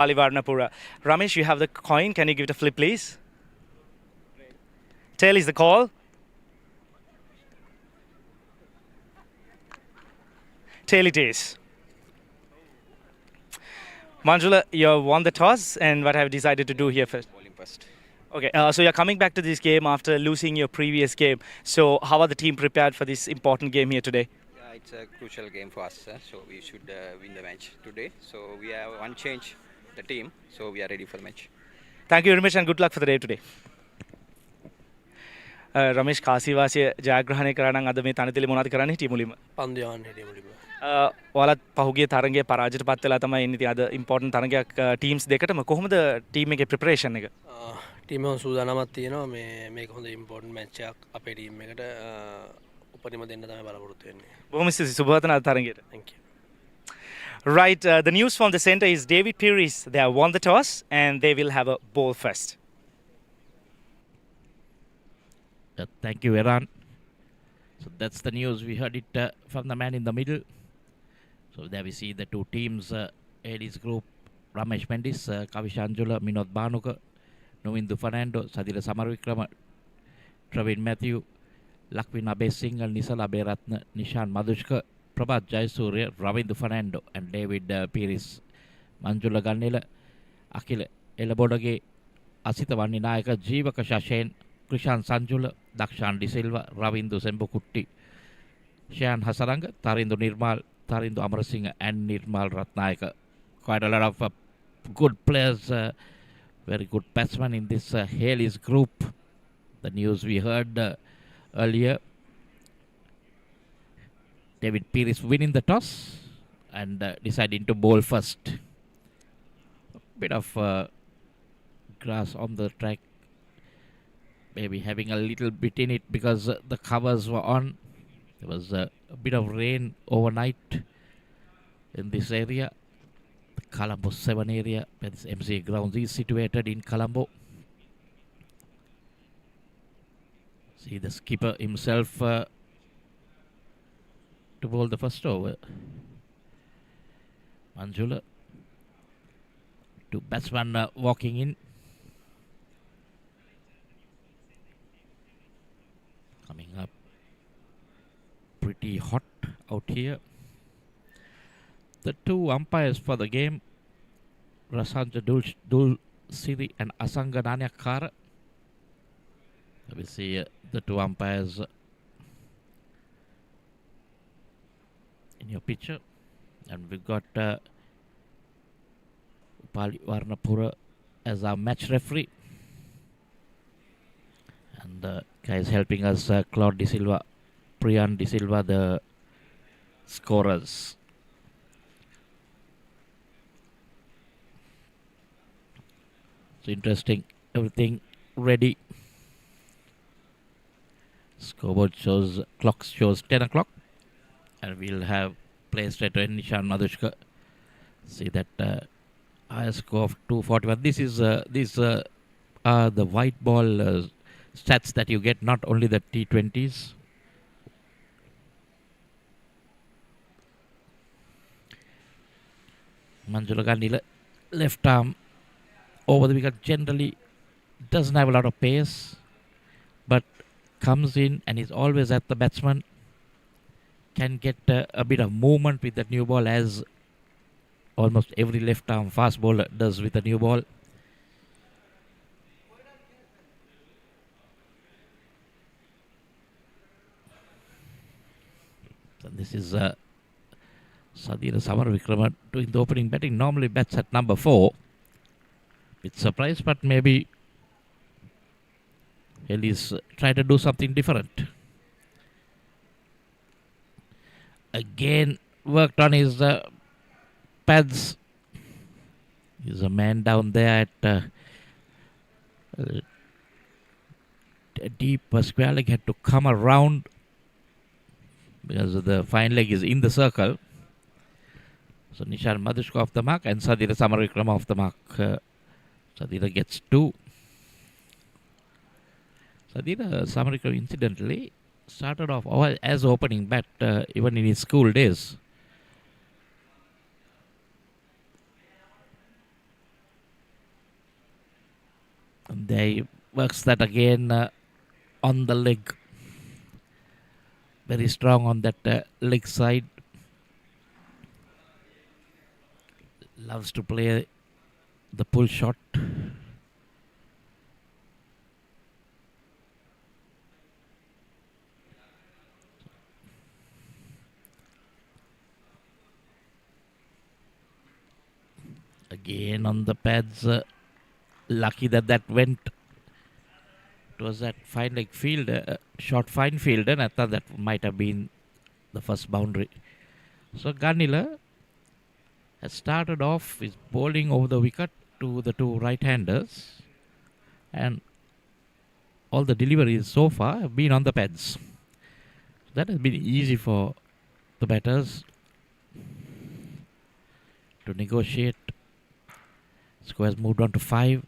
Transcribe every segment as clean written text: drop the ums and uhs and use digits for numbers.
Alivarnapura. Ramesh, you have the coin. Can you give it a flip, please? Tail is the call. Tail it is. Manjula, you won the toss, and what have you decided to do here first? Bowling first. Okay, so you're coming back to this game after losing your previous game. So how are the team prepared for this important game here today? Yeah, it's a crucial game for us, so we should win the match today. So we have one change the team, so we are ready for the match. Thank you very much and good luck for the day today. Ramesh කාසිවාසිය ජයග්‍රහණය කරා නම් අද මේ තනතිලි මොනවද කරන්න හිටියේ මුලින්ම? පන්දියවන්න හිටියේ මුලින්ම. ඔයාලත් පහුගිය තරගයේ පරාජයට පත් වෙලා තමයි ඉන්නේ. ඉතින් අද ඉම්පෝටන්ට් තරගයක් ටීම්ස් දෙකටම කොහොමද ටීම් එකේ ප්‍රිපරේෂන් එක? ටීම් එක සූදානම්ක් තියෙනවා මේක හොඳ ඉම්පෝටන්ට් මැච් එකක් අපේ ටීම් එකට උපරිම දෙන්න තමයි බලාපොරොත්තු වෙන්නේ. බොහොම ස්තුතියි සුබවතන අද තරගයට. Thank you. Right, the news from the center is David Pieris. They have won the toss and they will have a ball first. Thank you, Iran. So that's the news. We heard it from the man in the middle. So there we see the two teams, Hayley's group, Ramesh Mendis, Kavishanjula, Minod Banuka, Novindu Fernando, Sadira Samarvikrama, Travin Matthew, Lakwin Abesing, Nisala Beratna, Nishan Madushka, Prabhat Jayasuriya, Ravindu Fernando, and David Pieris, Manjula Ganila, Akil Elabodage, Asita Vaninayaka, Jeevaka Shashen, Krishan Sanjula, Dakshan De Silva, Ravindu Sembokutti, Shayan Hasaranga, Tarindu Nirmal, Tarindu Amarasinghe, and Nirmal Ratnayaka. Quite a lot of good players, very good batsmen in this Hayley's group. The news we heard earlier. David Pieris winning the toss and deciding to bowl first. A bit of grass on the track. Maybe having a little bit in it because the covers were on. There was a bit of rain overnight in this area. The Colombo 7 area where this MCA grounds is situated in Colombo. See the skipper himself to bowl the first over. Manjula. Two batsmen walking in. Coming up pretty hot out here. The two umpires for the game, Rasanja Dul Siri and Asanga Nanyakara. We see the two umpires in your picture. And we've got Upali Varnapura as our match referee. And the guys helping us, Claude De Silva, Priyan De Silva, the scorers. It's interesting. Everything ready. Scoreboard shows, clock shows 10 o'clock. And we'll have play straight to Nishan Madushka. See that higher score of 241. These are the white ball stats that you get, not only the T20s. Manjula Gandhi left arm over the wicket generally doesn't have a lot of pace, but comes in and is always at the batsman. Can get a bit of movement with that new ball, as almost every left arm fast bowler does with the new ball. And this is Sadira Samarvikrama doing the opening batting. Normally bats at number 4. With surprise, but maybe Hayley's trying to do something different. Again, worked on his pads. He's a man down there at deep square leg, had to come around because the fine leg is in the circle. So Nishan Madushka off the mark and Sadira Samarvikrama off the mark. Sadira gets 2. Sadira Samarvikrama incidentally started off as opening bat even in his school days. And they works that again on the leg. Very strong on that leg side. Loves to play the pull shot. Again on the pads. Lucky that went. It was that fine leg field, short fine field, and I thought that might have been the first boundary. So Ganila has started off with bowling over the wicket to the two right-handers, and all the deliveries so far have been on the pads. That has been easy for the batters to negotiate. Score has moved on to 5.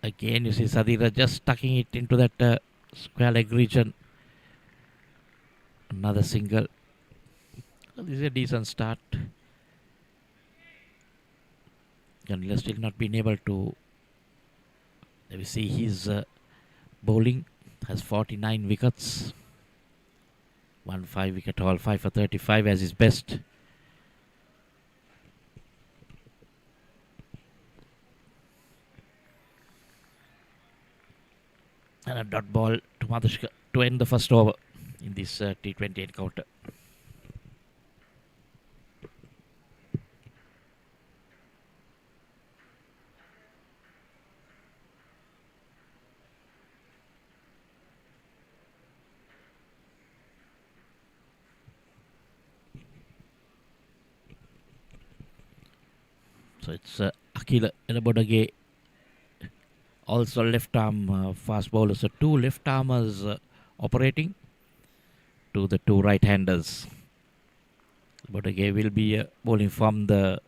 Again, you see Sadira just tucking it into that square leg region. Another single. This is a decent start. Ganila still not been able to. Let me see his bowling. Has 49 wickets. 1 5 wicket haul, 5 for 35 as his best. And a dot ball to Madhushka to end the first over in this T20 encounter. So it's Akil Elabodage, also left arm fast bowler. So 2 left armers operating to the 2 right-handers. Elabodage will be bowling from the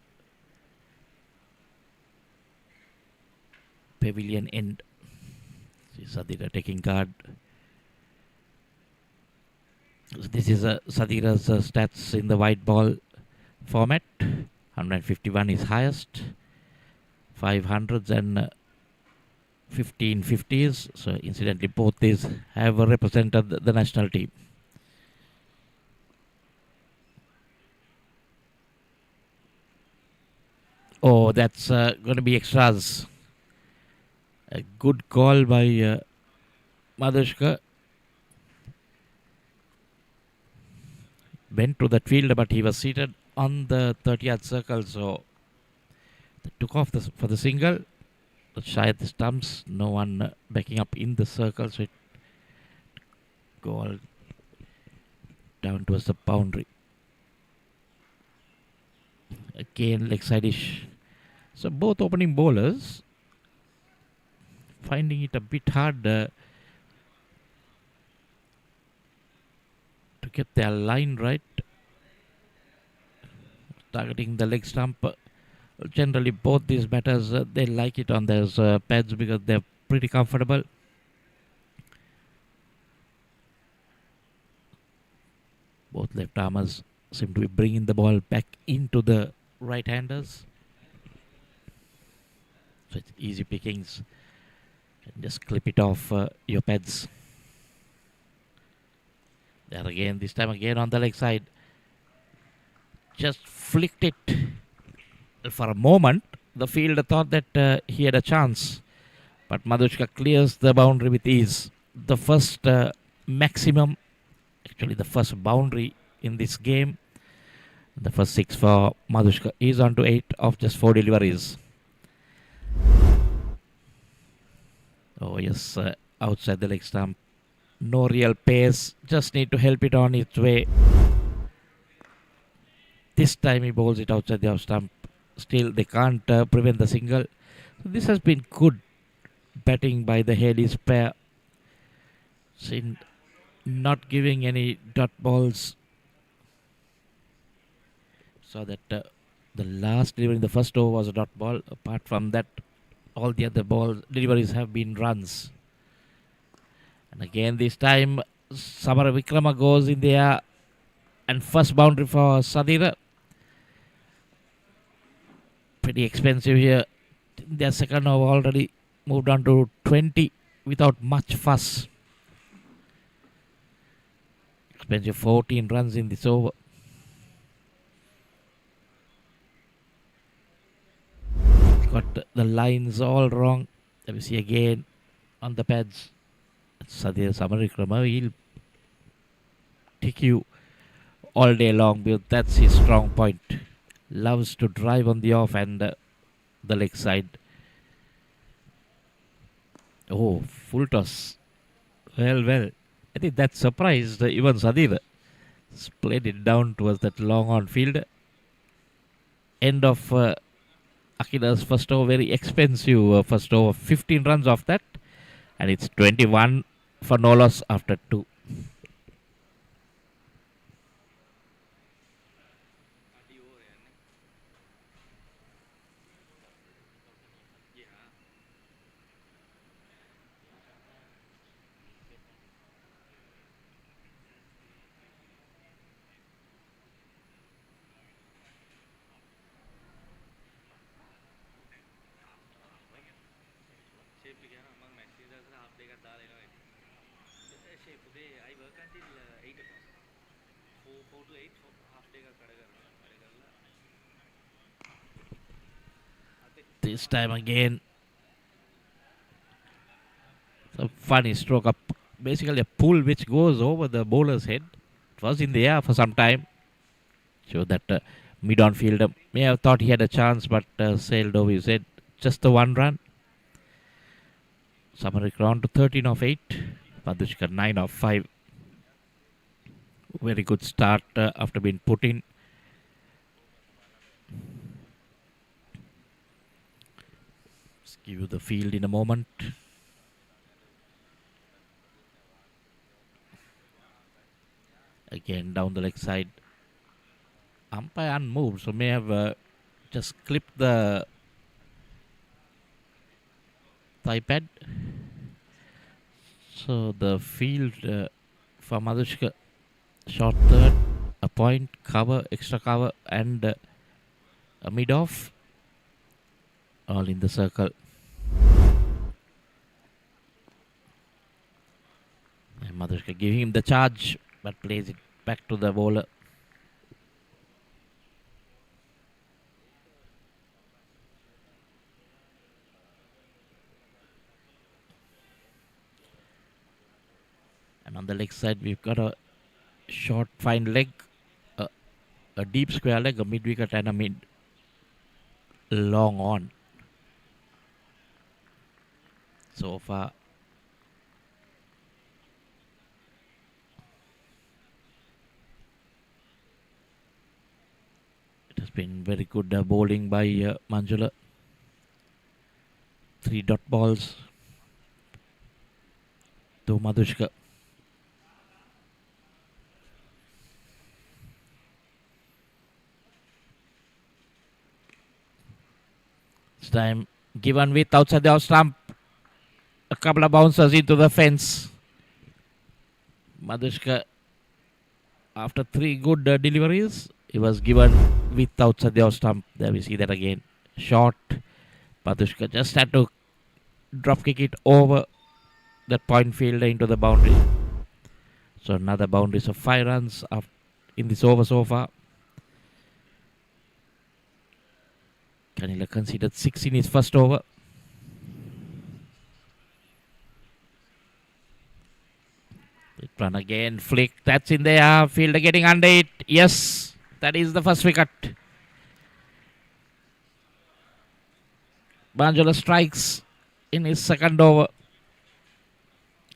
pavilion end. See Sadira taking guard. So this is Sadira's stats in the white ball format. 151 is highest, 500s and 15 50s. So incidentally both these have represented the national team. Oh, that's going to be extras. A good call by Madhushka. Went to that field, but he was seated on the 30-yard circle, so they took off for the single. Shy at the stumps, no one backing up in the circle, so it go all down towards the boundary. Again, leg side-ish. So both opening bowlers finding it a bit hard to get their line right. Targeting the leg stump. Generally both these batters they like it on those pads because they're pretty comfortable. Both left armers seem to be bringing the ball back into the right-handers. So it's easy pickings. And just clip it off your pads. There again, this time again on the leg side. Just flicked it. For a moment, the fielder thought that he had a chance. But Madhushka clears the boundary with ease. The first maximum, actually the first boundary in this game. The first 6 for Madhushka is on to 8 of just 4 deliveries. Oh yes, outside the leg stump. No real pace, just need to help it on its way. This time he bowls it outside the off stump. Still they can't prevent the single. So this has been good batting by the Hayley's pair. Sin not giving any dot balls. So that the last delivery in the first over was a dot ball. Apart from that, all the other ball deliveries have been runs. And again this time Samara Vikrama goes in there and first boundary for Sadira. Pretty expensive here. Their second over already moved on to 20 without much fuss. Expensive 14 runs in this over. Got the lines all wrong. Let me see again on the pads. Sadir Samarikrama, he'll take you all day long because that's his strong point. Loves to drive on the off and the leg side. Oh, full toss. Well. I think that surprised even Sadir. Played it down towards that long on field. End of Akina's first over, very expensive first over. 15 runs off that. And it's 21 for no loss after 2. This time again, some funny stroke up. Basically a pull which goes over the bowler's head. It was in the air for some time. So that mid-on fielder may have thought he had a chance, but sailed over his head. Just the 1 run. Samarik round to 13 of 8. Padushka 9 of 5. Very good start after being put in. Just give you the field in a moment. Again down the leg side. Umpire unmoved, so may have just clipped the thigh pad. So the field for Madhushka, short third, a point, cover, extra cover, and a mid-off, all in the circle. And Madhushka giving him the charge, but plays it back to the bowler. And on the leg side, we've got a short, fine leg, a deep square leg, a mid-wicket, and a mid-long on. So far, it has been very good bowling by Manjula. 3 dot balls to Madhushka. This time given with outside the off stump. A couple of bouncers into the fence. Madhushka, after 3 good deliveries, he was given with outside the off stump. There we see that again. Short. Madhushka just had to drop kick it over that point fielder into the boundary. So another boundary. So 5 runs in this over so far. Kanila conceded 6 in his first over. It run again, flick, that's in there, fielder getting under it. Yes, that is the first wicket. Banjula strikes in his second over.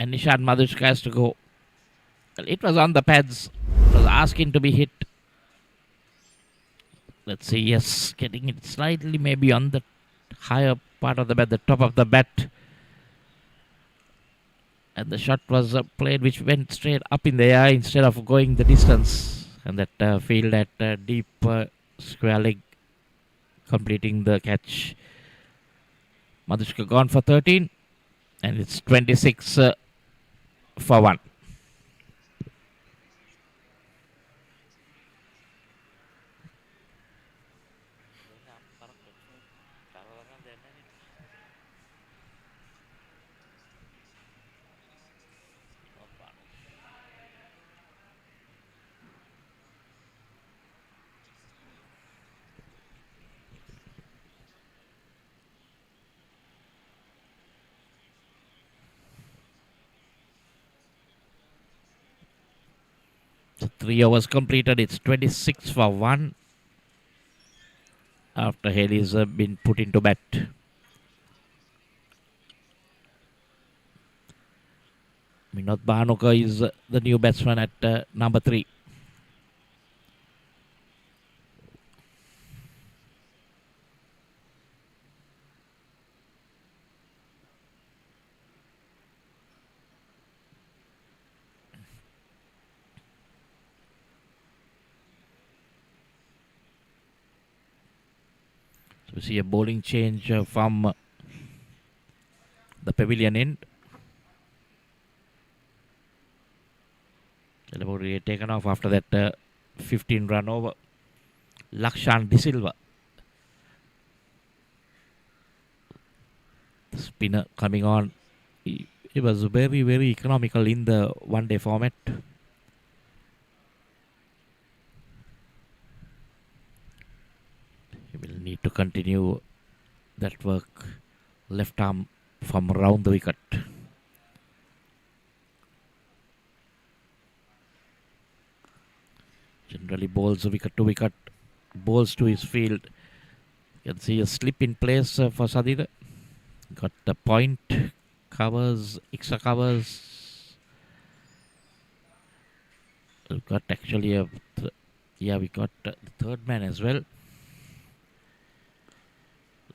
And Nishant Madhushka has to go. Well, it was on the pads. It was asking to be hit. Let's see, yes, getting it slightly maybe on the higher part of the bat, the top of the bat. And the shot was played which went straight up in the air instead of going the distance. And that field at deep square leg completing the catch. Madhushka gone for 13. And it's 26 for 1. 3 overs completed. It's 26 for 1 after Hayley's been put into bat. Vinod Bhanuka is the new batsman at number 3. So we see a bowling change from the pavilion end. Celebrity taken off after that 15 run over. Lakshan De Silva, the spinner coming on. He was very, very economical in the one-day format. He will need to continue that work. Left arm from around the wicket. Generally bowls wicket to wicket, bowls to his field. You can see a slip in place for Sadira. Got the point, covers, extra covers. We got actually we got the third man as well.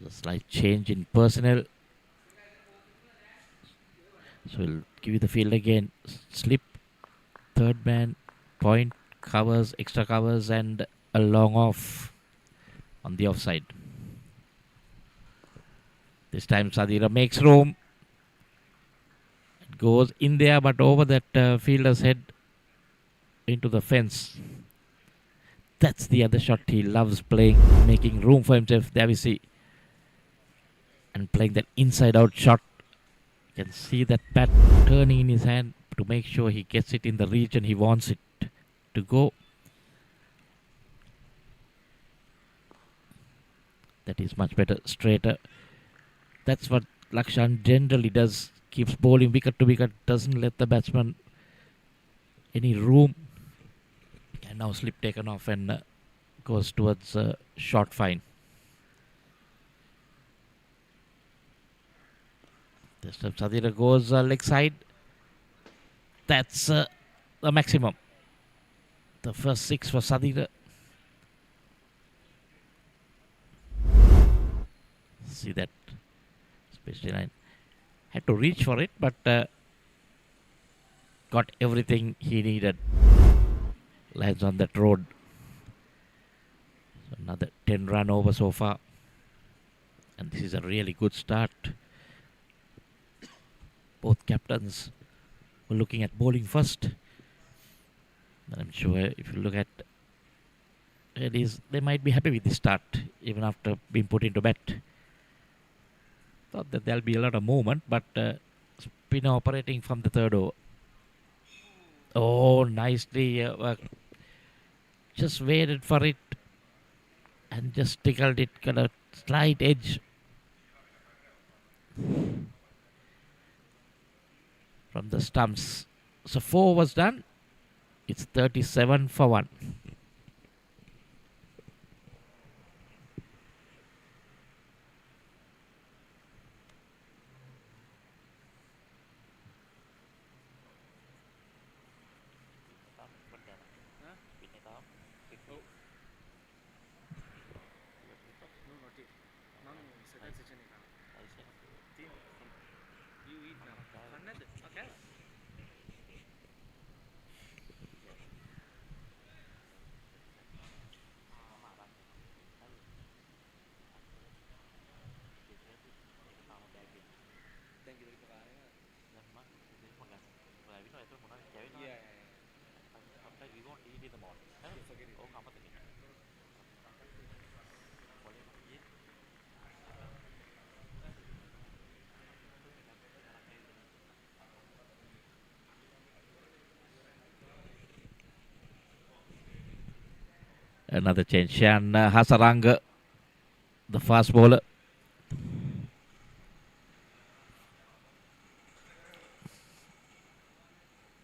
A slight change in personnel. So we'll give you the field again. Slip, third man, point, covers, extra covers, and a long off on the offside. This time Sadira makes room. It goes in there, but over that fielder's head into the fence. That's the other shot he loves playing, making room for himself. There we see. And playing that inside out shot. You can see that bat turning in his hand to make sure he gets it in the region he wants it to go. That is much better, straighter. That's what Lakshan generally does. Keeps bowling wicket to wicket, doesn't let the batsman any room. And now slip taken off and goes towards short fine. This time Sadira goes leg side. That's the maximum. The first 6 for Sadira. See that. Especially line. Had to reach for it, but got everything he needed. Lands on that road. So another 10 run over so far. And this is a really good start. Both captains were looking at bowling first. And I'm sure if you look at they might be happy with this start, even after being put into bat. Thought that there'll be a lot of movement, but spinner operating from the third over. Oh, nicely worked. Just waited for it and just tickled it, got a slight edge. From the stumps. So 4 was done. It's 37 for 1. Another change. Shan Hasaranga, the fast bowler.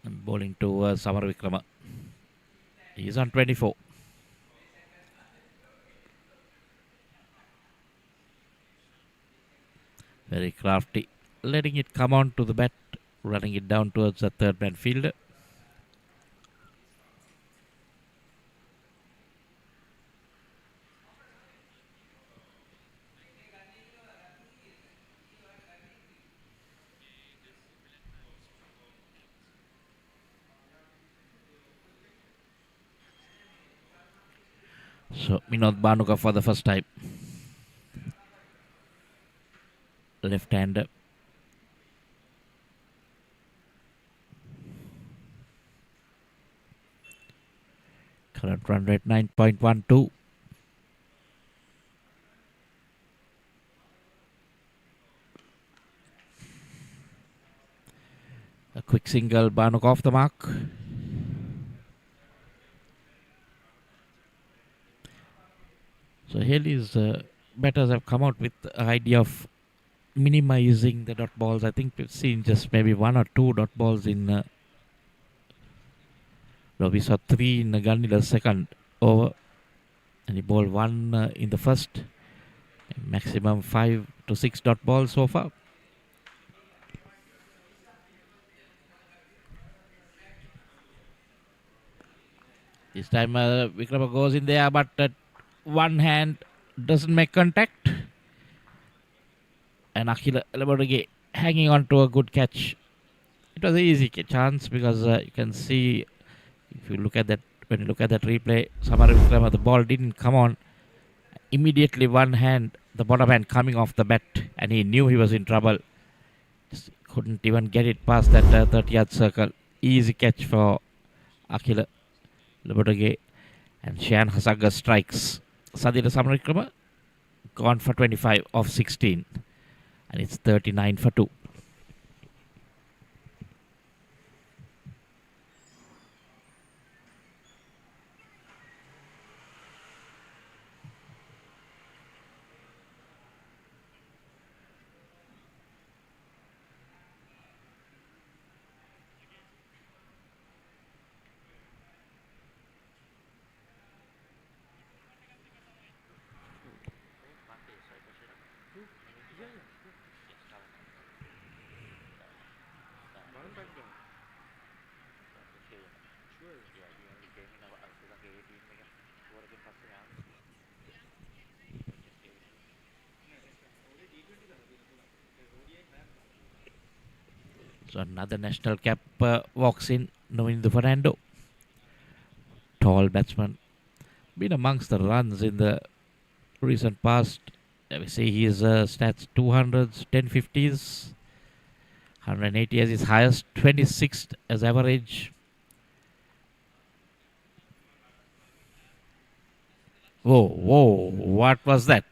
And bowling to Samar Vikrama. He's on 24. Very crafty. Letting it come on to the bat. Running it down towards the third man fielder. So Minod Banuka for the first time. Left-hander. Current run rate 9.12. A quick single, Banuka off the mark. So Hayley's batters have come out with the idea of minimizing the dot balls. I think we've seen just maybe 1 or 2 dot balls in. No, we saw 3 in Ganila's second over, and he bowled 1 in the first. Maximum 5 to 6 dot balls so far. This time Vikrama goes in there, but one hand doesn't make contact. And Akhil Laborage hanging on to a good catch. It was an easy chance because you can see, if you look at that, when you look at that replay, Samara Vikrama, the ball didn't come on. Immediately one hand, the bottom hand coming off the bat, and he knew he was in trouble. Just couldn't even get it past that 30-yard circle. Easy catch for Akhil Laborage. And Shayan Hasaga strikes. Sadira Samaravikrama gone for 25 of 16. And it's 39 for 2. So another national cap walks in, Novindu Fernando. Tall batsman. Been amongst the runs in the recent past. We see his stats 200s, 1050s, 180 as his highest, 26th as average. Whoa, what was that?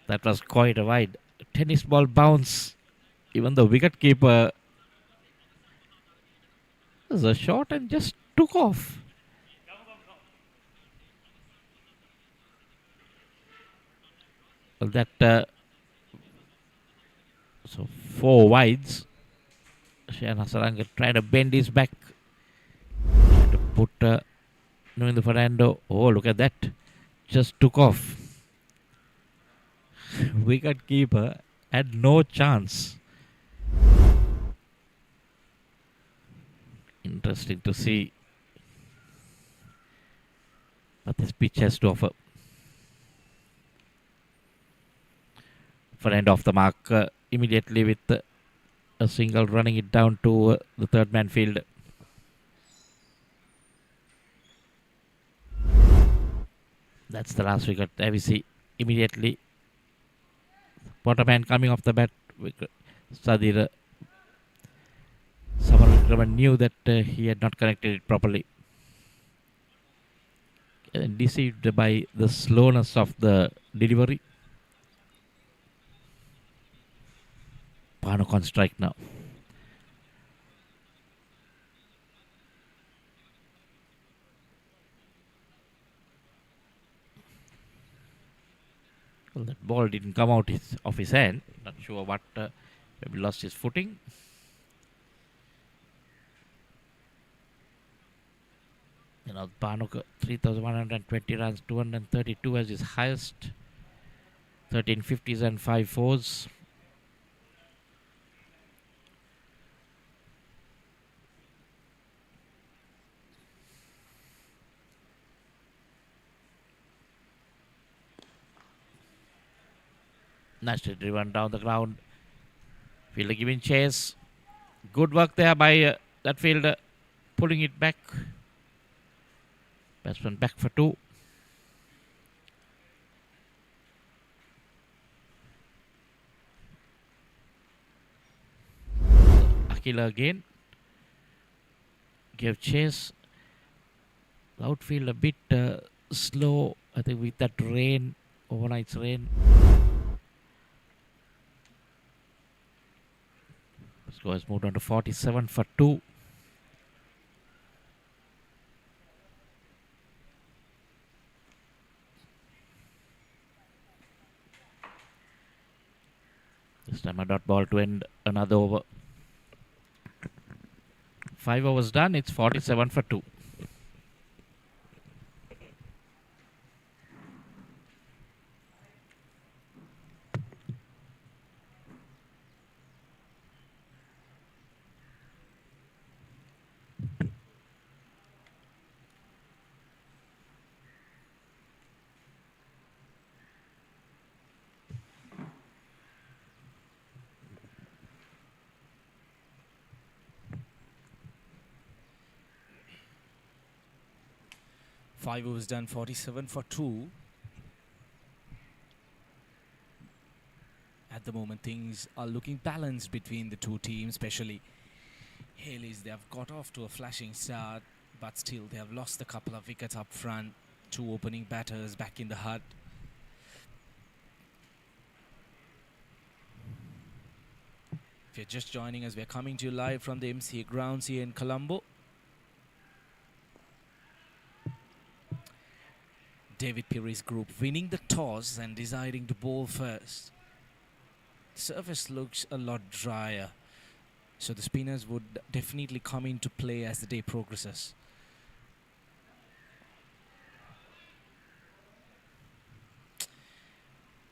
That was quite a wide tennis ball bounce. Even the wicket keeper was a shot and just took off. Well, that so 4 wides. Shayan Hasaranga trying to bend his back to put Novindu Fernando. Oh, look at that! Just took off. Wicket keeper had no chance. Interesting to see what this pitch has to offer. Fernando off the mark immediately with a single, running it down to the third man field. That's the last wicket. There we see immediately bottom man coming off the bat. Sadira Samaravikrama knew that he had not connected it properly. And deceived by the slowness of the delivery. Banuka on strike now. Well, that ball didn't come out of his hand. Not sure what, maybe lost his footing. Banuka 3,120 runs, 232 as his highest, 13 50s and 5 4s. Nicely driven down the ground. Fielder giving chase. Good work there by that fielder, pulling it back. Batsman back for 2. Akila again. Gave chase. Outfield a bit slow, I think, with that rain, overnight's rain. Score has moved on to 47 for 2. This time a dot ball to end another over. 5 overs done, it's 47 for 2. Five overs done, 47 for 2. At the moment, things are looking balanced between the two teams, especially Hayley's. They have got off to a flashing start, but still they have lost a couple of wickets up front. 2 opening batters back in the hut. If you're just joining us, we're coming to you live from the MCA grounds here in Colombo. David Pieris group winning the toss and deciding to bowl first. Surface looks a lot drier, so the spinners would definitely come into play as the day progresses.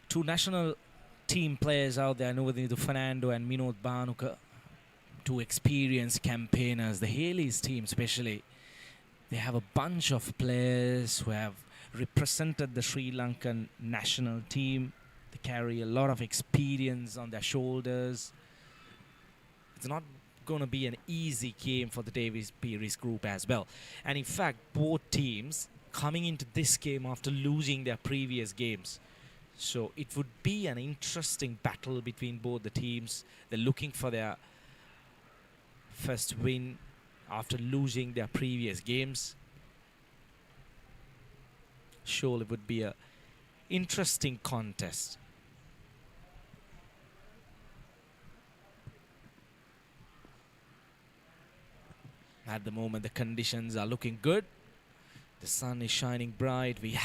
Two national team players out there, Nuvadinidu Fernando and Minod Banuka. Two experienced campaigners. The Hayley's team especially, they have a bunch of players who have represented the Sri Lankan national team. They carry a lot of experience on their shoulders. It's not going to be an easy game for the David Pieris group as well. And in fact, both teams coming into this game after losing their previous games. So it would be an interesting battle between both the teams. They're looking for their first win after losing their previous games. Surely would be a interesting contest. At the moment, the conditions are looking good. The sun is shining bright. We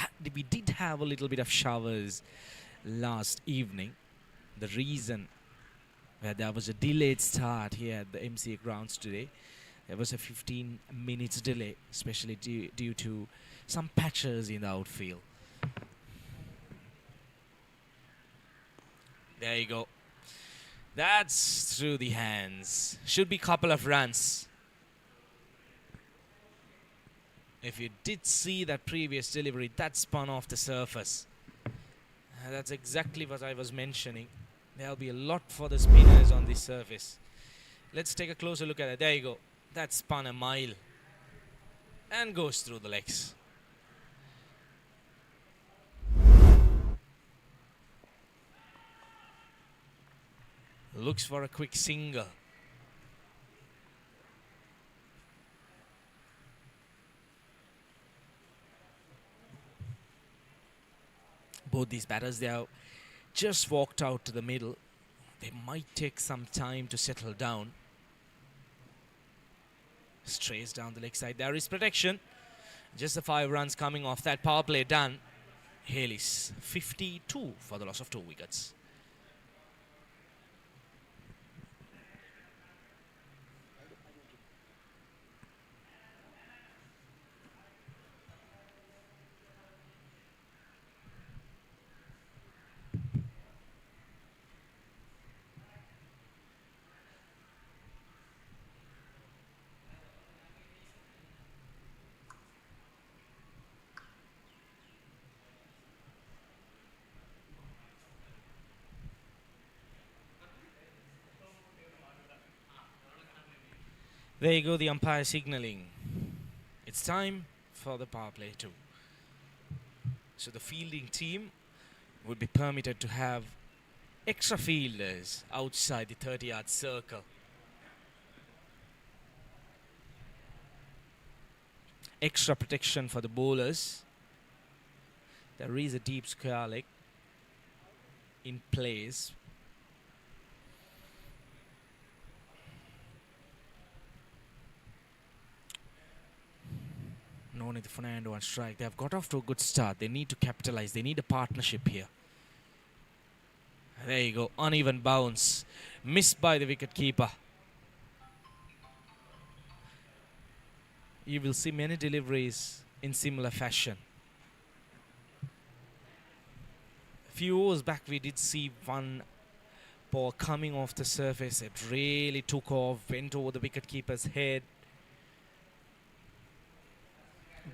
did have a little bit of showers last evening. The reason that there was a delayed start here at the MCA grounds today, there was a 15 minutes delay, especially due to some patches in the outfield. There you go. That's through the hands. Should be a couple of runs. If you did see that previous delivery, that spun off the surface. That's exactly what I was mentioning. There'll be a lot for the spinners on this surface. Let's take a closer look at it. There you go. That spun a mile and goes through the legs. Looks for a quick single. Both these batters, they have just walked out to the middle. They might take some time to settle down. Strays down the leg side. There is protection. Just the 5 runs coming off that power play done. Hayley's 52 for the loss of 2 wickets. There you go, the umpire signaling. It's time for the power play too. So the fielding team would be permitted to have extra fielders outside the 30-yard circle. Extra protection for the bowlers. There is a deep square leg in place. No need Fernando on strike. They have got off to a good start. They need to capitalize. They need a partnership here. There you go. Uneven bounce. Missed by the wicket keeper. You will see many deliveries in similar fashion. A few overs back we did see one ball coming off the surface. It really took off, went over the wicket keeper's head.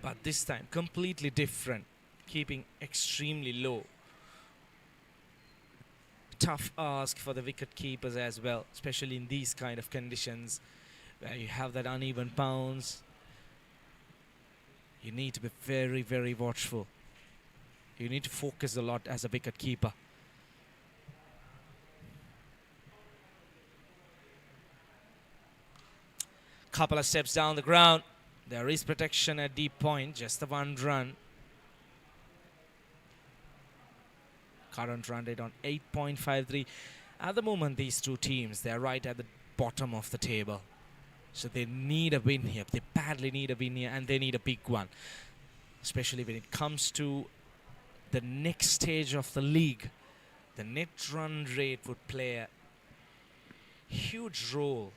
But this time completely different, keeping extremely low. Tough ask for the wicket keepers as well, especially in these kind of conditions where you have that uneven bounce. You need to be very, very watchful. You need to focus a lot as a wicket keeper. Couple of steps down the ground. There is protection at deep point, just the one run. Current run rate on 8.53. At the moment, these two teams, they're right at the bottom of the table. So they need a win here. They badly need a win here, and they need a big one. Especially when it comes to the next stage of the league. The net run rate would play a huge role.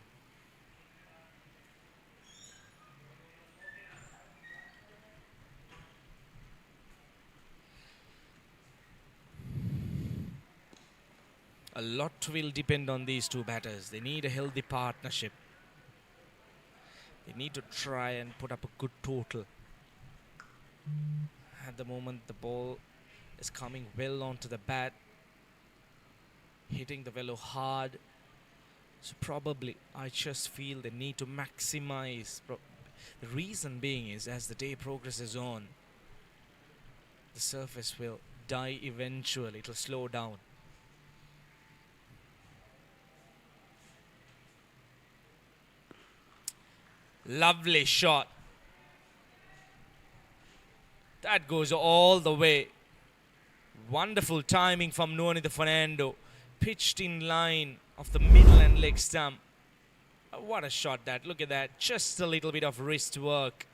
A lot will depend on these two batters. They need a healthy partnership. They need to try and put up a good total. At the moment, the ball is coming well onto the bat, hitting the vellow hard. So probably, I just feel they need to maximize. The reason being is, as the day progresses on, the surface will die eventually. It will slow down. Lovely shot. That goes all the way. Wonderful timing from Nuanitha Fernando. Pitched in line of the middle and leg stump. What a shot that. Look at that. Just a little bit of wrist work.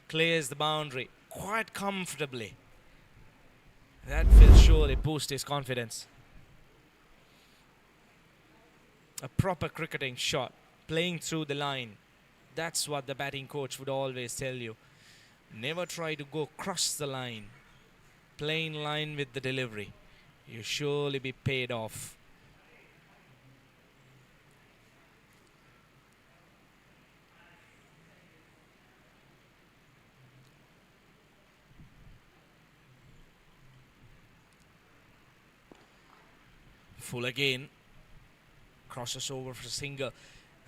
Clears the boundary quite comfortably. That will surely boost his confidence. A proper cricketing shot. Playing through the line. That's what the batting coach would always tell you. Never try to go cross the line. Play in line with the delivery. You'll surely be paid off. Full again. Crosses over for Singer.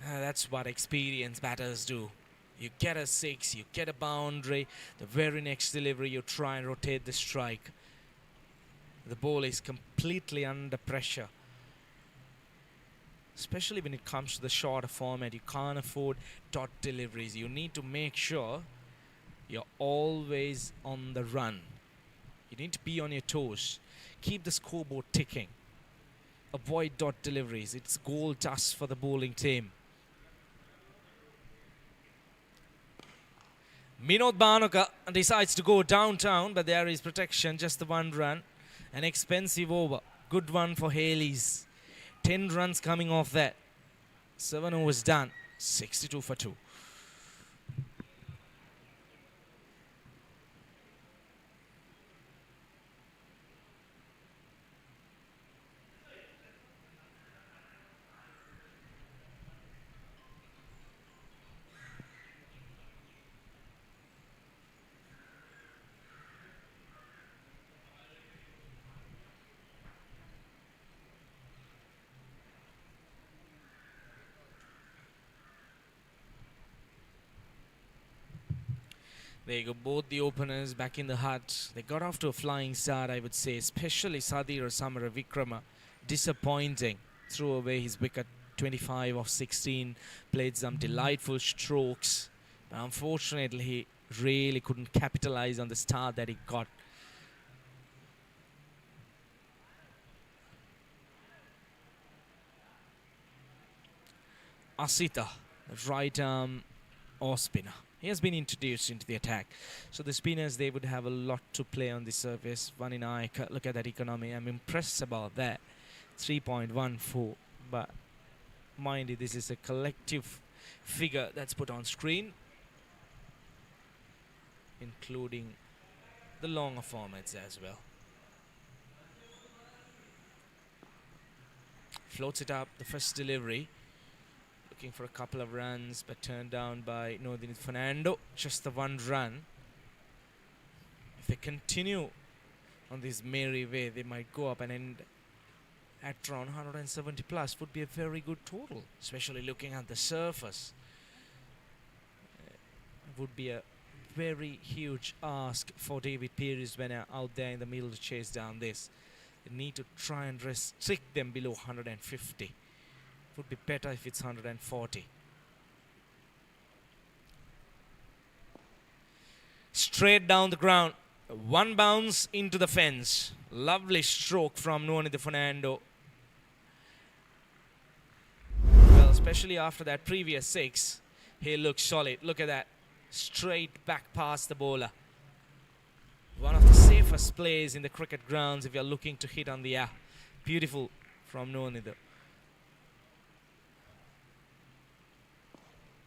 That's what experienced batters do. You get a six, you get a boundary. The very next delivery, you try and rotate the strike. The ball is completely under pressure. Especially when it comes to the shorter format, you can't afford dot deliveries. You need to make sure you're always on the run. You need to be on your toes. Keep the scoreboard ticking. Avoid dot deliveries. It's goal dust for the bowling team. Minod Bhanuka decides to go downtown, but there is protection, just the one run. An expensive over. Good one for Hayley's. 10 runs coming off that. 7 overs done. 62 for 2. There you go, both the openers back in the hut. They got off to a flying start, I would say, especially Sadir Samara Vikrama. Disappointing. Threw away his wicket, 25 of 16, played some delightful strokes. But unfortunately, he really couldn't capitalize on the start that he got. Asita, right arm or spinner. He has been introduced into the attack. So the spinners, they would have a lot to play on the surface. One in eye, look at that economy. I'm impressed about that. 3.14. But mind you, this is a collective figure that's put on screen, including the longer formats as well. Floats it up, the first delivery. Looking for a couple of runs, but turned down by Nordin Fernando. Just the one run. If they continue on this merry way, they might go up and end at around 170 plus. Would be a very good total, especially looking at the surface. It would be a very huge ask for David Pieris when out there in the middle to chase down this. They need to try and restrict them below 150. Would be better if it's 140. Straight down the ground. One bounce into the fence. Lovely stroke from Nuanitha Fernando. Well, especially after that previous 6, he looks solid. Look at that. Straight back past the bowler. One of the safest plays in the cricket grounds if you're looking to hit on the air. Beautiful from Nuanitha.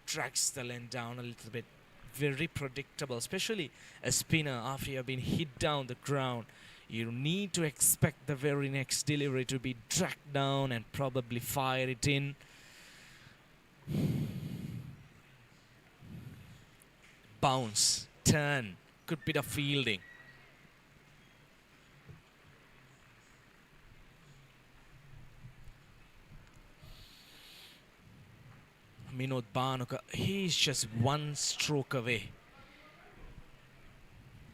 Drags the length down a little bit. Very predictable, especially a spinner after you have been hit down the ground. You need to expect the very next delivery to be dragged down and probably fire it in. Bounce, turn, good bit of fielding. Minod Bhanuka, he's just one stroke away.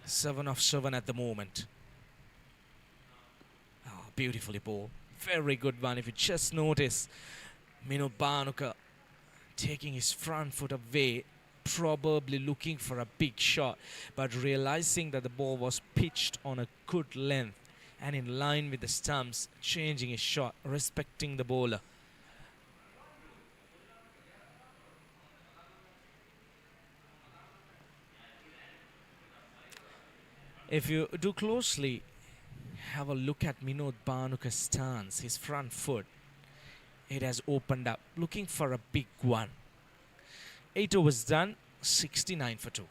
7 of 7 at the moment. Oh, beautifully bowled. Very good one. If you just notice, Minod Bhanuka taking his front foot away, probably looking for a big shot, but realizing that the ball was pitched on a good length and in line with the stumps, changing his shot, respecting the bowler. If you do closely have a look at Minod Bhanuka's stance, his front foot, it has opened up, looking for a big one. 8 overs done, 69 for 2.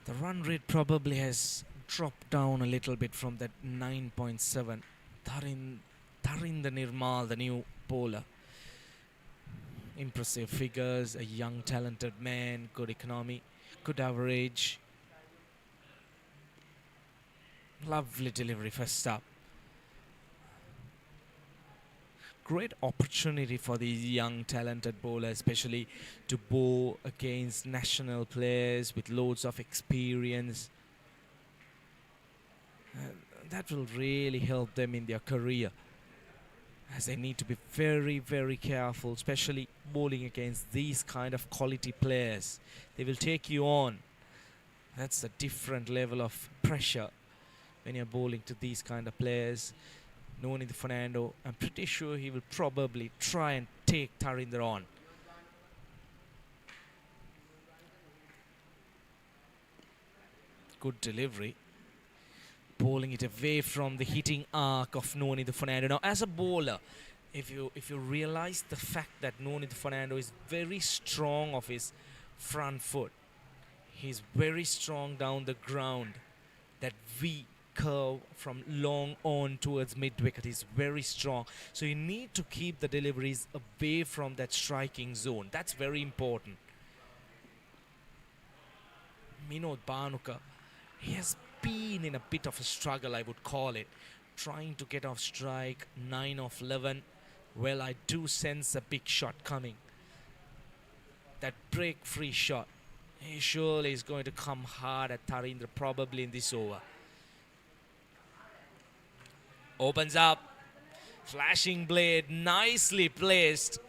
The run rate probably has dropped down a little bit from that 9.7. Tharinder Nirmal, the new bowler. Impressive figures, a young talented man, good economy, good average. Lovely delivery first up. Great opportunity for these young talented bowlers, especially to bowl against national players with loads of experience. That will really help them in their career, as they need to be very, very careful, especially bowling against these kind of quality players. They will take you on. That's a different level of pressure when you're bowling to these kind of players. Nordin Fernando, I'm pretty sure he will probably try and take Tharinder on. good delivery. Bowling it away from the hitting arc of Nonito Fernando. Now, as a bowler, if you realize the fact that Nonito Fernando is very strong of his front foot, he's very strong down the ground. That V curve from long on towards mid-wicket is very strong. So you need to keep the deliveries away from that striking zone. That's very important. Minod Bhanuka, he has been in a bit of a struggle, I would call it, trying to get off strike. 9 of 11. Well, I do sense a big shot coming. That break-free shot. He surely is going to come hard at Tarindra probably in this over. Opens up. Flashing blade. Nicely placed.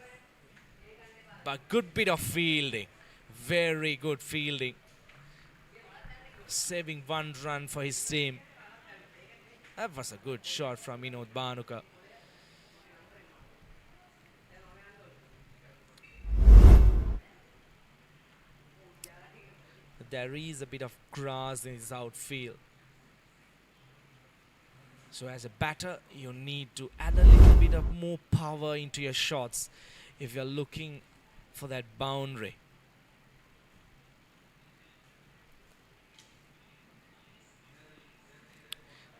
But good bit of fielding. Very good fielding. Saving 1 run for his team. That was a good shot from Minod Bhanuka. There is a bit of grass in his outfield. So as a batter, you need to add a little bit of more power into your shots if you're looking for that boundary.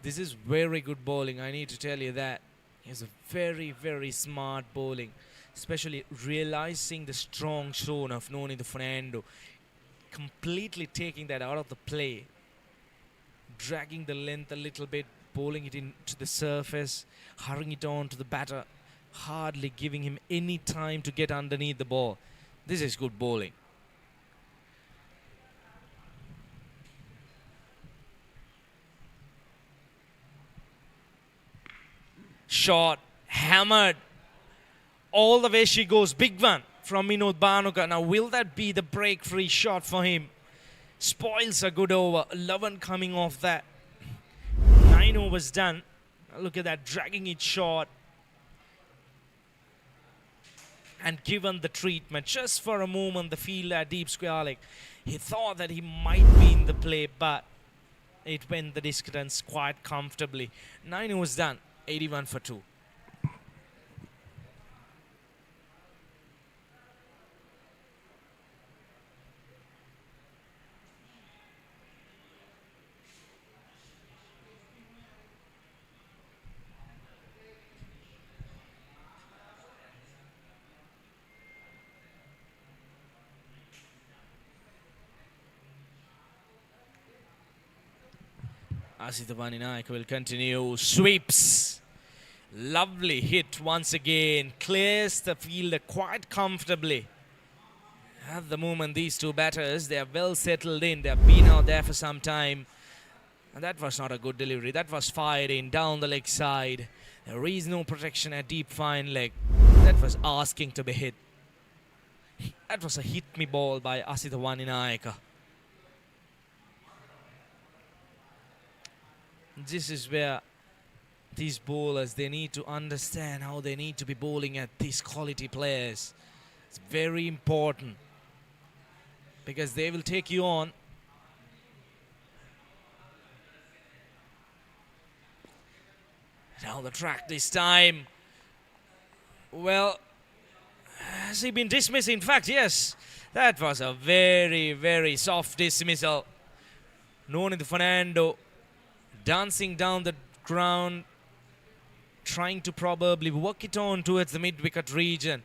This is very good bowling, I need to tell you that. It's a very, very smart bowling, especially realizing the strong zone of Nonito Fernando. Completely taking that out of the play, dragging the length a little bit, bowling it into the surface, hurrying it on to the batter, hardly giving him any time to get underneath the ball. This is good bowling. Shot, hammered, all the way she goes. Big one from Minod Bhanuka. Now, will that be the break-free shot for him? Spoils a good over. 11 coming off that. 9 overs done. Look at that, dragging it short. And given the treatment, just for a moment, the fielder, Sportylk, he thought that he might be in the play, but it went the distance quite comfortably. 9 overs done. 81 for 2. Asitha Vaninaika will continue. Sweeps. Lovely hit once again. Clears the fielder quite comfortably. At the moment, these two batters, they are well settled in. They have been out there for some time. And that was not a good delivery. That was fired in down the leg side. There is no protection at deep fine leg. That was asking to be hit. That was a hit me ball by Asitha Vaninaika. This is where these bowlers, they need to understand how they need to be bowling at these quality players. It's very important because they will take you on. Down the track this time. Well, has he been dismissed? In fact, yes. That was a very, very soft dismissal. Nonito Fernando dancing down the ground, trying to probably work it on towards the mid-wicket region.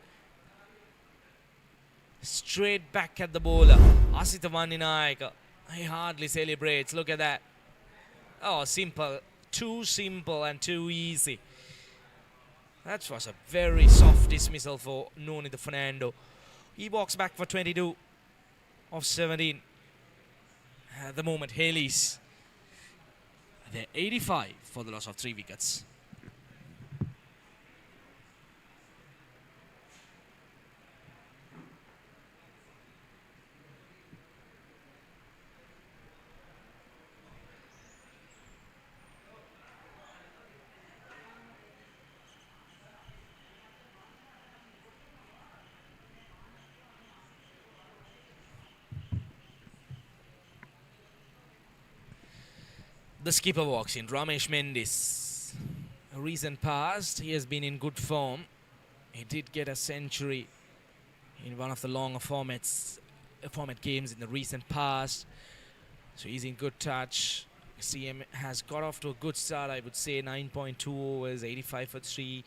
Straight back at the bowler. Asitha Vaninaika. He hardly celebrates. Look at that. Oh, simple. Too simple and too easy. That was a very soft dismissal for Nonito Fernando. He walks back for 22 of 17. At the moment, Hayley's. They're 85 for the loss of 3 wickets. The skipper walks in, Ramesh Mendis. A recent past, he has been in good form. He did get a century in one of the longer format games in the recent past. So he's in good touch. CM has got off to a good start, I would say. 9.2 overs, 85 for 3.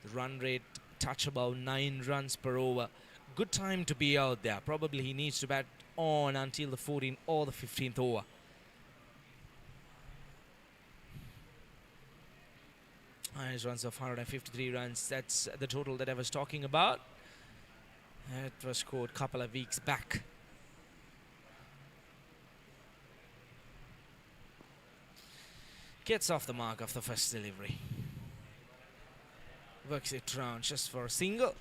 The run rate touch about 9 runs per over. Good time to be out there. Probably he needs to bat on until the 14th or the 15th over. Highest runs of 153 runs. That's the total that I was talking about. That was scored a couple of weeks back. Gets off the mark of the first delivery. Works it round just for a single.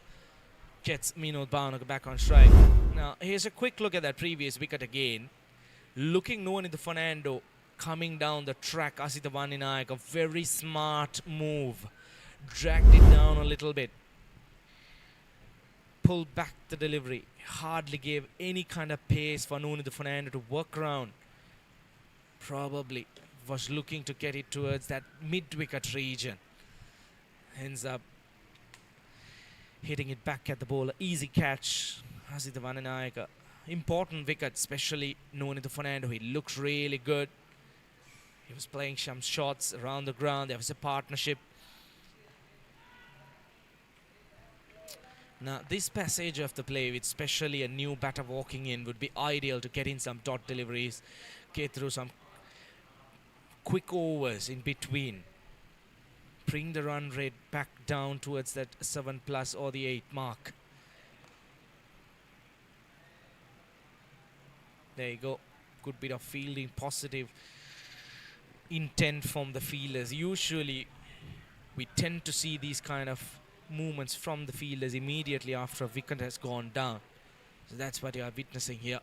Gets Minod Bhanuka back on strike. Now, here's a quick look at that previous wicket again. Looking no one in the Fernando coming down the track. Asita Vaninayak, a very smart move. Dragged it down a little bit. Pulled back the delivery. Hardly gave any kind of pace for Nuni the Fernando to work around. Probably was looking to get it towards that mid-wicket region. Ends up hitting it back at the bowler. Easy catch. Asita Vaninayak. Important wicket, especially Nuni the Fernando. He looked really good. He was playing some shots around the ground. There was a partnership. Now, this passage of the play, with especially a new batter walking in, would be ideal to get in some dot deliveries, get through some quick overs in between. Bring the run rate back down towards that 7+ or the 8 mark. There you go. Good bit of fielding, positive intent from the fielders. Usually we tend to see these kind of movements from the fielders immediately after a wicket has gone down. So that's what you are witnessing here.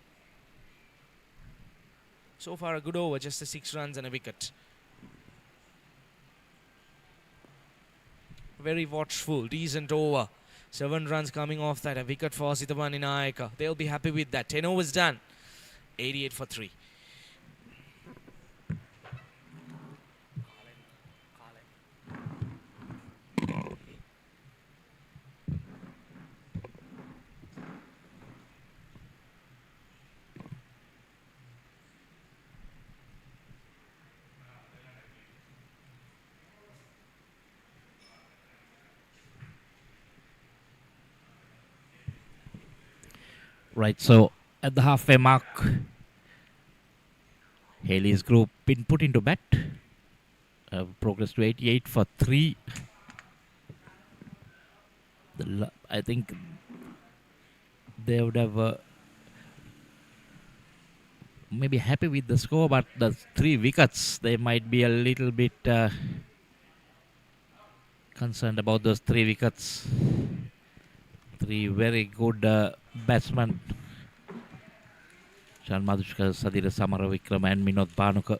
So far a good over, just the 6 runs and a wicket. Very watchful, decent over. 7 runs coming off that, a wicket for Asita Vaninayak. They'll be happy with that. 10 overs done. 88 for 3. Right, so at the halfway mark, Hayley's group been put into bat. Progress to 88 for 3. I think they would have maybe happy with the score, but the 3 wickets, they might be a little bit concerned about those 3 wickets. 3 very good batsmen. Shan Madhushka, Sadira Samaravikram and Minod Bhanuka.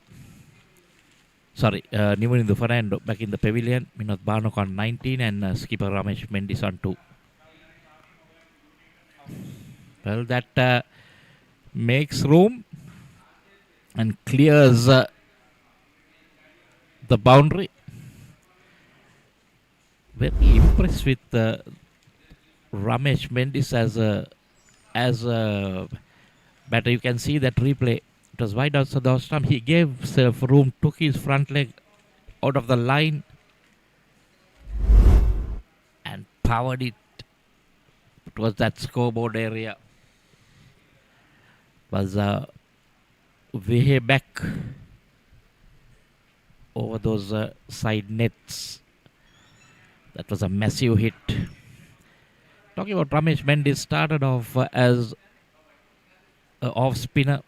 Sorry, Nimunindu Fernando back in the pavilion. Minod Bhanuka on 19 and skipper Ramesh Mendis on 2. Well, that makes room and clears the boundary. Very impressed with Ramesh Mendis as a batter. You can see that replay. It was wide out, so this time he gave himself room, took his front leg out of the line and powered it towards that scoreboard area. Was way back over those side nets. That was a massive hit. Talking about Ramesh Mendis, started off as an off-spinner,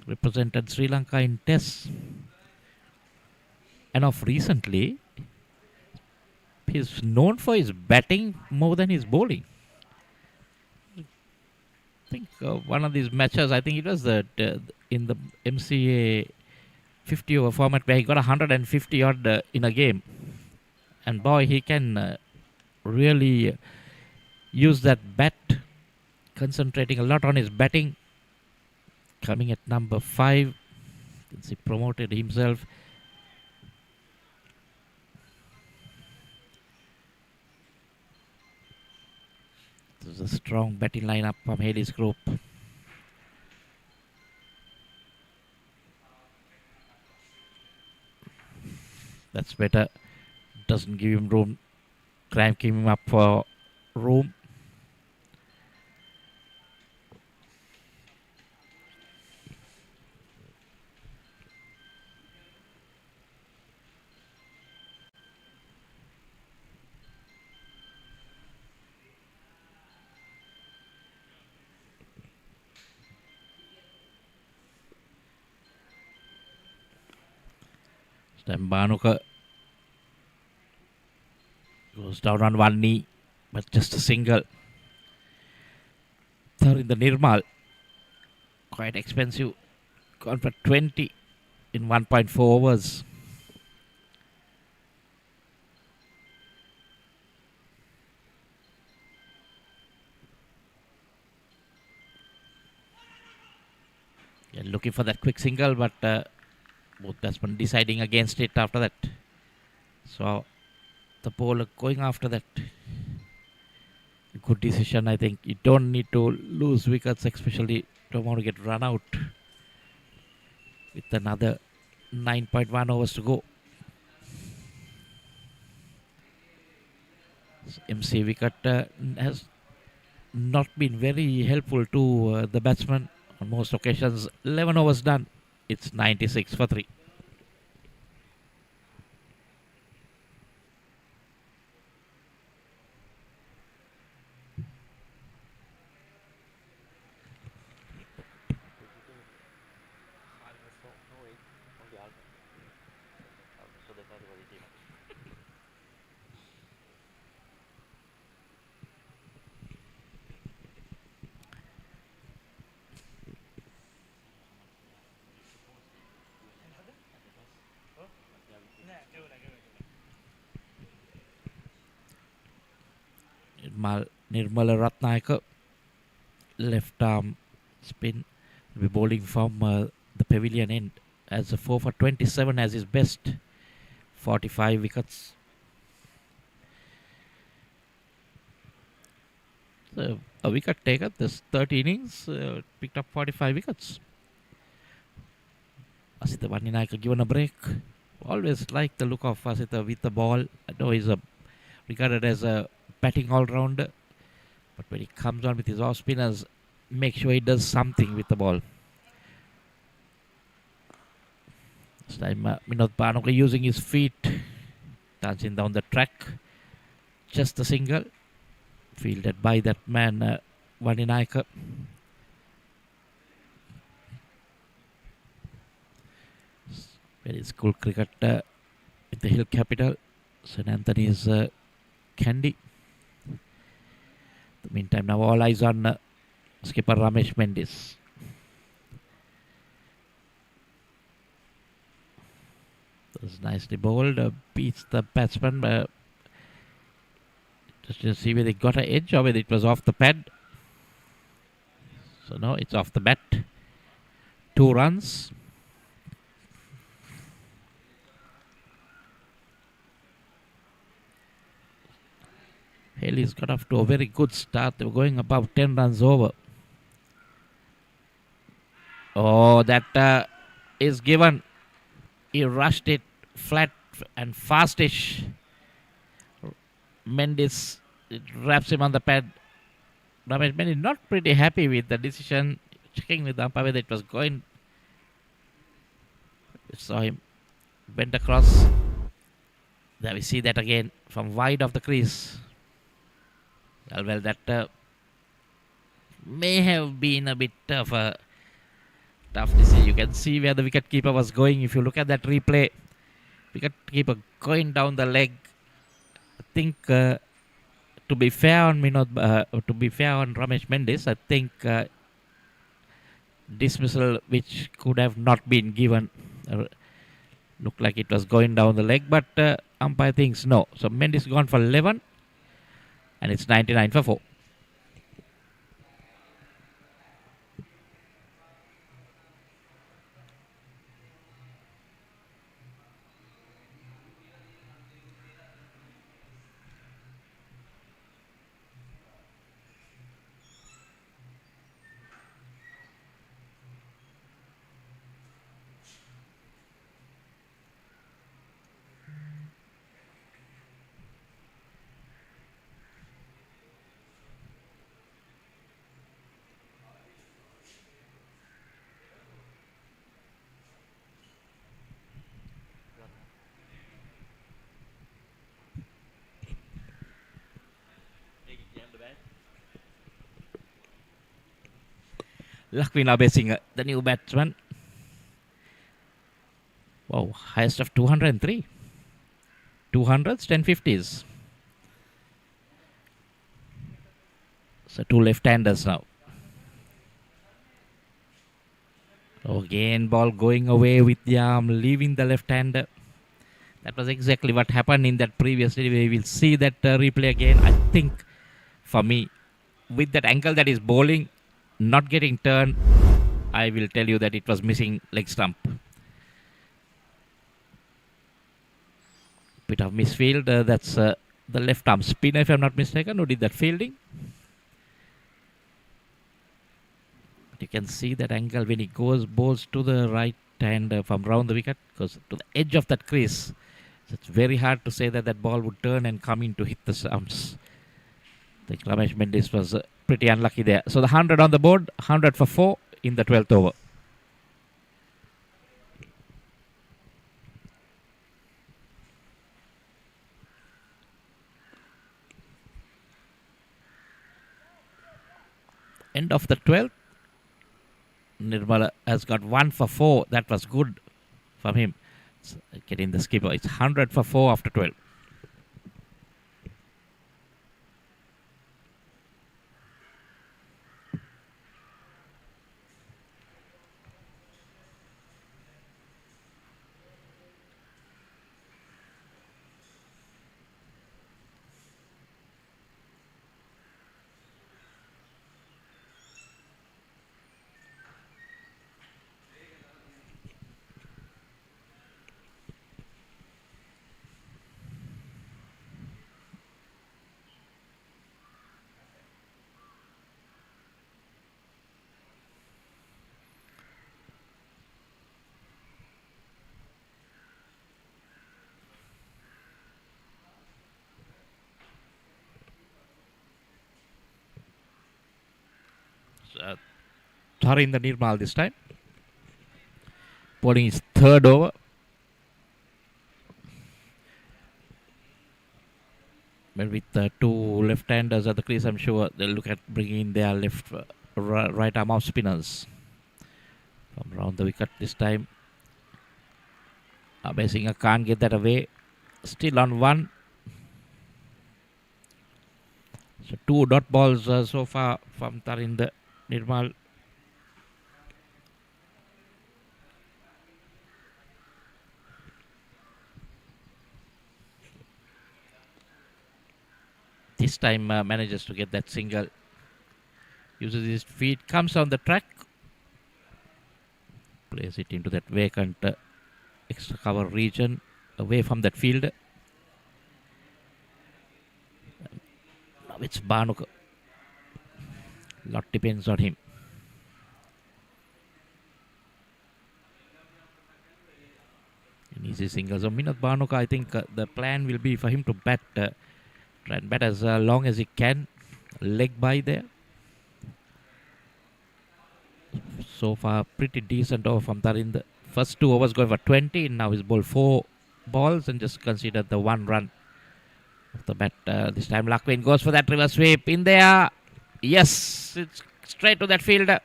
represented Sri Lanka in Tests. And of recently, he's known for his batting more than his bowling. I think one of these matches, I think it was in the MCA 50 over format where he got 150 odd in a game. And boy, he can really use that bat, concentrating a lot on his batting. Coming at number 5, since he promoted himself. There's a strong batting lineup from Hayley's group. That's better. Doesn't give him room. Cranking him up for room. Then Bhanuka goes down on one knee, but just a single. Third in the Nirmal. Quite expensive. Gone for 20 in 1.4 overs. Yeah, looking for that quick single, but both batsmen deciding against it after that. So the bowler going after that. Good decision, I think. You don't need to lose wickets, especially don't want to get run out with another 9.1 overs to go. So MC wicket has not been very helpful to the batsman on most occasions. 11 overs done. It's 96 for 3. Nirmala Ratnayaka, left arm spin, will be bowling from the pavilion end as a 4 for 27 as his best. 45 wickets. So a wicket taker, this 30 innings, picked up 45 wickets. Asita Vanninayaka given a break. Always like the look of Asita with the ball. I know he's regarded as a batting all-rounder, but when he comes on with his off spinners, make sure he does something with the ball. This time Minod Bhanuka using his feet, dancing down the track. Just a single, fielded by that man Vanninayaka. Very school cricket in the hill capital, St. Anthony's Candy. In the meantime, now all eyes on skipper Ramesh Mendis. That's nicely bowled, beats the batsman. Just to see whether he got an edge or whether it was off the pad. So no, it's off the bat. 2 runs. Hayley's got off to a very good start. They were going above 10 runs over. Oh, that is given. He rushed it flat and fastish. Mendis, it wraps him on the pad. Ramesh Mendis not pretty happy with the decision. Checking with the umpire whether it was going. Saw him bent across. There we see that again from wide of the crease. Well, that may have been a bit of a tough decision. You can see where the wicketkeeper was going. If you look at that replay, wicketkeeper going down the leg. I think to be fair on Ramesh Mendis, I think dismissal which could have not been given. Looked like it was going down the leg, but umpire thinks no. So Mendis gone for 11. And it's 99 for 4. Lakwina Besinger, the new batsman. Wow, highest of 203. 200s, 1050s. So 2 left-handers now. Again, ball going away with the arm, leaving the left-hander. That was exactly what happened in that previous day. We will see that replay again. I think, for me, with that angle that is bowling, not getting turned, I will tell you that it was missing leg stump. Bit of misfield. That's the left arm spinner, if I'm not mistaken, who did that fielding. But you can see that angle when he bowls to the right hand from round the wicket, goes to the edge of that crease. So it's very hard to say that that ball would turn and come in to hit the stumps. I think Ramesh Mendis was pretty unlucky there. So the 100 on the board, 100 for 4 in the 12th over. End of the 12th. Nirmala has got 1 for 4. That was good from him. So getting the skipper. It's 100 for 4 after 12. Tharinder Nirmal this time. Bowling his 3rd over. But with 2 left-handers at the crease, I'm sure they'll look at bringing in their right arm off spinners from round the wicket this time. Besinger can't get that away. Still on 1. So 2 dot balls so far from Tharinder Nirmal. This time manages to get that single. Uses his feet, comes on the track. Plays it into that vacant extra cover region, away from that fielder. Now it's Bhanuka. Lot depends on him. An easy single. So Minath Bhanuka, I think the plan will be for him to bat. Try and bat as long as he can. Leg by there. So far, pretty decent over from Tharinder. First 2 overs going for 20. Now he's bowled 4 balls and just considered the 1 run of the bat. This time Lakwin goes for that reverse sweep. In there. Yes, it's straight to that fielder.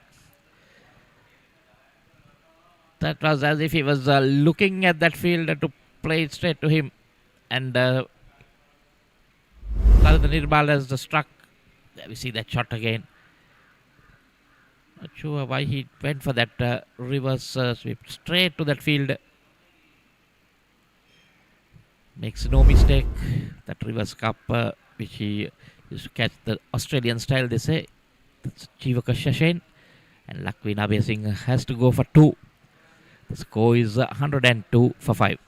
That was as if he was looking at that fielder to play it straight to him. And Tharinder Nirmal has struck. There we see that shot again. Not sure why he went for that reverse sweep straight to that field. Makes no mistake. That reverse cup, which he used to catch the Australian style, they say. That's Jivaka Shashen. And Lakwin Abesing has to go for 2. The score is 102 for 5.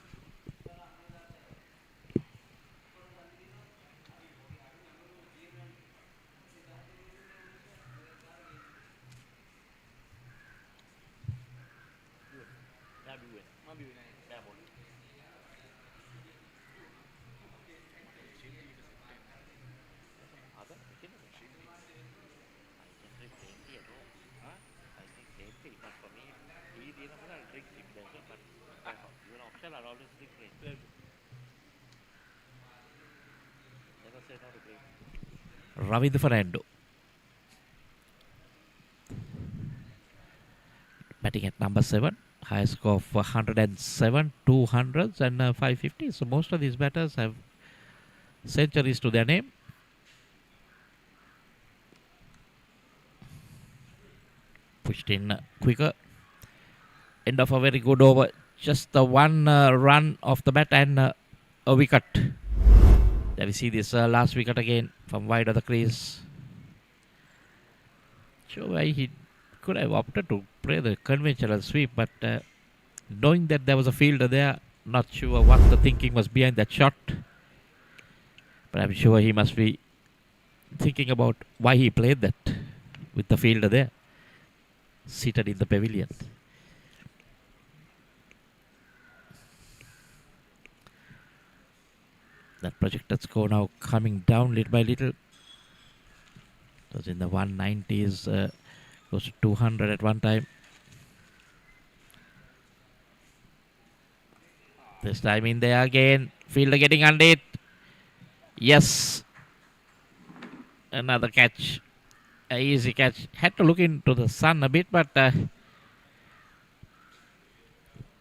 Ravind Fernando. batting at number 7. High score of 107, 200s and 550. So most of these batters have centuries to their name. Pushed in quicker. End of a very good over. Just the one run off the bat and a wicket. There we see this last wicket again from wide of the crease. So he could have opted to play the conventional sweep, but knowing that there was a fielder there, not sure what the thinking was behind that shot. But I'm sure he must be thinking about why he played that with the fielder there, seated in the pavilion. That projected score now coming down little by little. It was in the 190s, close to 200 at one time. This time in there again. Fielder getting under it. Yes. Another catch. An easy catch. Had to look into the sun a bit, but Nirmal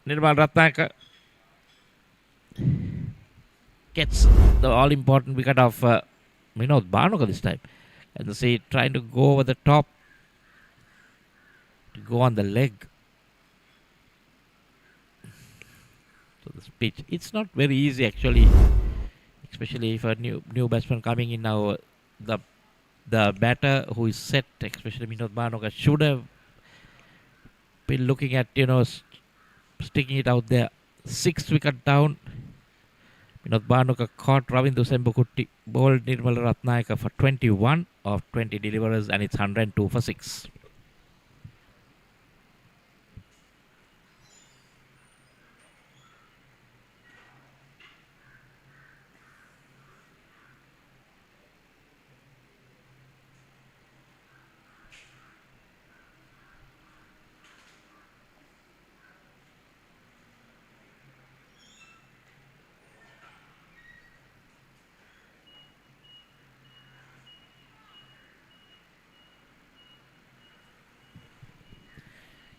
Ratnaka gets the all-important wicket of Vinod Bhanuka this time. And see, trying to go over the top, to go on the leg. So this pitch, it's not very easy actually, especially if a new batsman coming in now. The batter who is set, especially Vinod Bhanuka, should have been looking at, sticking it out there. 6th wicket down. Vinod Bhanuka caught Ravindu Sembukutti, bowled Nirmal Ratnayaka for 21 of 20 deliverers, and it's 102 for 6.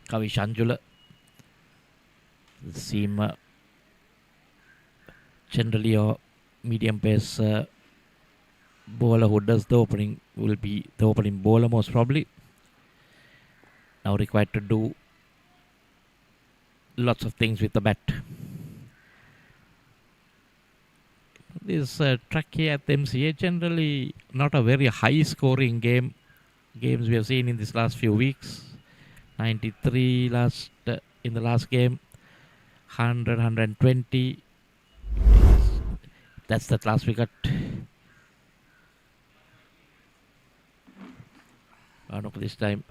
Kavi Shanjula, the seam generally a medium pace bowler who does the opening will be the opening bowler most probably. Now required to do lots of things with the bat. This track here at the MCA generally not a very high scoring games we have seen in this last few weeks. 93 in the last game, 100, 120. That's that last wicket. Bhanuka this time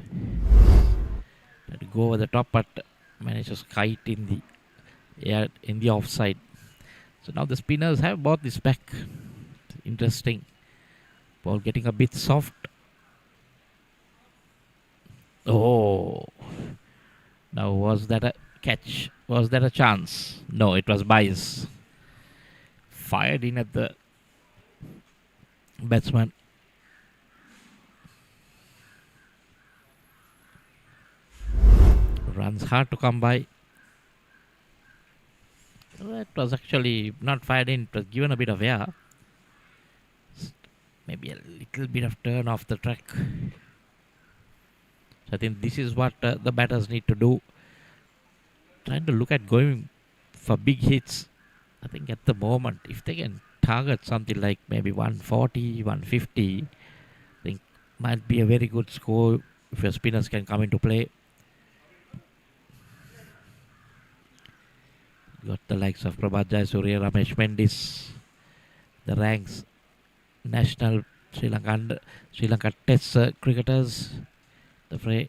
had to go over the top, but managed to kite in the air in the offside. So now the spinners have bought this back. Interesting. Ball getting a bit soft. Oh, now was that a catch? Was that a chance? No, it was bias. Fired in at the batsman. Runs hard to come by. That was actually not fired in, it was given a bit of air. Maybe a little bit of turn off the track. So I think this is what the batters need to do. Trying to look at going for big hits. I think at the moment, if they can target something like maybe 140, 150, I think might be a very good score if your spinners can come into play. Got the likes of Prabhat Jayasuriya, Ramesh Mendis, the ranks, national Sri Lanka Test cricketers. The fray.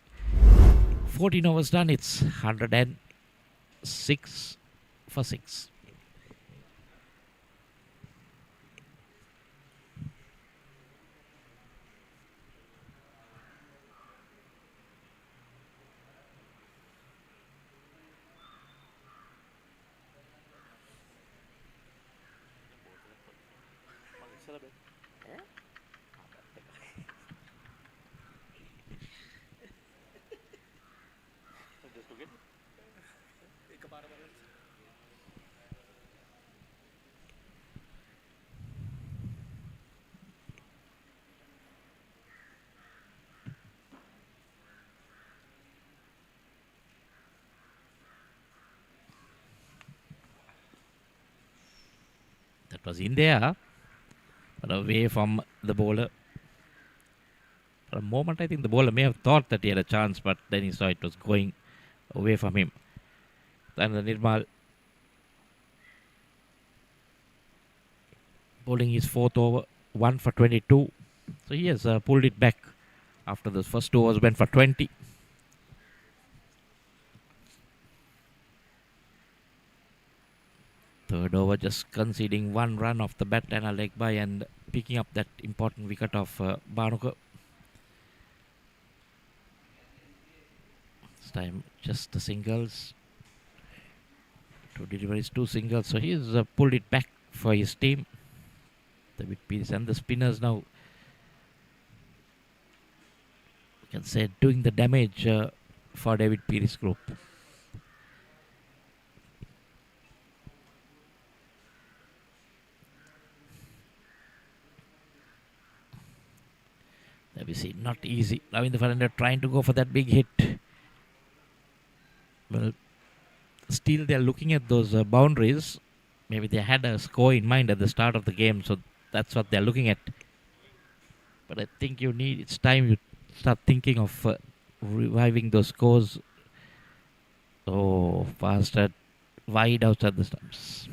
14 overs done. It's 106 for 6. That was in there, but away from the bowler. For a moment, I think the bowler may have thought that he had a chance, but then he saw it was going away from him. Then the Nirmal bowling his fourth over, 1 for 22. So he has pulled it back after the first 2 overs went for 20. Third over, just conceding 1 run off the bat and a leg by, and picking up that important wicket of Bhanuka. This time, just the singles. 2 deliveries, 2 singles. So he's pulled it back for his team. The Pieris and the spinners now, you can say, doing the damage for David Pieris group. There we see, not easy. Ravindra Fernando trying to go for that big hit. Well, still they're looking at those boundaries. Maybe they had a score in mind at the start of the game, so that's what they're looking at. But I think it's time you start thinking of reviving those scores. Oh, faster, wide outside the stumps.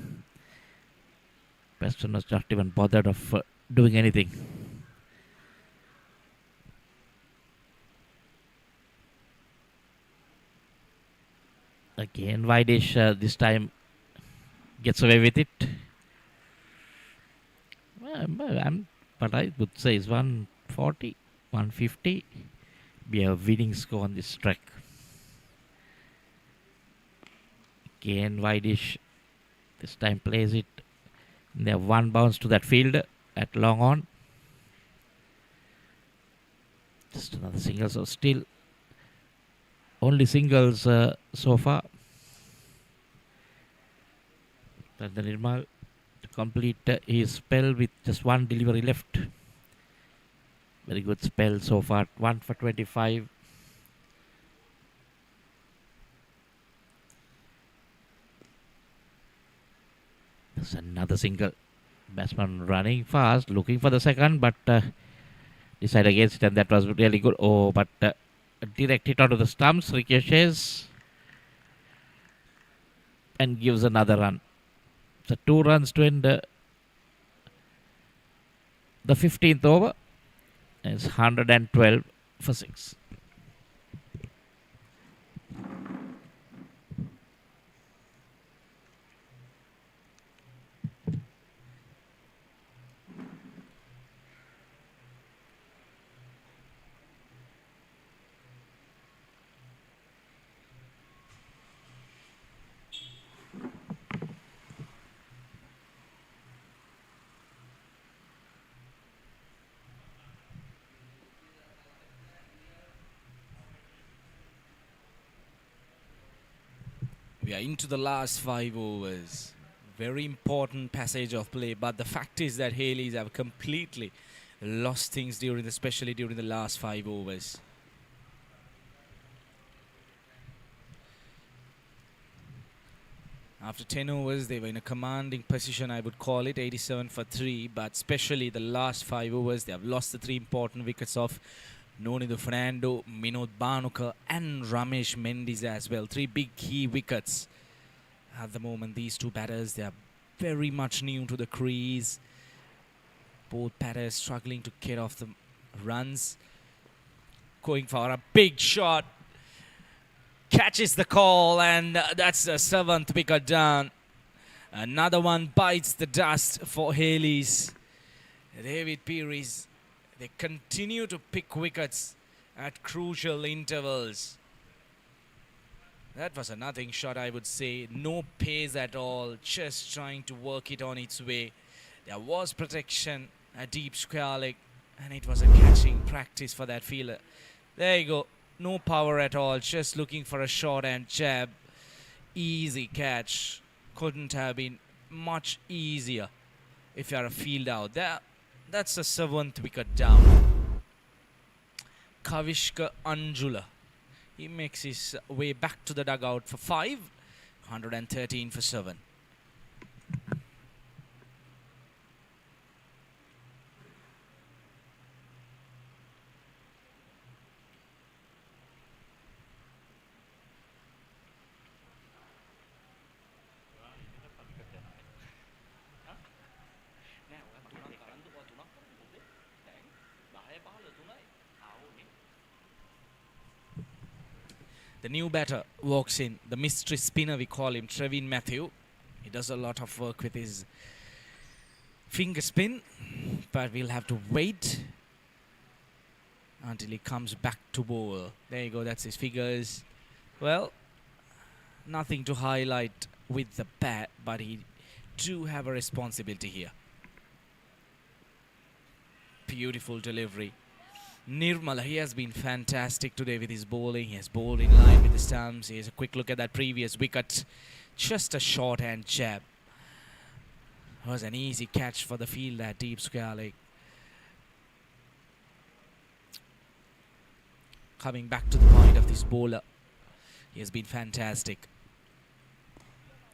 Preston was not even bothered of doing anything. Again, Wideish this time gets away with it. But I would say it's 140, 150. Be a winning score on this track. Again, Wideish this time plays it. They have 1 bounce to that field at long on. Just another single, so still only singles so far. Then the Nirmal to complete his spell with just 1 delivery left. Very good spell so far, 1 for 25. There's another single. Batsman running fast, looking for the second, but decided against it, and that was really good. Oh, but direct hit onto the stumps, ricochets, and gives another run. So 2 runs to end the 15th over. It's 112 for 6. We are into the last 5 overs. Very important passage of play, but the fact is that Hayley's have completely lost things especially during the last 5 overs. After 10 overs, they were in a commanding position, I would call it, 87 for 3, but especially the last 5 overs, they have lost the 3 important wickets of Nonidhu Fernando, Minod Bhanuka and Ramesh Mendes as well. 3 big key wickets. At the moment, these 2 batters, they are very much new to the crease. Both batters struggling to get off the runs. Going for a big shot. Catches the call, and that's the 7th wicket down. Another one bites the dust for Hayley's. David Pieris. They continue to pick wickets at crucial intervals. That was a nothing shot, I would say. No pace at all, just trying to work it on its way. There was protection, a deep square leg, and it was a catching practice for that fielder. There you go. No power at all, just looking for a short and jab. Easy catch. Couldn't have been much easier if you're a field out there. That's the 7th wicket down. Kavishka Anjula. He makes his way back to the dugout for 5. 113 for 7. The new batter walks in, the mystery spinner we call him, Trevin Matthew. He does a lot of work with his finger spin, but we'll have to wait until he comes back to bowl. There you go, that's his figures. Well, nothing to highlight with the bat, but he do have a responsibility here. Beautiful delivery. Nirmala, he has been fantastic today with his bowling. He has bowled in line with the stumps. Here's a quick look at that previous wicket. Just a short-hand jab. It was an easy catch for the field at deep square leg. Coming back to the point of this bowler. He has been fantastic.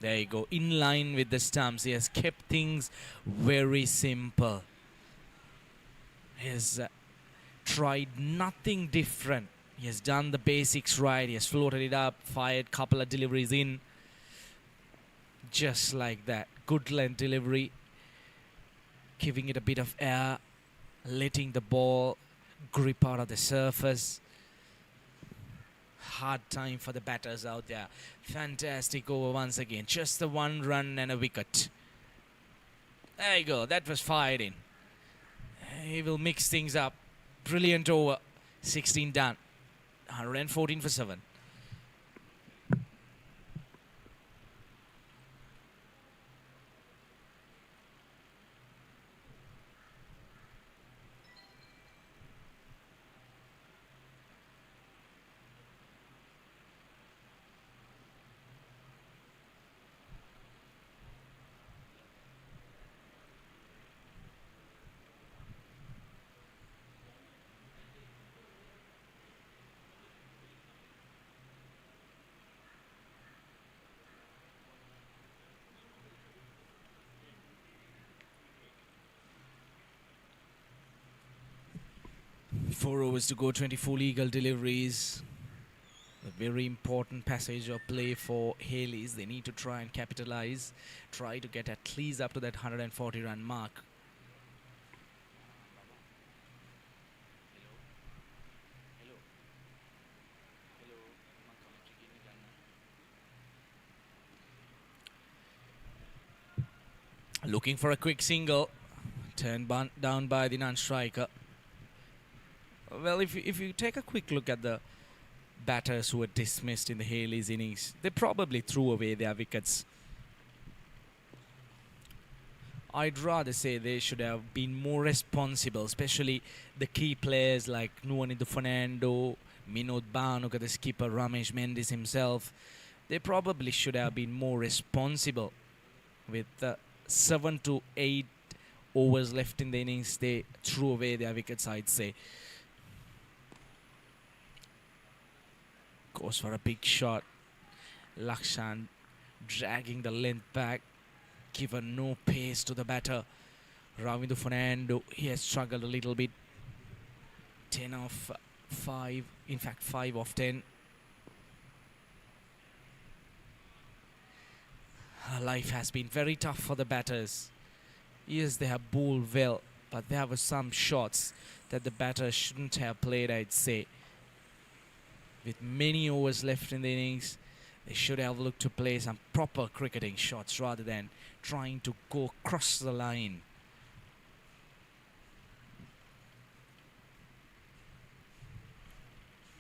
There you go. In line with the stumps. He has kept things very simple. He has tried nothing different. He has done the basics right. He has floated it up, fired a couple of deliveries in. Just like that. Good length delivery. Giving it a bit of air. Letting the ball grip out of the surface. Hard time for the batters out there. Fantastic over once again. Just the 1 run and a wicket. There you go. That was fired in. He will mix things up. Brilliant over. 16 done. 114 for 7. Four overs to go, 24 legal deliveries. A very important passage of play for Hayley's. They need to try and capitalize. Try to get at least up to that 140 run mark. Looking for a quick single. Turned down by the non-striker. Well, if you take a quick look at the batters who were dismissed in the Hayley's innings, they probably threw away their wickets. I'd rather say they should have been more responsible, especially the key players like Nuwanithu Fernando, Minod Bhanuka, the skipper, Ramesh Mendis himself. They probably should have been more responsible. With 7 to 8 overs left in the innings, they threw away their wickets, I'd say. Goes for a big shot. Lakshan dragging the length back. Given no pace to the batter. Ravindu Fernando, he has struggled a little bit. 10 of 5. In fact, 5 of 10. Life has been very tough for the batters. Yes, they have bowled well, but there were some shots that the batters shouldn't have played, I'd say. With many overs left in the innings, they should have looked to play some proper cricketing shots rather than trying to go across the line.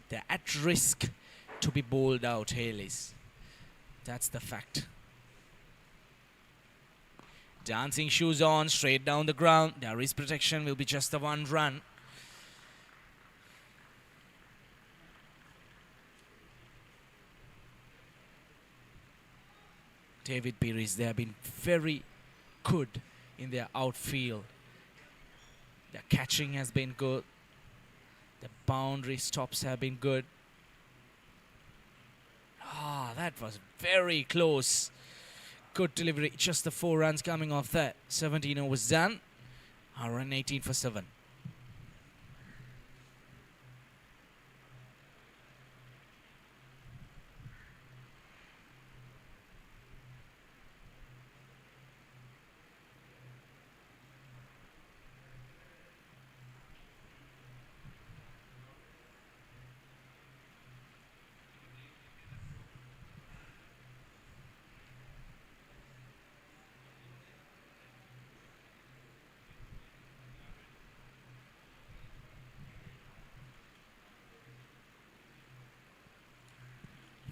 They're at risk to be bowled out, Hayley's. That's the fact. Dancing shoes on, straight down the ground. Their wrist protection will be just the 1 run. David Pieris, they have been very good in their outfield. Their catching has been good. The boundary stops have been good. That was very close. Good delivery. Just the 4 runs coming off that. 17 overs done. 118 for 7.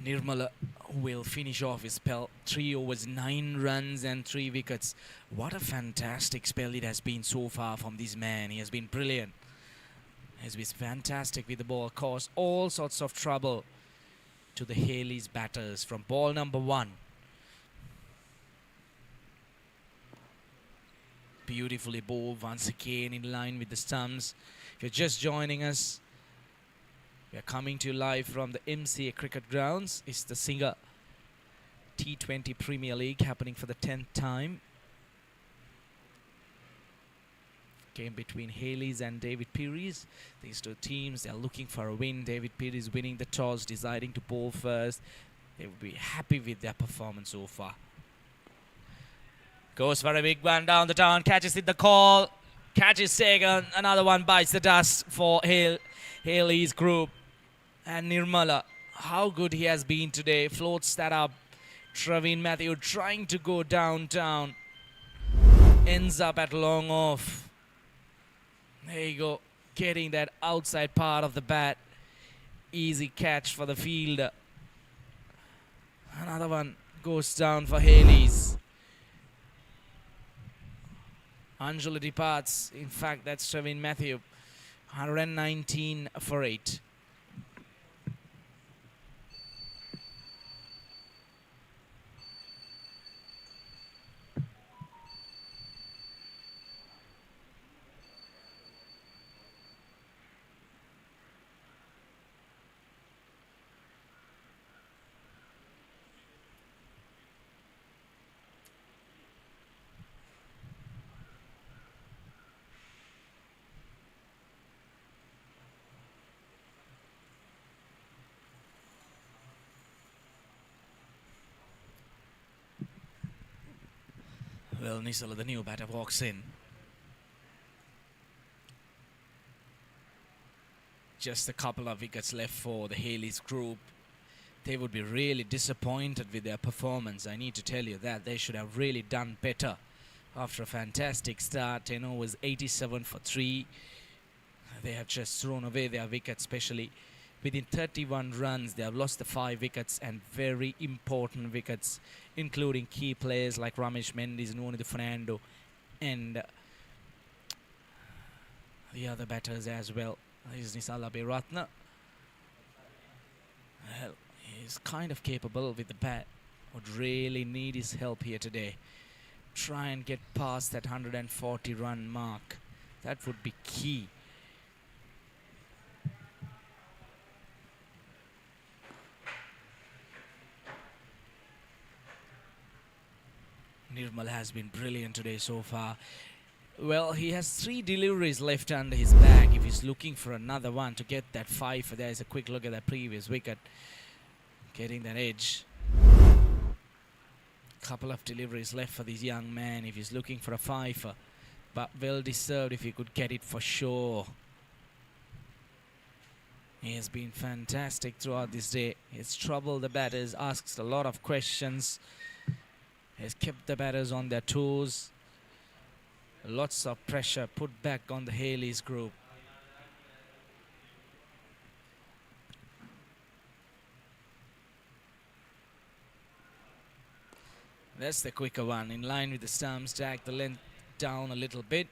Nirmala will finish off his spell. 3 overs, 9 runs and 3 wickets. What a fantastic spell it has been so far from this man. He has been brilliant. He has been fantastic with the ball. Caused all sorts of trouble to the Hayley's batters from ball number 1. Beautifully bowled once again in line with the stumps. If you're just joining us, we are coming to you live from the MCA cricket grounds. It's the Singer T20 Premier League happening for the 10th time. Game between Hayley's and David Pieris. These two teams, they're looking for a win. David Pieris winning the toss, deciding to bowl first. They will be happy with their performance so far. Goes for a big one down the town, catches it the call. Catches second, another one bites the dust for Hayley's group. And Nirmala, how good he has been today, floats that up. Travin Matthew trying to go downtown, ends up at long off. There you go, getting that outside part of the bat. Easy catch for the fielder. Another one goes down for Hayley's. Anjali departs. In fact, that's Travin Matthew. 119 for 8. Well, Nisala, the new batter, walks in. Just a couple of wickets left for the Hayley's group. They would be really disappointed with their performance. I need to tell you that. They should have really done better after a fantastic start. 10 overs, 87 for 3. They have just thrown away their wickets, especially within 31 runs. They have lost the 5 wickets, and very important wickets, including key players like Ramesh Mendes, Noni Fernando, and the other batters as well. This is Nisala Beratna. Well, he's kind of capable with the bat. Would really need his help here today. Try and get past that 140 run mark. That would be key. Nirmal has been brilliant today so far. Well, he has 3 deliveries left under his bag. If he's looking for another one to get that 5, there's a quick look at that previous wicket. Getting that edge. Couple of deliveries left for this young man if he's looking for a 5. But well deserved if he could get it for sure. He has been fantastic throughout this day. He's troubled the batters, asked a lot of questions. Has kept the batters on their toes. Lots of pressure put back on the Hayley's group. That's the quicker one. In line with the stumps, drag the length down a little bit.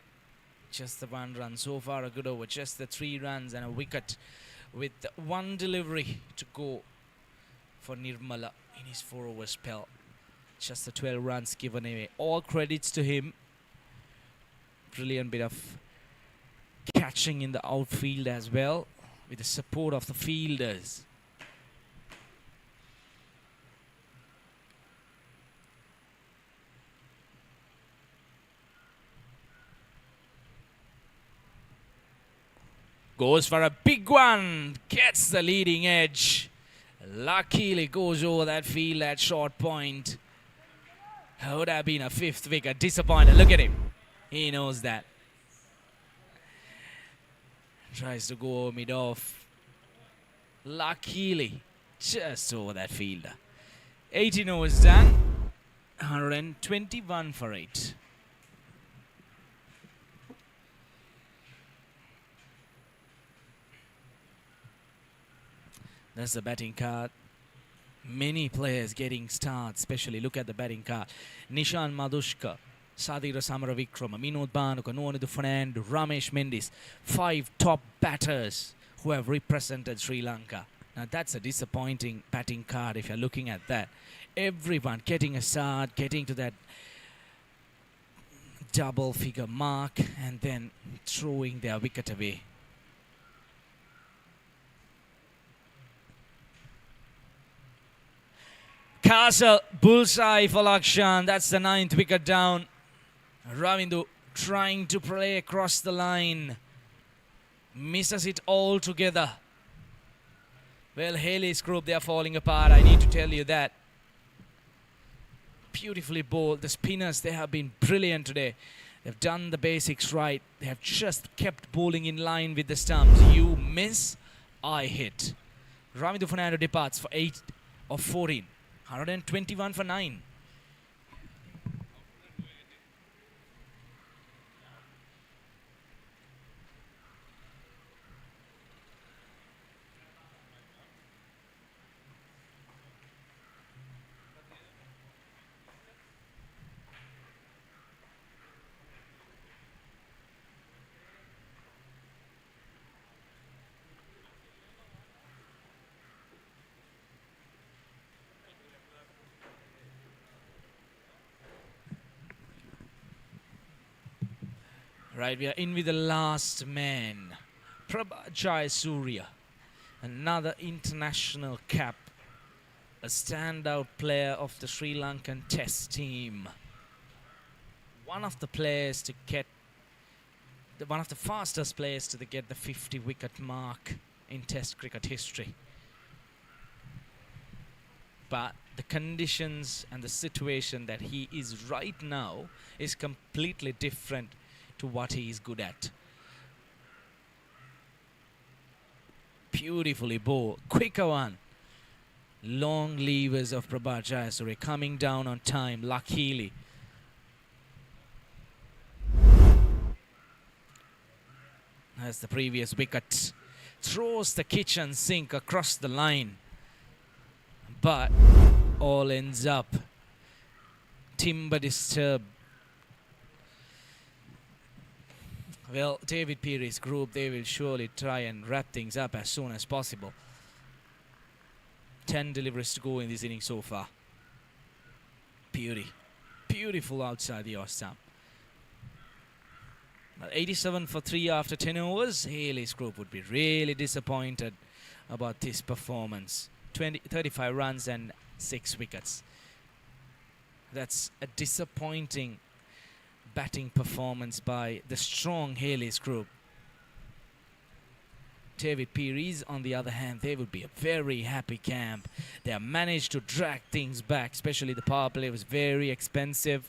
Just the 1 run so far, a good over. Just the 3 runs and a wicket with 1 delivery to go for Nirmala in his 4 over spell. Just the 12 runs given away. All credits to him. Brilliant bit of catching in the outfield as well, with the support of the fielders. Goes for a big one. Gets the leading edge. Luckily goes over that field at short point. Would have been a 5th wicket. Disappointed. Look at him. He knows that. Tries to go mid-off. Luckily, just over that fielder. 18 overs done. 121 for 8. That's the batting card. Many players getting starts, especially look at the batting card. Nishan Madushka, Sadira Samaravikrama, Minod Banuka, Nuanidu Fernando, Ramesh Mendis. 5 top batters who have represented Sri Lanka. Now that's a disappointing batting card if you're looking at that. Everyone getting a start, getting to that double figure mark and then throwing their wicket away. Castle, bullseye for Lakshan. That's the 9th wicket down. Ravindu trying to play across the line. Misses it altogether. Well, Hayley's group, they are falling apart. I need to tell you that. Beautifully bowled. The spinners, they have been brilliant today. They've done the basics right. They have just kept bowling in line with the stumps. You miss, I hit. Ravindu Fernando departs for 8 of 14. 121 for 9. Right, we are in with the last man. Prabha Surya, another international cap, a standout player of the Sri Lankan Test team. One of the players to get, one of the fastest players to get the 50 wicket mark in Test cricket history. But the conditions and the situation that he is right now is completely different to what he is good at. Beautifully bowled. Quicker one. Long levers of Prabha Jayasuriya coming down on time, luckily. As the previous wicket throws the kitchen sink across the line. But all ends up timber disturbed. Well, David Pieris group, they will surely try and wrap things up as soon as possible. 10 deliveries to go in this inning so far. Beautiful outside the off stump. Well, 87 for 3 after 10 overs. Hayley's group would be really disappointed about this performance. 35 runs and 6 wickets. That's a disappointing batting performance by the strong Hayley's group. David Pieris, on the other hand, they would be a very happy camp. They have managed to drag things back, especially the power play was very expensive.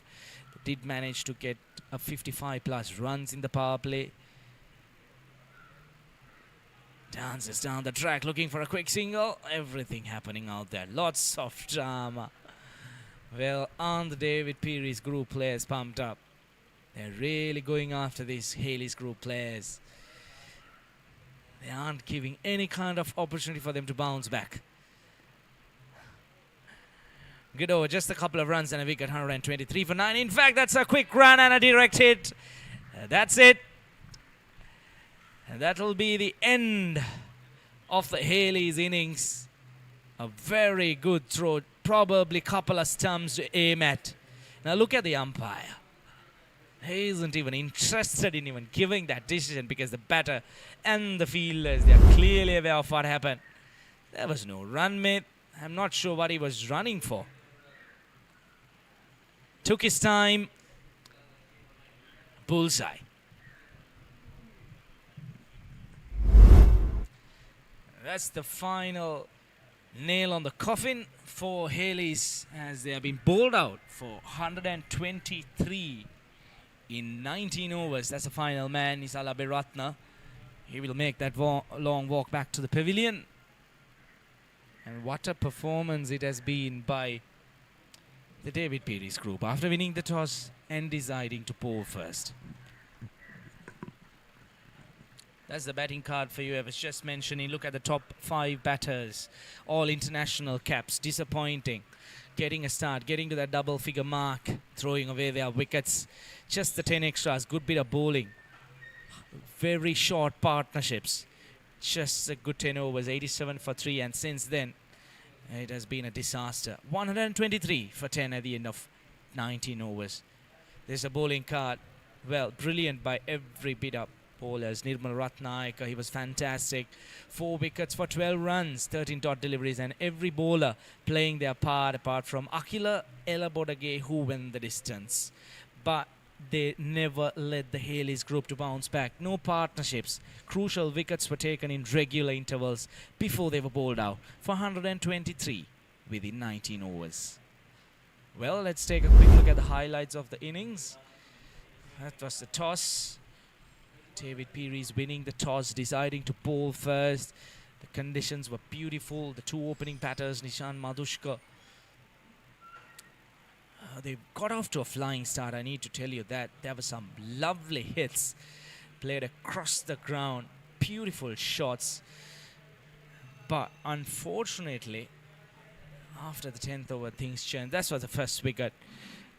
They did manage to get a 55 plus runs in the power play. Dances down the track looking for a quick single. Everything happening out there. Lots of drama. Well, aren't the David Pieris group players pumped up? They're really going after these Hayley's group players. They aren't giving any kind of opportunity for them to bounce back. Good over, just a couple of runs and a wicket, 123 for 9. In fact, that's a quick run and a direct hit. That's it. And that'll be the end of the Hayley's innings. A very good throw, probably a couple of stumps to aim at. Now look at the umpire. He isn't even interested in even giving that decision because the batter and the fielders, they are clearly aware of what happened. There was no run made. I'm not sure what he was running for. Took his time. Bullseye. That's the final nail on the coffin for Hayley's as they have been bowled out for 123 in 19 overs. That's the final man, Nisala Beratna. He will make that long walk back to the pavilion. And what a performance it has been by the David Pieris group after winning the toss and deciding to bowl first. That's the batting card for you. I was just mentioning, look at the top 5 batters. All international caps. Disappointing. Getting a start, getting to that double figure mark, throwing away their wickets. Just the 10 extras. Good bit of bowling. Very short partnerships. Just a good 10 overs. 87 for 3. And since then, it has been a disaster. 123 for 10 at the end of 19 overs. There's a bowling card. Well, brilliant by every bit of bowlers. Nirmal Ratnayaka, he was fantastic. 4 wickets for 12 runs, 13 dot deliveries, and every bowler playing their part apart from Akila Elabodage, who went the distance. But they never led the Hayley's group to bounce back. No partnerships. Crucial wickets were taken in regular intervals before they were bowled out for 123 within 19 overs. Well, let's take a quick look at the highlights of the innings. That was the toss. David Pieris winning the toss, deciding to bowl first. The conditions were beautiful. The 2 opening batters, Nishan Madhushka, they got off to a flying start. I need to tell you that there were some lovely hits played across the ground, beautiful shots. But unfortunately, after the 10th over, things changed. That was the first wicket.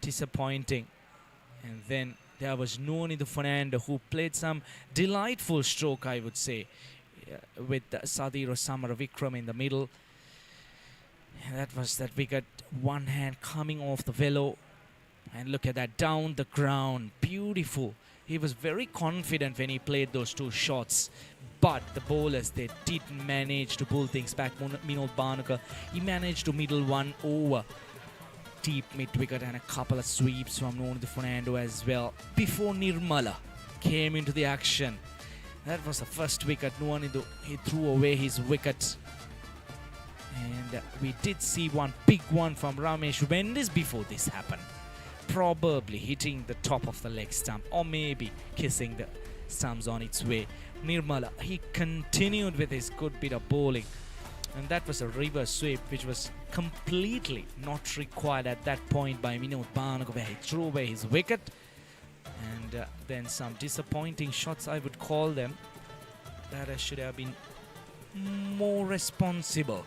Disappointing. And then there was Nonithu Fernando, who played some delightful stroke, I would say, with Sadhir Samara Vikram in the middle. And that was that wicket, one hand coming off the velo. And look at that, down the ground, beautiful. He was very confident when he played those 2 shots. But the bowlers, they didn't manage to pull things back. Minod Bhanuka, he managed to middle one over. Deep mid-wicket and a couple of sweeps from Nonithu Fernando as well. Before Nirmala came into the action. That was the first wicket. Nonithu, he threw away his wicket. And we did see one big one from Ramesh Vendis before this happened. Probably hitting the top of the leg stump, or maybe kissing the stumps on its way. Nirmala, he continued with his good bit of bowling. And that was a reverse sweep, which was completely not required at that point by Minod Bhanuka, where he threw away his wicket. And then some disappointing shots, I would call them. That should have been more responsible.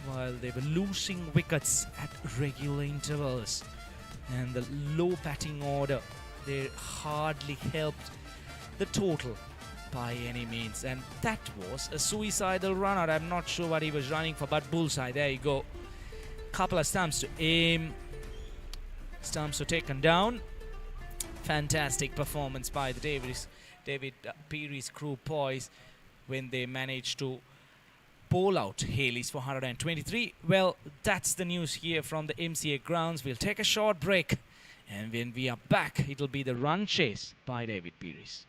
While they were losing wickets at regular intervals. And the low batting order, they hardly helped the total by any means. And that was a suicidal run out. I'm not sure what he was running for, but bullseye. There you go. Couple of stumps to aim. Stumps were taken down. Fantastic performance by the David Pieris crew boys when they managed to bowl out Hayley's for 123. Well, that's the news here from the MCA grounds. We'll take a short break, and when we are back, it'll be the run chase by David Pieris.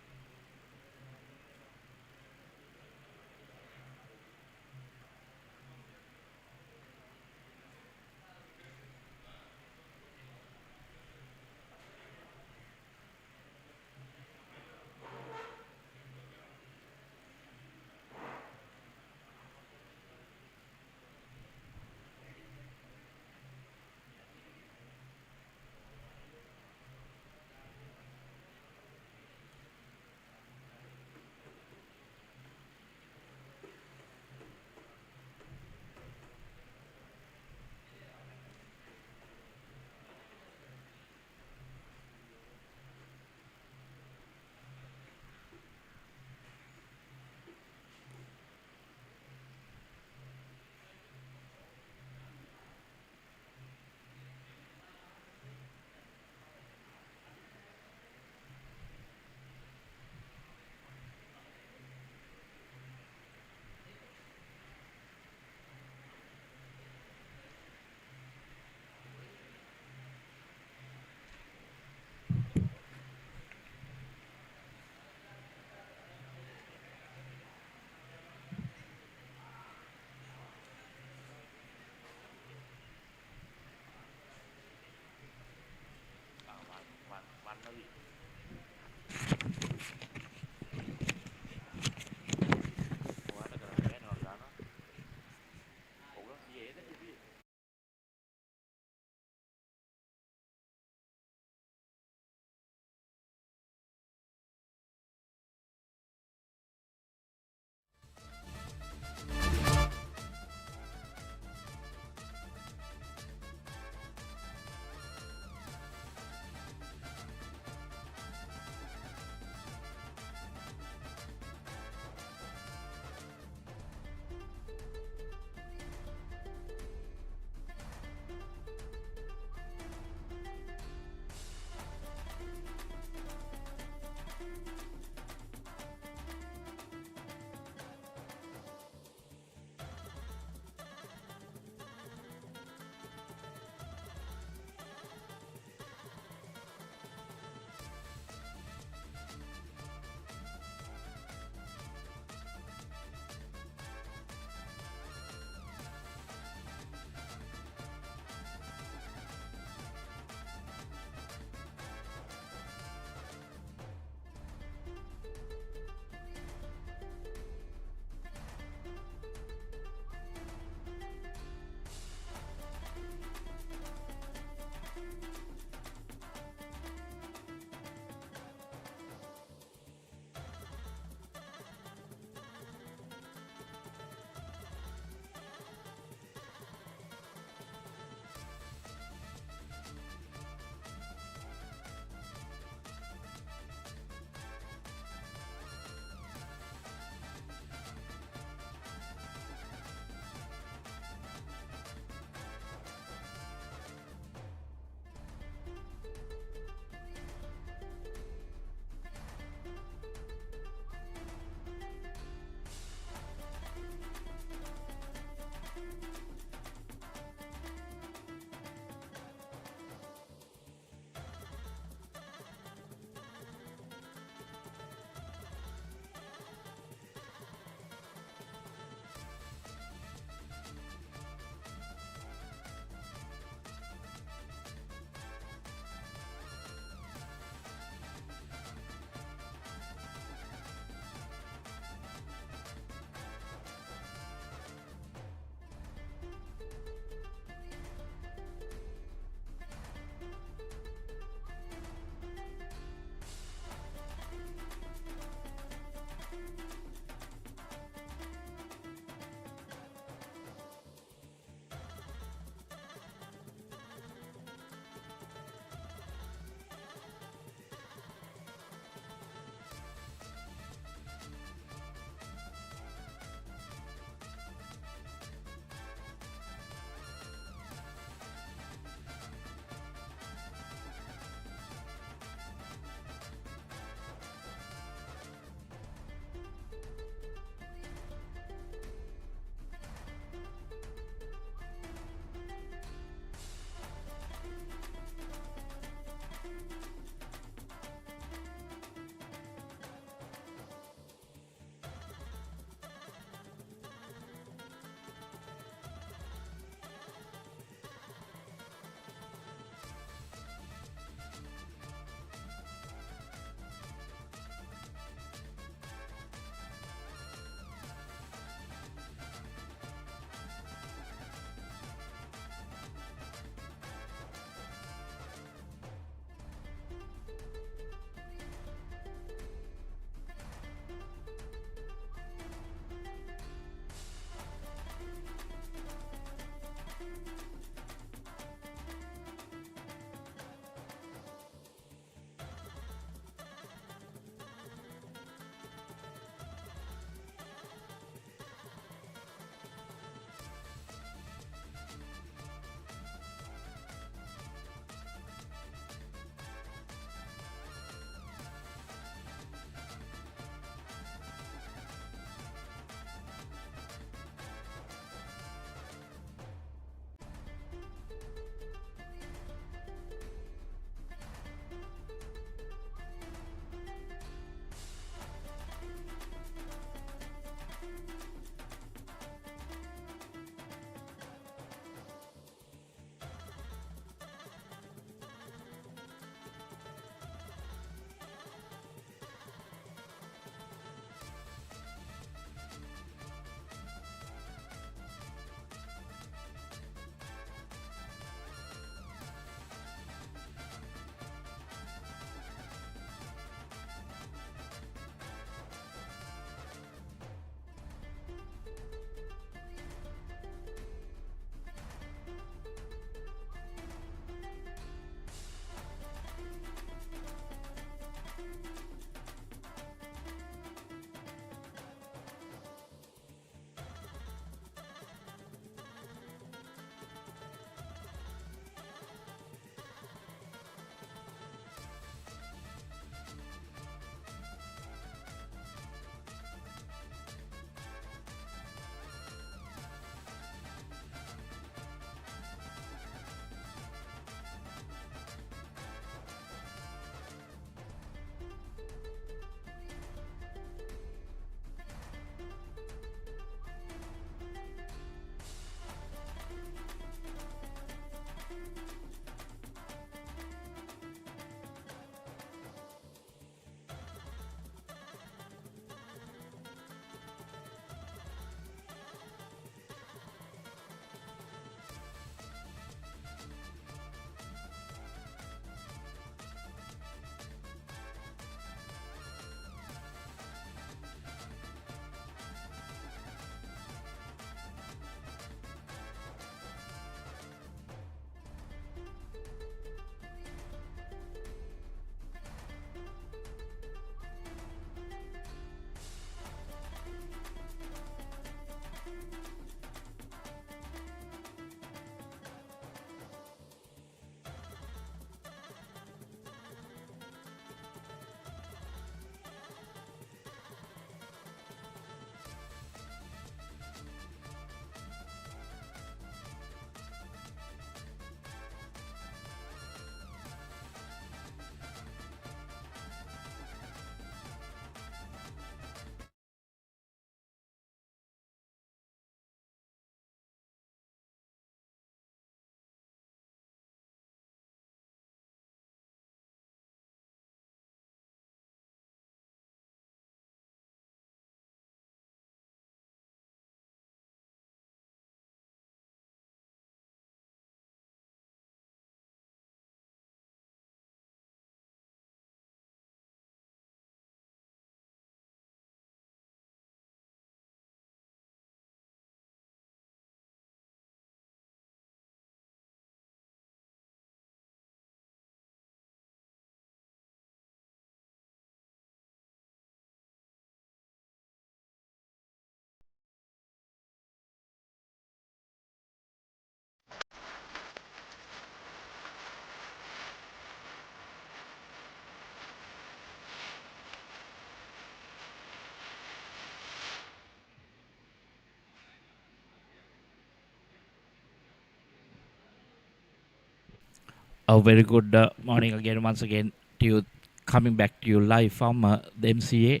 A very good morning again, once again, to you, coming back to you live from the MCA.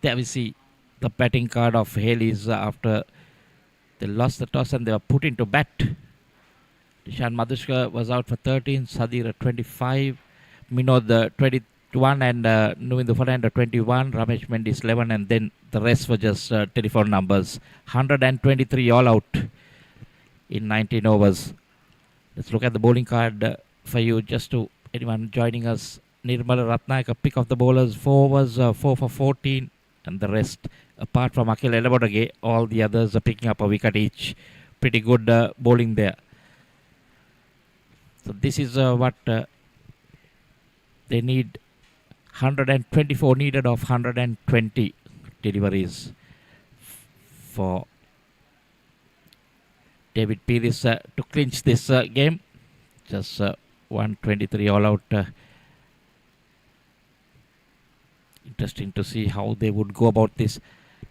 There we see the batting card of Hayley's after they lost the toss and they were put into bat. Dishan Madhushka was out for 13, Sadira 25, Minod 21, and Nuvindu Fernando 21, Ramesh Mendis 11, and then the rest were just telephone numbers. 123 all out in 19 overs. Let's look at the bowling card for you, just to anyone joining us. Nirmala Ratnayaka, pick of the bowlers, 4 overs, 4 for 14, and the rest, apart from Akhil Elabodage, all the others are picking up a wicket each. Pretty good bowling there. So this is what they need. 124 needed of 120 deliveries for David Pieris to clinch this game. Just 123 all out. Interesting to see how they would go about this.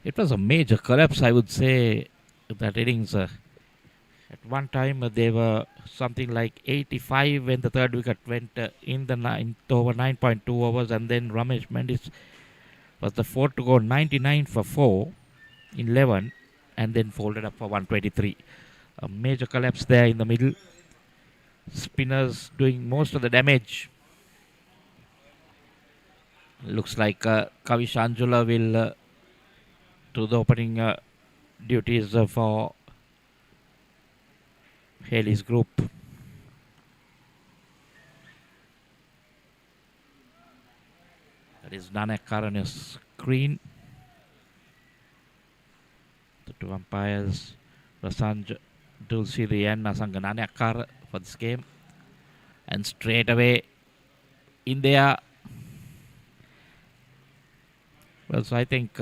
It was a major collapse, I would say, that innings. At one time, they were something like 85 when the third wicket went in the over 9.2 overs, and then Ramesh Mendis was the fourth to go, 99 for 4 in 11, and then folded up for 123. A major collapse there in the middle. Spinners doing most of the damage. Looks like Kavish Anjula will do the opening duties for Hayley's group. That is Nanak on your screen. The two umpires, Rasanj Dulsiri and Nasanga Nanakar for this game. And straight away in there. Well, so I think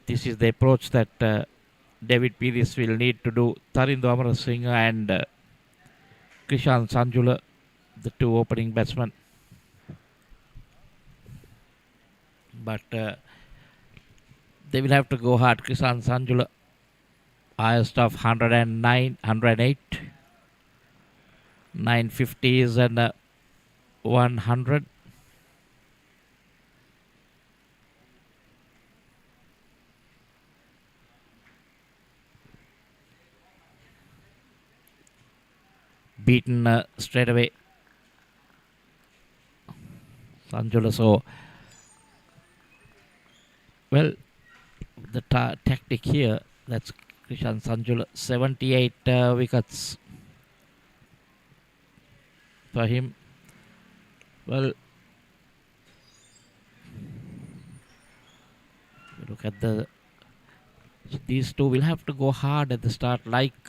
this is the approach that David Pieris will need to do. Tarindo Amarasinghe and Krishan Sanjula, the two opening batsmen. But they will have to go hard. Krishan Sanjula, highest of 109, 108, 950s and 100. Beaten straight away. Sanjula, so well, the tactic here, that's Krishan Sanjula, 78 wickets for him. Well, look at these two will have to go hard at the start, like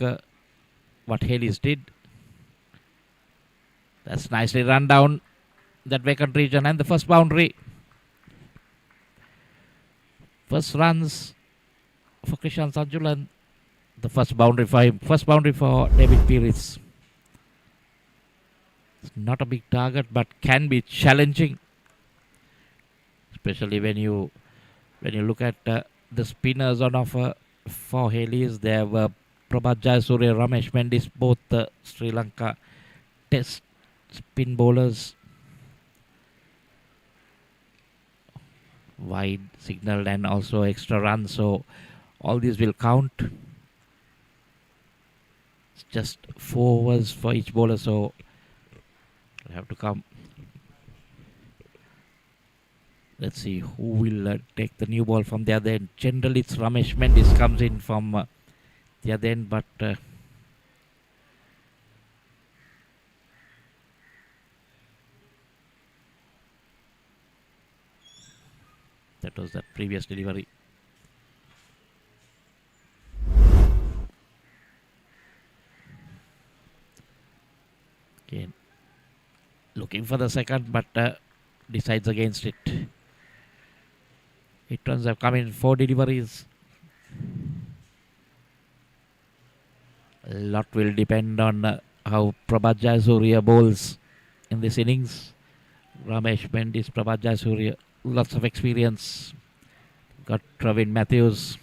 what Hayley's did. That's nicely run down that vacant region, and the first boundary. First runs for Krishan Sanjula and the first boundary for him. First boundary for David Pieris. It's not a big target, but can be challenging, especially when you look at the spinners on offer for Hayley's. There were Prabhat Jayasuriya, Ramesh Mendis, both Sri Lanka Test spin bowlers. Wide signal and also extra runs, so all these will count. It's just 4 overs for each bowler, so they have to come. Let's see who will take the new ball from the other end. Generally it's Ramesh Mendis comes in from the other end, but that was the previous delivery. Again, looking for the second, but decides against it. 8 runs have come in 4 deliveries. A lot will depend on how Prabhat Jayasuriya bowls in this innings. Ramesh Mendis, Prabhat Jayasuriya, lots of experience. Got Pravin Matthews.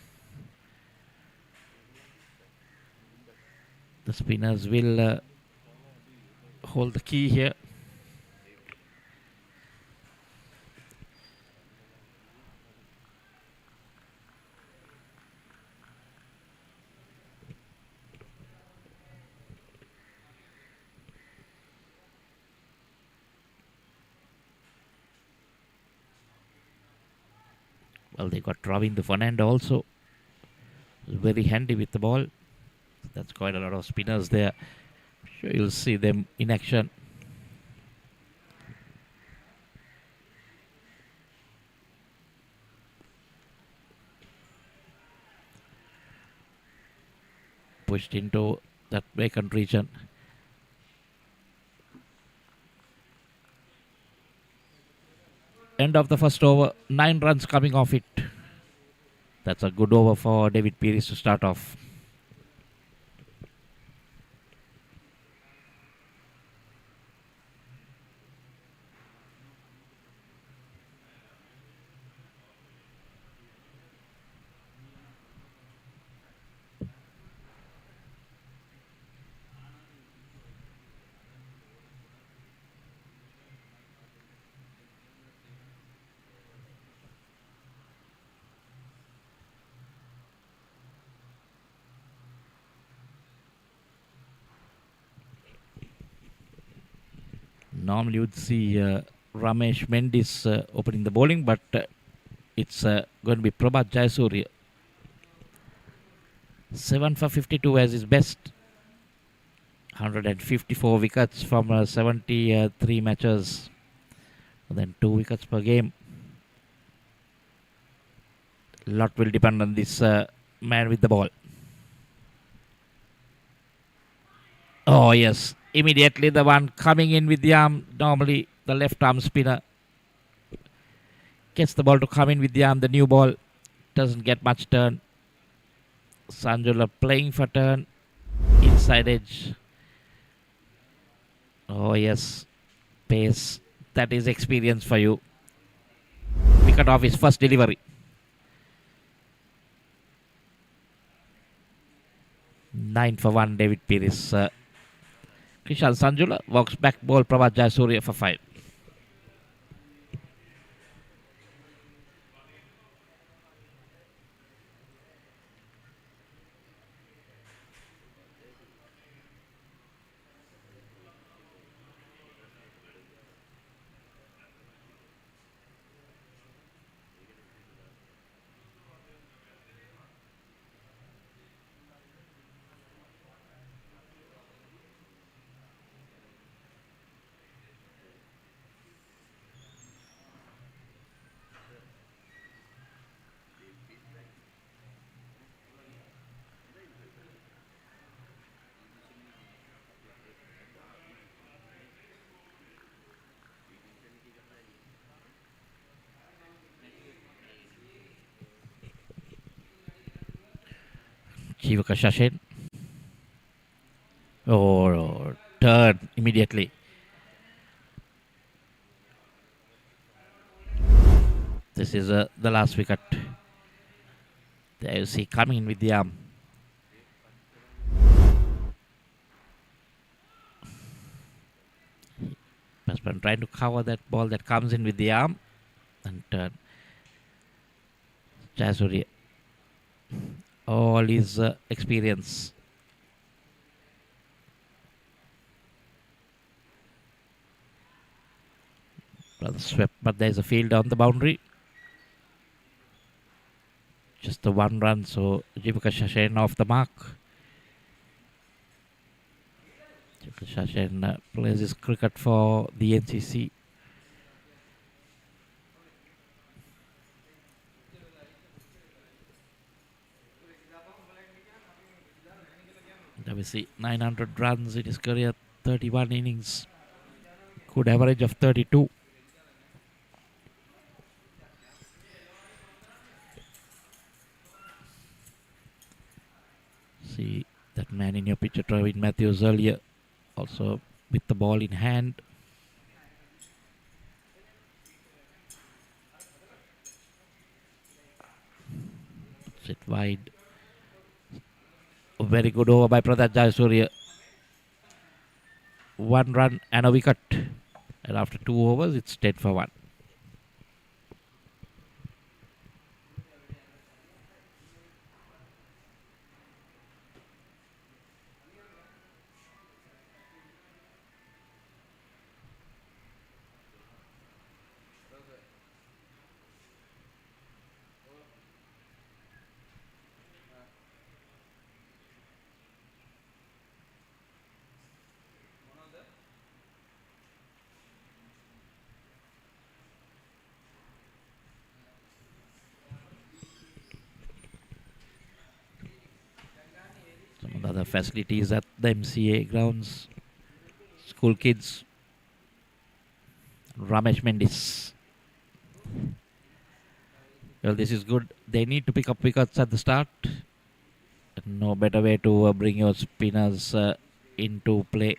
The spinners will hold the key here. Well, they got Robin the Fernando also. Very handy with the ball. That's quite a lot of spinners there. Sure, you'll see them in action. Pushed into that vacant region. End of the first over, 9 runs coming off it. That's a good over for David Pieris to start off. Normally you would see Ramesh Mendis opening the bowling, but it's going to be Prabhat Jayasuriya. 7 for 52 as his best. 154 wickets from 73 matches. Then 2 wickets per game. A lot will depend on this man with the ball. Oh yes, immediately the one coming in with the arm. Normally the left arm spinner gets the ball to come in with the arm. The new ball doesn't get much turn. Sanjula playing for turn. Inside edge. Oh yes, pace. That is experience for you. Wicket off his first delivery. 9 for 1, David Pieris. Krishan Sanjula walks back ball, Prabhat Jayasuriya for 5. Chivaka Shashin. Oh, turn immediately. This is the last wicket. There you see coming in with the arm. Batsman trying to cover that ball that comes in with the arm and turn. Jayasuriya. All his experience. Rather swept, but there's a field on the boundary. Just the 1 run, so Jivaka Shashin off the mark. Jivaka Shashin plays his cricket for the NCC. There we see 900 runs in his career, 31 innings. Good average of 32. See that man in your picture, Travin Matthews earlier, also with the ball in hand. Puts it wide. A very good over by Prabhat Jayasuriya. 1 run and a wicket. And after 2 overs, it's 10 for 1. Some of the other facilities at the MCA grounds. School kids. Ramesh Mendis. Well, this is good. They need to pick up wickets at the start. No better way to bring your spinners into play.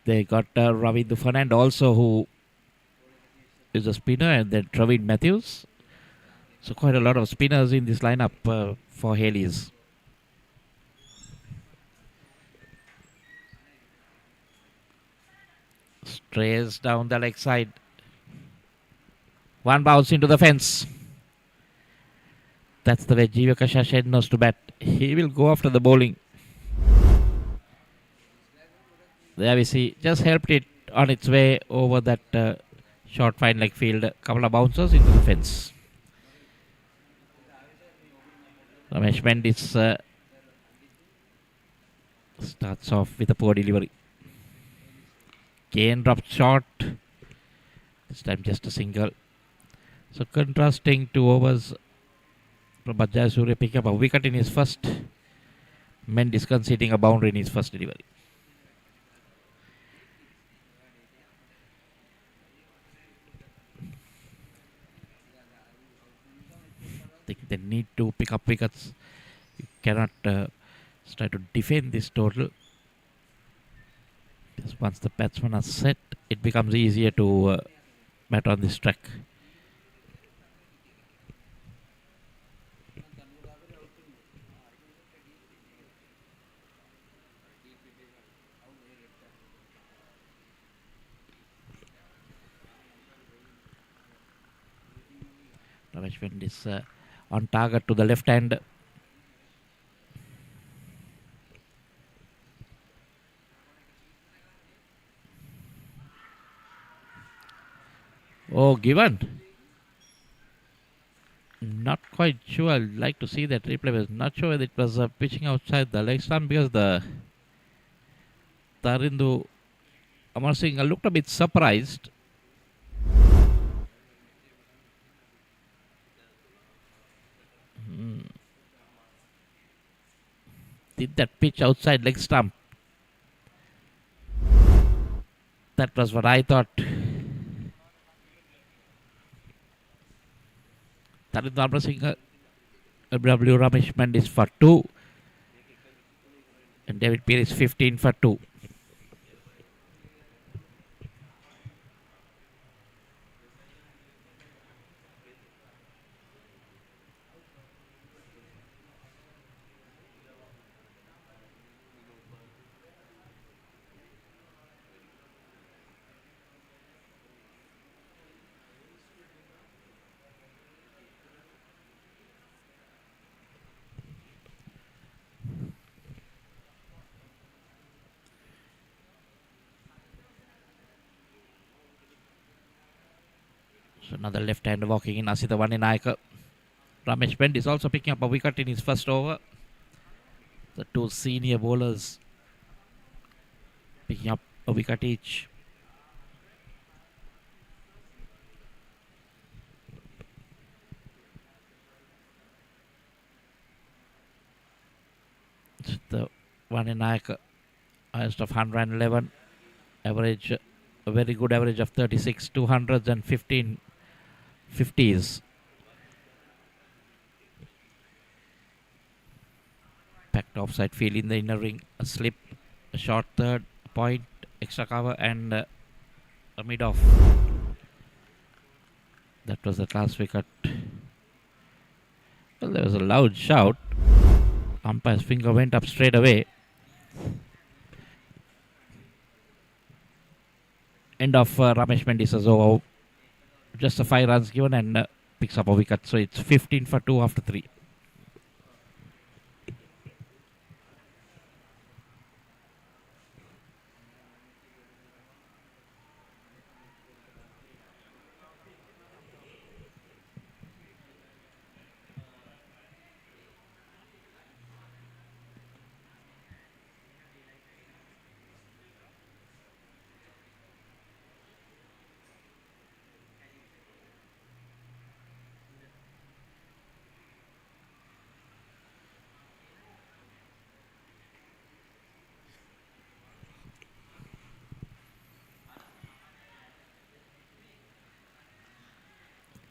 They got Ravi Fernand also, who is a spinner, and then Travin Matthews. So quite a lot of spinners in this lineup for Hayley's. Strays down the leg side. One bounce into the fence. That's the way Jivaka Shashen knows to bat. He will go after the bowling. There we see, just helped it on its way over that short fine leg field. A couple of bouncers into the fence. Ramesh Mendis starts off with a poor delivery. Kane dropped short. This time just a single. So contrasting 2 overs. Bajaj Surya picking up a wicket in his first. Mendis conceding a boundary in his first delivery. I think they need to pick up wickets. You cannot try to defend this total. Because once the batsmen are set, it becomes easier to bat on this track. Ramesh Mendis on target to the left hand. Oh, given. Not quite sure. I'd like to see that replay. Was not sure whether it was pitching outside the leg stump, because the Tarindu Amar Singh looked a bit surprised. Did that pitch outside leg stump? That was what I thought. Tarindu Amar Singh, W. Ramesh Mendis for 2. And David Pieris 15 for 2. So another left-hander walking in, Asita Vaninaika. Ramesh Mendis is also picking up a wicket in his first over. The 2 senior bowlers picking up a wicket each. The Vaninaika, highest of 111, average, a very good average of 36, 200s and 15 50s. Packed offside field in the inner ring, a slip, a short third, a point, extra cover, and a mid-off. That was the last wicket. Well, there was a loud shout. Umpire's finger went up straight away. End of Ramesh Mendis' over. Just a 5 runs given and picks up a wicket. So it's 15 for 2 after 3.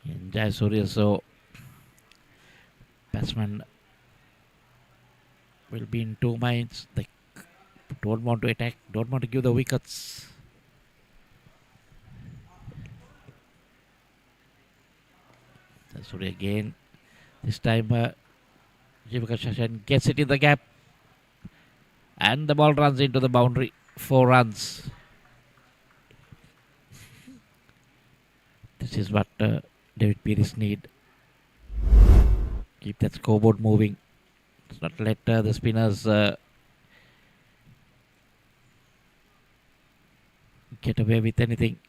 And Jayasuriya, so batsman will be in 2 minds. They don't want to attack, don't want to give the wickets. Jayasuriya again. This time Jivaka Shashan gets it in the gap. And the ball runs into the boundary. 4 runs. This is what David Pieris need. Keep that scoreboard moving. Let's not let the spinners get away with anything.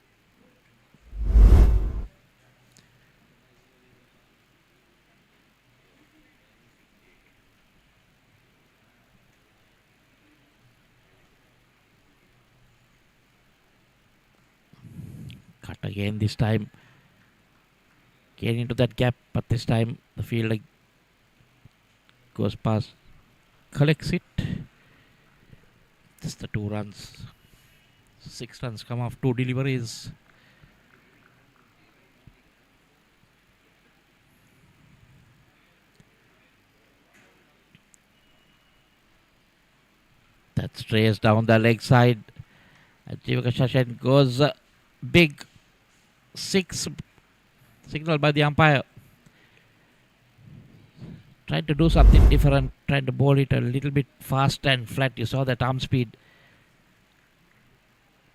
Cut again this time. Get into that gap, but this time the fielder goes past, collects it. Just the 2 runs. 6 runs come off 2 deliveries. That strays down the leg side. And Jivaka Shashan goes big 6. Signal by the umpire. Trying to do something different. Trying to bowl it a little bit fast and flat. You saw that arm speed.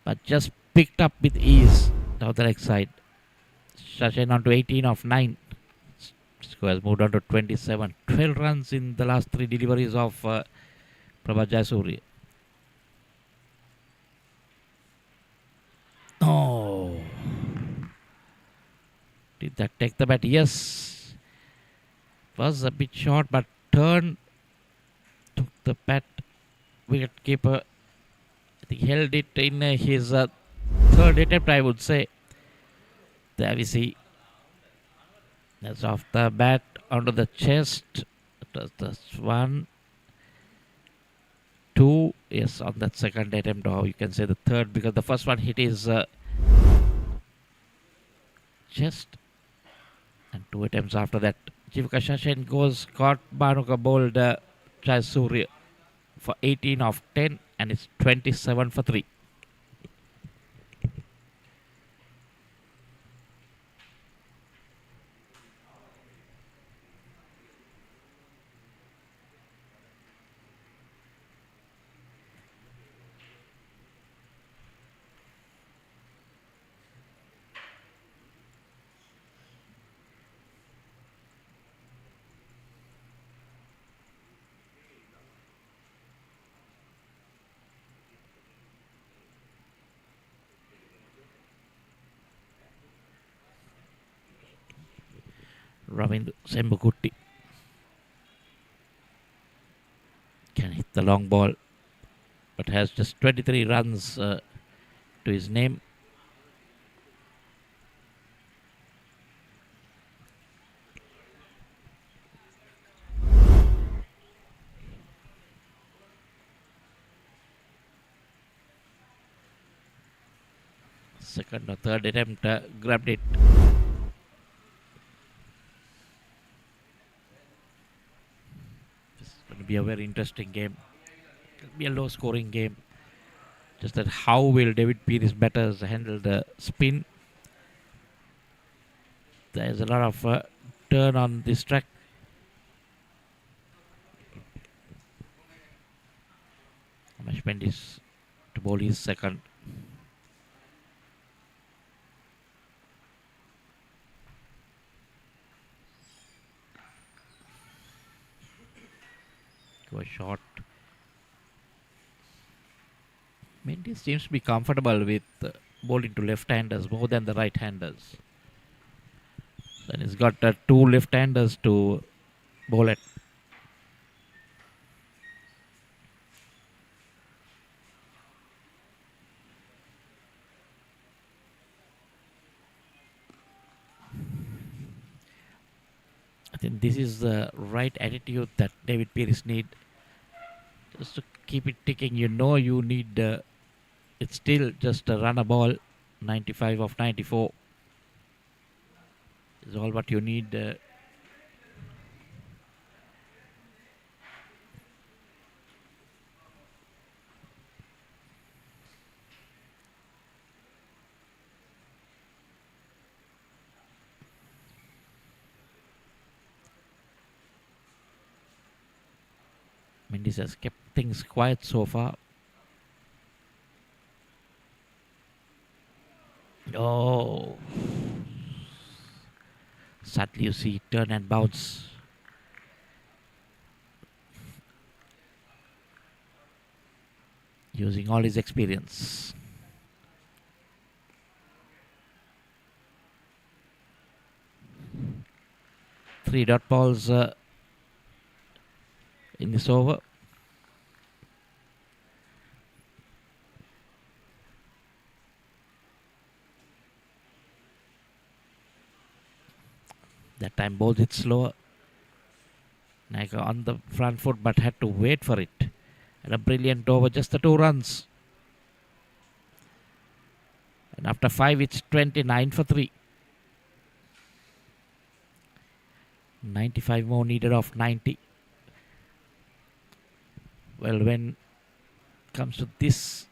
But just picked up with ease down the leg side. Shashan on to 18 of 9. Score has moved on to 27. 12 runs in the last 3 deliveries of Prabhat Jayasuriya. Oh. Did that take the bat? Yes. Was a bit short, but turned, took the bat. Wicket keeper, I think, held it in his 3rd attempt, I would say. There we see. That's off the bat onto the chest. That's 1, 2. Yes, on that 2nd attempt, or you can say the 3rd, because the first one hit his chest. And 2 attempts after that. Jivaka Shashan goes, caught Bhanuka bowled Jayasuriya for 18 of 10, and it's 27 for 3. Ravindra Sembukutti can hit the long ball, but has just 23 runs to his name. Second or 3rd attempt, grabbed it. Going to be a very interesting game. It'll be a low scoring game. Just that how will David Pieris batters handle the spin? There's a lot of turn on this track. Ramesh Mendis to bowl his second. Go a shot. Mendis seems to be comfortable with bowling to left-handers more than the right-handers. Then he's got two left-handers to bowl at. I think this is the right attitude that David Pieris need. Just to keep it ticking, you know you need, it's still just a run a ball, 95 of 94 is all what you need. Mendis has kept things quiet so far. Oh, sadly you see turn and bounce. Using all his experience. Three dot balls in this over. That time bowled it slower. Naika on the front foot but had to wait for it. And a brilliant over, just the 2 runs. And after 5 it's 29 for 3. 95 more needed of 90. Well, when it comes to this,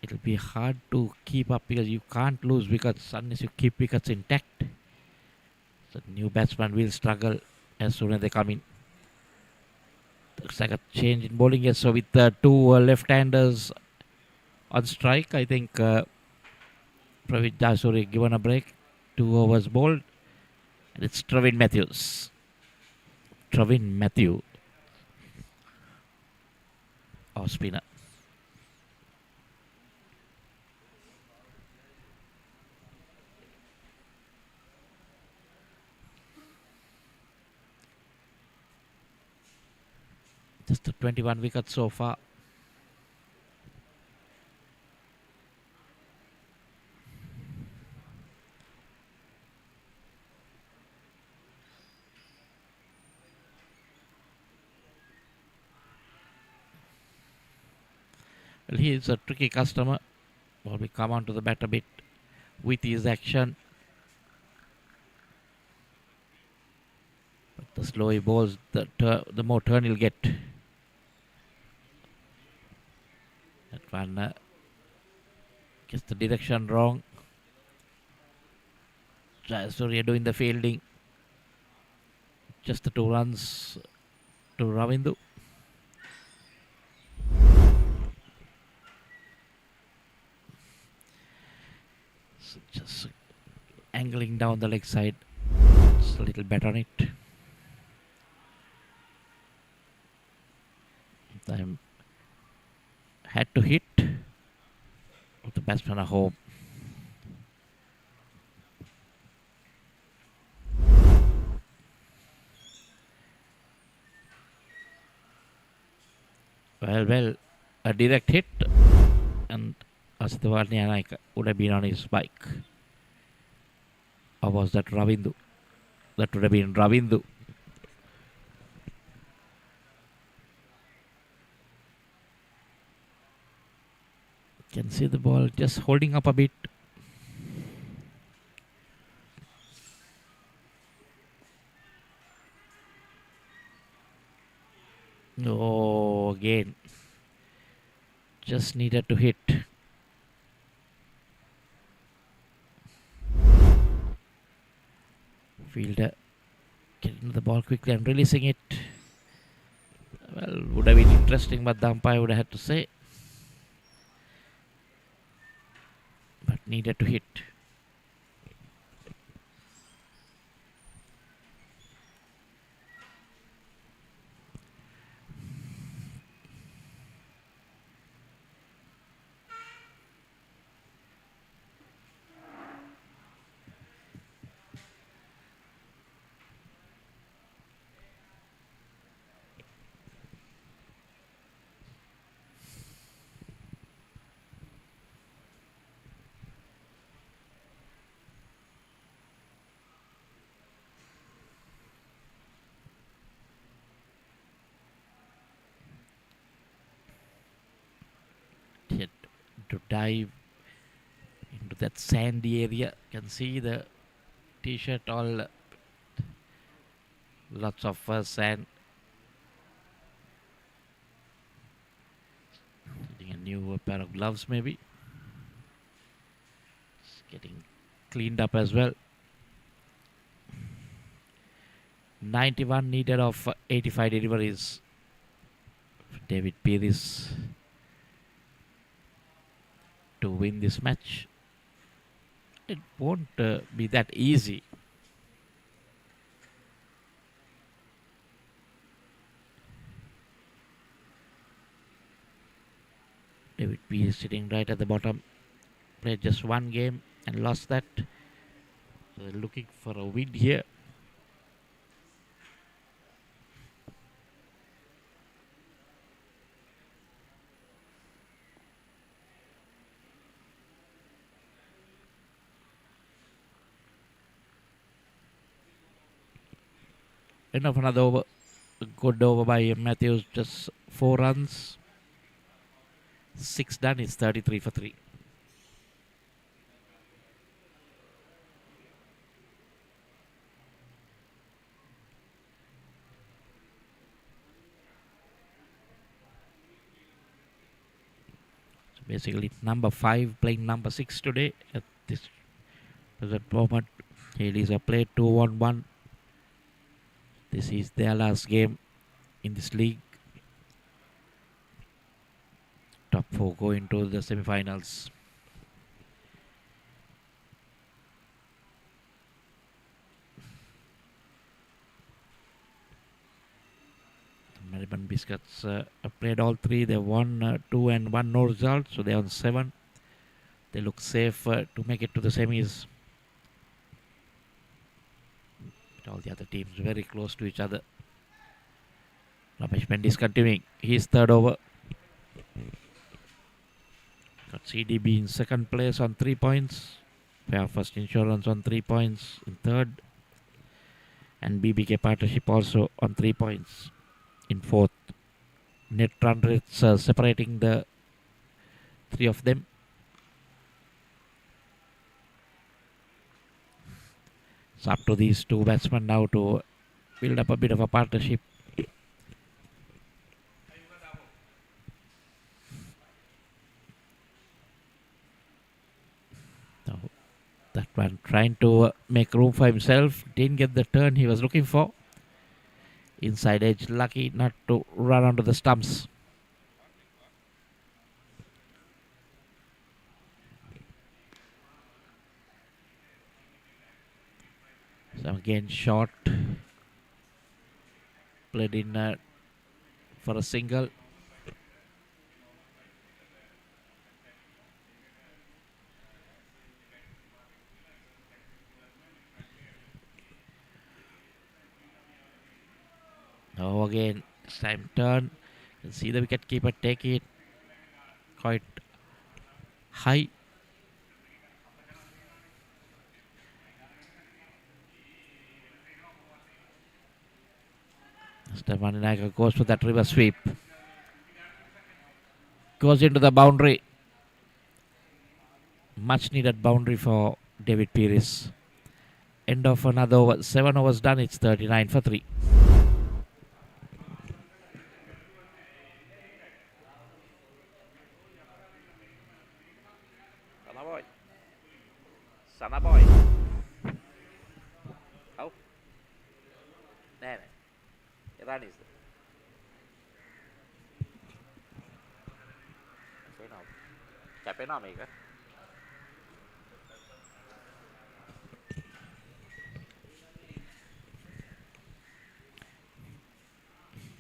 it'll be hard to keep up because you can't lose wickets unless you keep wickets intact. So new batsman will struggle as soon as they come in. Looks like a change in bowling here. So with the 2 left-handers on strike, I think Pravid Dasuri given a break. 2 overs bowled. And it's Travin Matthews. Travin Matthew. Off spinner. Just the 21 wickets so far. Well, he is a tricky customer. Well, we come on to the bat a bit with his action. But the slower he bowls, the more turn he'll get. That one gets the direction wrong. Jayasuriya doing the fielding. Just the 2 runs to Ravindu. So just angling down the leg side. Just a little bet on it. Time had to hit. The batsman are home. Well, a direct hit, and Asitavani Anaika would have been on his bike. Or was that Ravindu? That would have been Ravindu. Can see the ball just holding up a bit. Oh, again. Just needed to hit. Fielder getting the ball quickly and releasing it. Well, would have been interesting, but the umpire would have had to say. But needed to hit. Had to dive into that sandy area. Can see the t-shirt all lots of sand. Getting a new pair of gloves maybe. It's getting cleaned up as well. 91 needed of 85 deliveries. David Pieris to win this match. It won't be that easy. David Pieris sitting right at the bottom. Played just one game and lost that. So they're looking for a win here. End of another over. Good over by Matthews. Just 4 runs. 6 done. It's 33 for 3. So basically number 5 playing number 6 today at this present moment. Hayley's are played 2-on-1. This is their last game in this league. Top 4 go into the semi-finals. Melbourne Biscuits have played all 3. They won 2 and 1 no result, so they're on 7. They look safe to make it to the semis. But all the other teams very close to each other. Ramesh Mendy is continuing his 3rd over. Got CDB in 2nd place on 3 points. Fair First Insurance on 3 points in 3rd. And BBK Partnership also on 3 points in 4th. Net run rates separating the 3 of them. It's up to these 2 batsmen now to build up a bit of a partnership. Now, that one trying to make room for himself. Didn't get the turn he was looking for. Inside edge, lucky not to run onto the stumps. So again short. Played in for a single. Now again, this time turn. You can see the wicket keeper take it quite high. Stefan Naga goes for that reverse sweep. Goes into the boundary. Much needed boundary for David Pieris. End of another over. 7 overs done. It's 39 for 3. Sana boy. Oh. There. Run is there. කැපෙනවා මේක.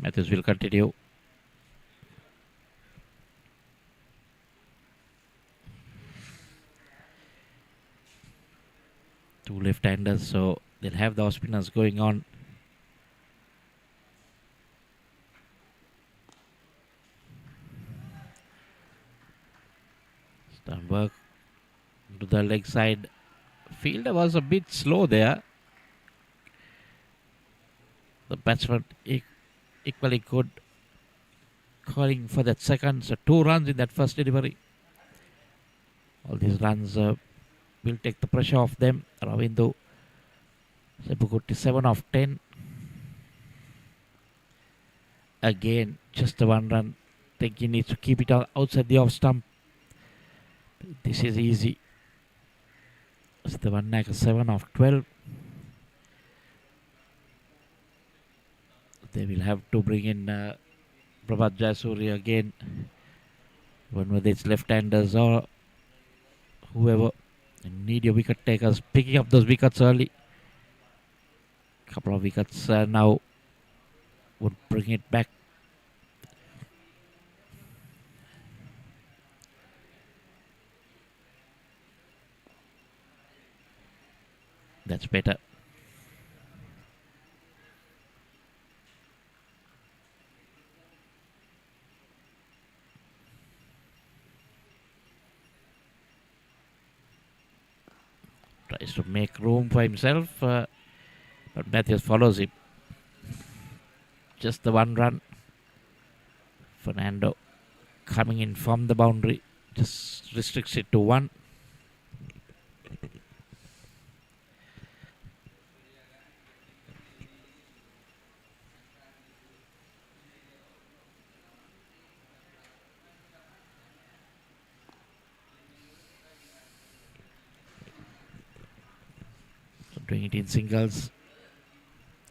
Matthews will continue. Two left-handers, so they'll have the off spinners going on. Sternberg to the leg side. Fielder was a bit slow there. The batsman equally good, calling for that second. So 2 runs in that first delivery. All these runs will take the pressure off them. Ravindu Sepukutti 7 of 10. Again, just a 1 run. Think he needs to keep it outside the off stump. This is easy. It's the one neck 7 of 12. They will have to bring in Prabhat Jayasuriya again. Whether it's left-handers or whoever. You need your wicket takers picking up those wickets early. Couple of wickets now would bring it back. That's better. Tries to make room for himself, but Matthews follows him. Just the 1 run. Fernando coming in from the boundary just restricts it to 1. Doing it in singles.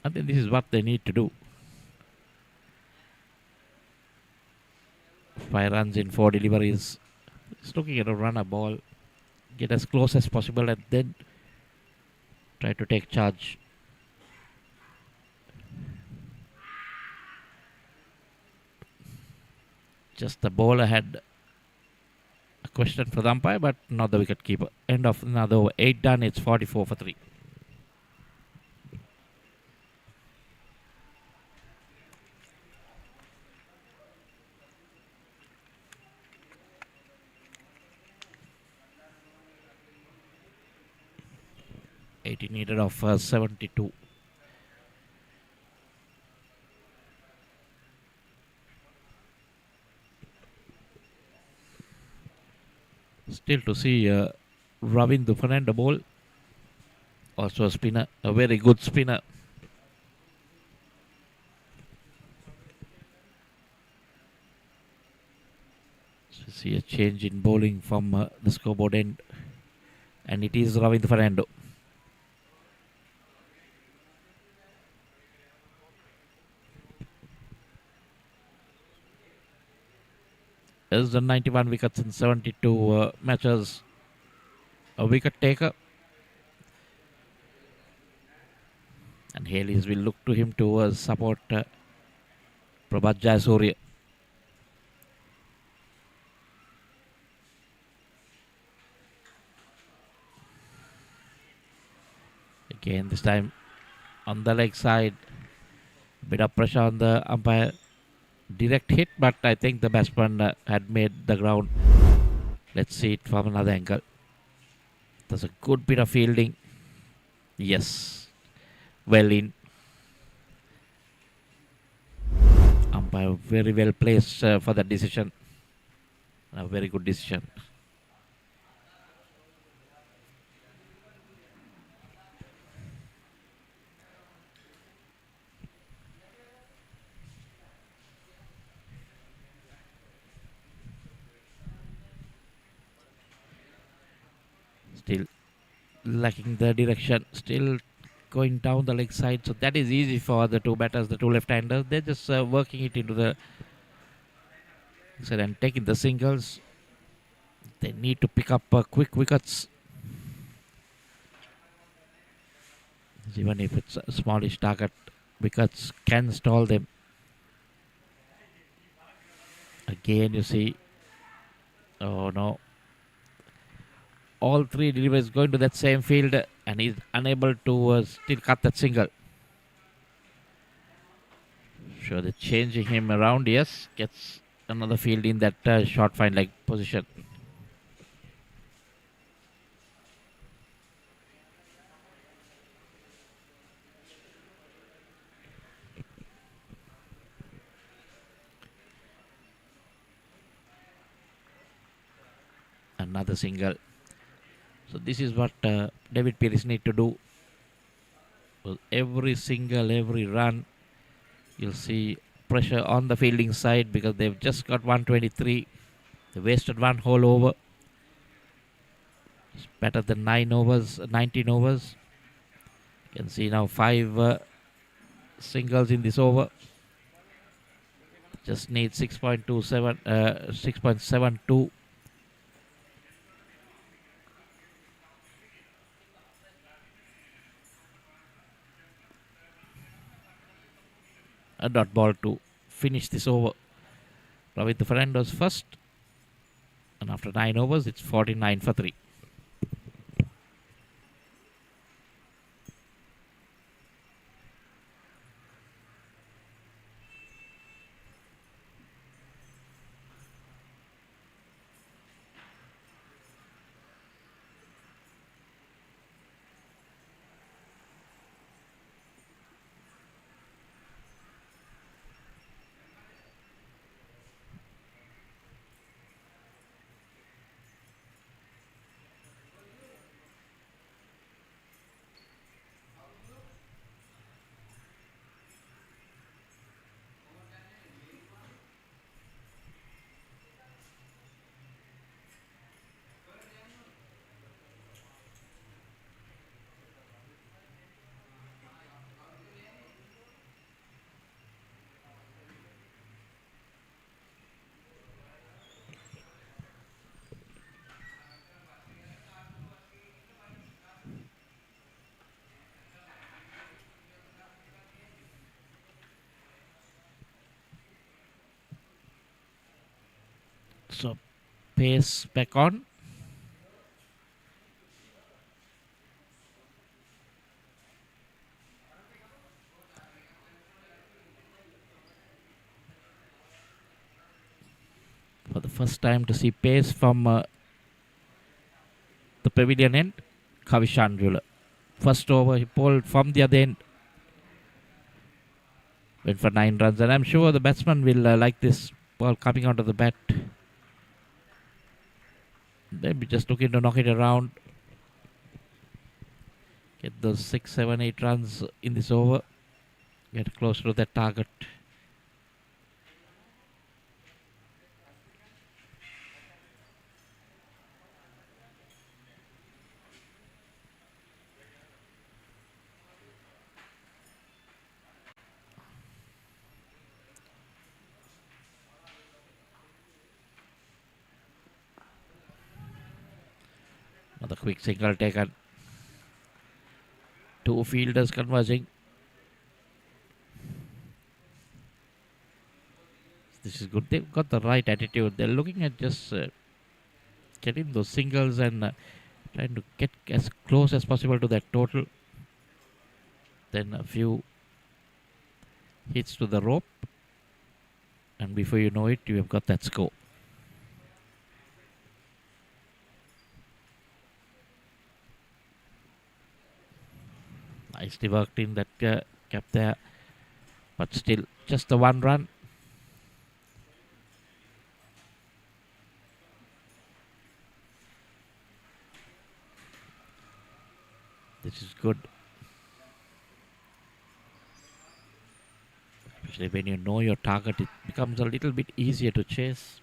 I think this is what they need to do. 5 runs in 4 deliveries. Just looking at a runner ball. Get as close as possible and then try to take charge. Just the bowler had a question for the umpire, but not the wicket keeper. End of another over. 8 done. It's 44 for 3. Needed of 72. Still to see Ravindu Fernando bowl. Also a spinner, a very good spinner. So see a change in bowling from the scoreboard end, and it is Ravindu Fernando. Is the 91 wickets in 72 matches. A wicket taker. And Hayley will look to him to support Prabhat Jayasuriya. Again, this time on the leg side. Bit of pressure on the umpire. Direct hit, but I think the batsman had made the ground. Let's see it from another angle. There's a good bit of fielding. Yes. Well in. Umpire very well placed for that decision. A very good decision. Still lacking the direction, still going down the leg side, so that is easy for the 2 batters, the 2 left-handers. They're just working it into the side and taking the singles. They need to pick up quick wickets. Even if it's a smallish target, wickets can stall them. Again, you see, oh no, all three deliveries going to that same field, and he's unable to still cut that single. Sure, they're changing him around. Yes, gets another field in that short fine leg position. Another single. So this is what David Pieris need to do. Well, every single, every run, you'll see pressure on the fielding side because they've just got 123. They wasted one whole over. It's better than 9 overs, 19 overs. You can see now 5 singles in this over. Just need 6.72. A dot ball to finish this over. Ravindra Fernando's first. And after 9 overs, it's 49 for 3. So pace back on. For the first time to see pace from the pavilion end, Kavishan. First over he pulled from the other end. Went for 9 runs, and I'm sure the batsman will like this ball coming out of the bat. They'll be just looking to knock it around. Get those 6, 7, 8 runs in this over. Get close to that target. Another quick single taken. 2 fielders converging. This is good. They've got the right attitude. They're looking at just getting those singles and trying to get as close as possible to that total. Then a few hits to the rope. And before you know it, you have got that score. Nicely worked in that cap there. But still, just the 1 run. This is good. Especially when you know your target, it becomes a little bit easier to chase.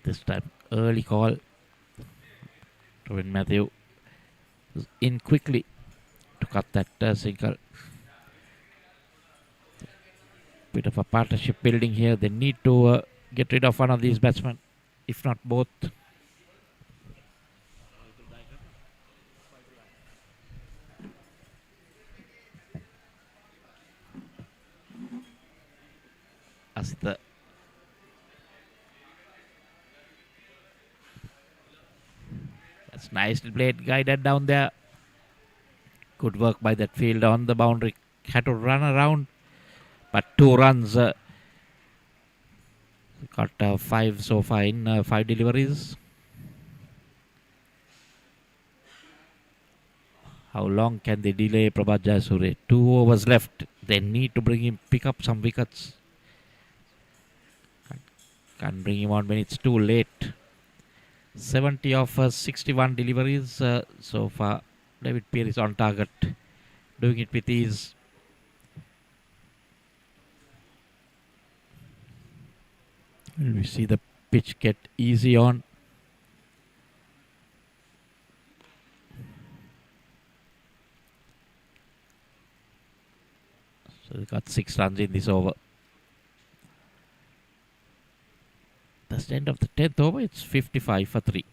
This time, early call Kevin Matthew is in quickly to cut that single. Bit of a partnership building here. They need to get rid of one of these batsmen, if not both. Asita. That's nicely played, guided down there. Good work by that fielder on the boundary. Had to run around, but 2 runs. Got 5 so far in 5 deliveries. How long can they delay Prabhat Jayasuriya? 2 overs left. They need to bring him, pick up some wickets. Can't bring him on when it's too late. 70 of 61 deliveries so far. David Pieris on target, doing it with ease. And we see the pitch get easy on. So they got 6 runs in this over. That's the end of the 10th over. It's 55 for 3.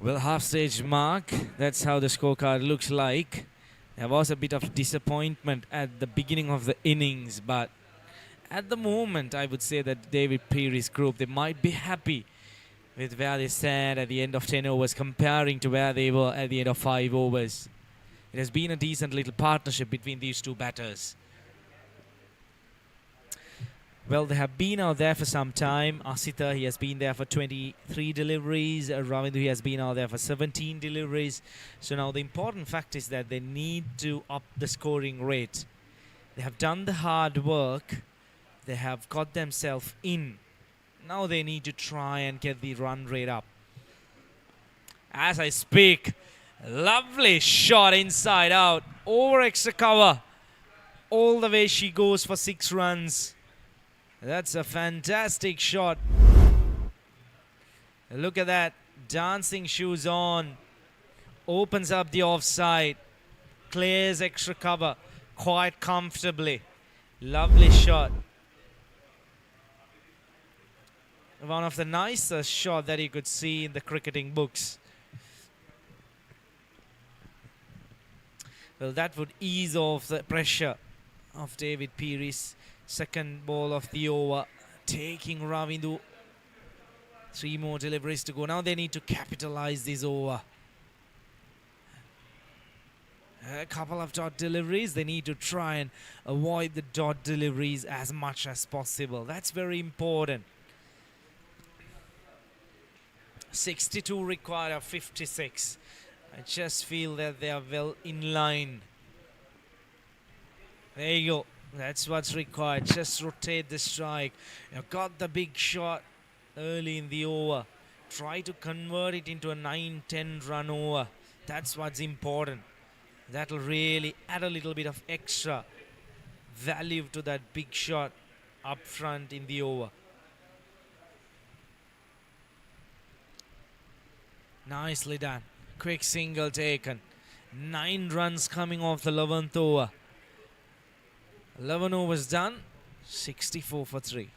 Well, half stage mark, that's how the scorecard looks like. There was a bit of disappointment at the beginning of the innings, but at the moment I would say that David Pieris group, they might be happy with where they stand at the end of 10 overs comparing to where they were at the end of 5 overs. It has been a decent little partnership between these two batters. Well, they have been out there for some time. Asita, he has been there for 23 deliveries. Ravindu, he has been out there for 17 deliveries. So now the important fact is that they need to up the scoring rate. They have done the hard work. They have got themselves in. Now they need to try and get the run rate up. As I speak, lovely shot inside out. Over extra cover. All the way she goes for 6 runs. That's a fantastic shot. Look at that. Dancing shoes on. Opens up the offside. Clears extra cover quite comfortably. Lovely shot. One of the nicest shots that you could see in the cricketing books. Well, that would ease off the pressure of David Pieris. Second ball of the over, taking Ravindu. 3 more deliveries to go. Now they need to capitalize this over. A couple of dot deliveries. They need to try and avoid the dot deliveries as much as possible. That's very important. 62 required of 56. I just feel that they are well in line. There you go. That's what's required. Just rotate the strike. You've got the big shot early in the over. Try to convert it into a 9-10 run over. That's what's important. That'll really add a little bit of extra value to that big shot up front in the over. Nicely done. Quick single taken. 9 runs coming off the 11th over. 11 overs done, 64 for 3.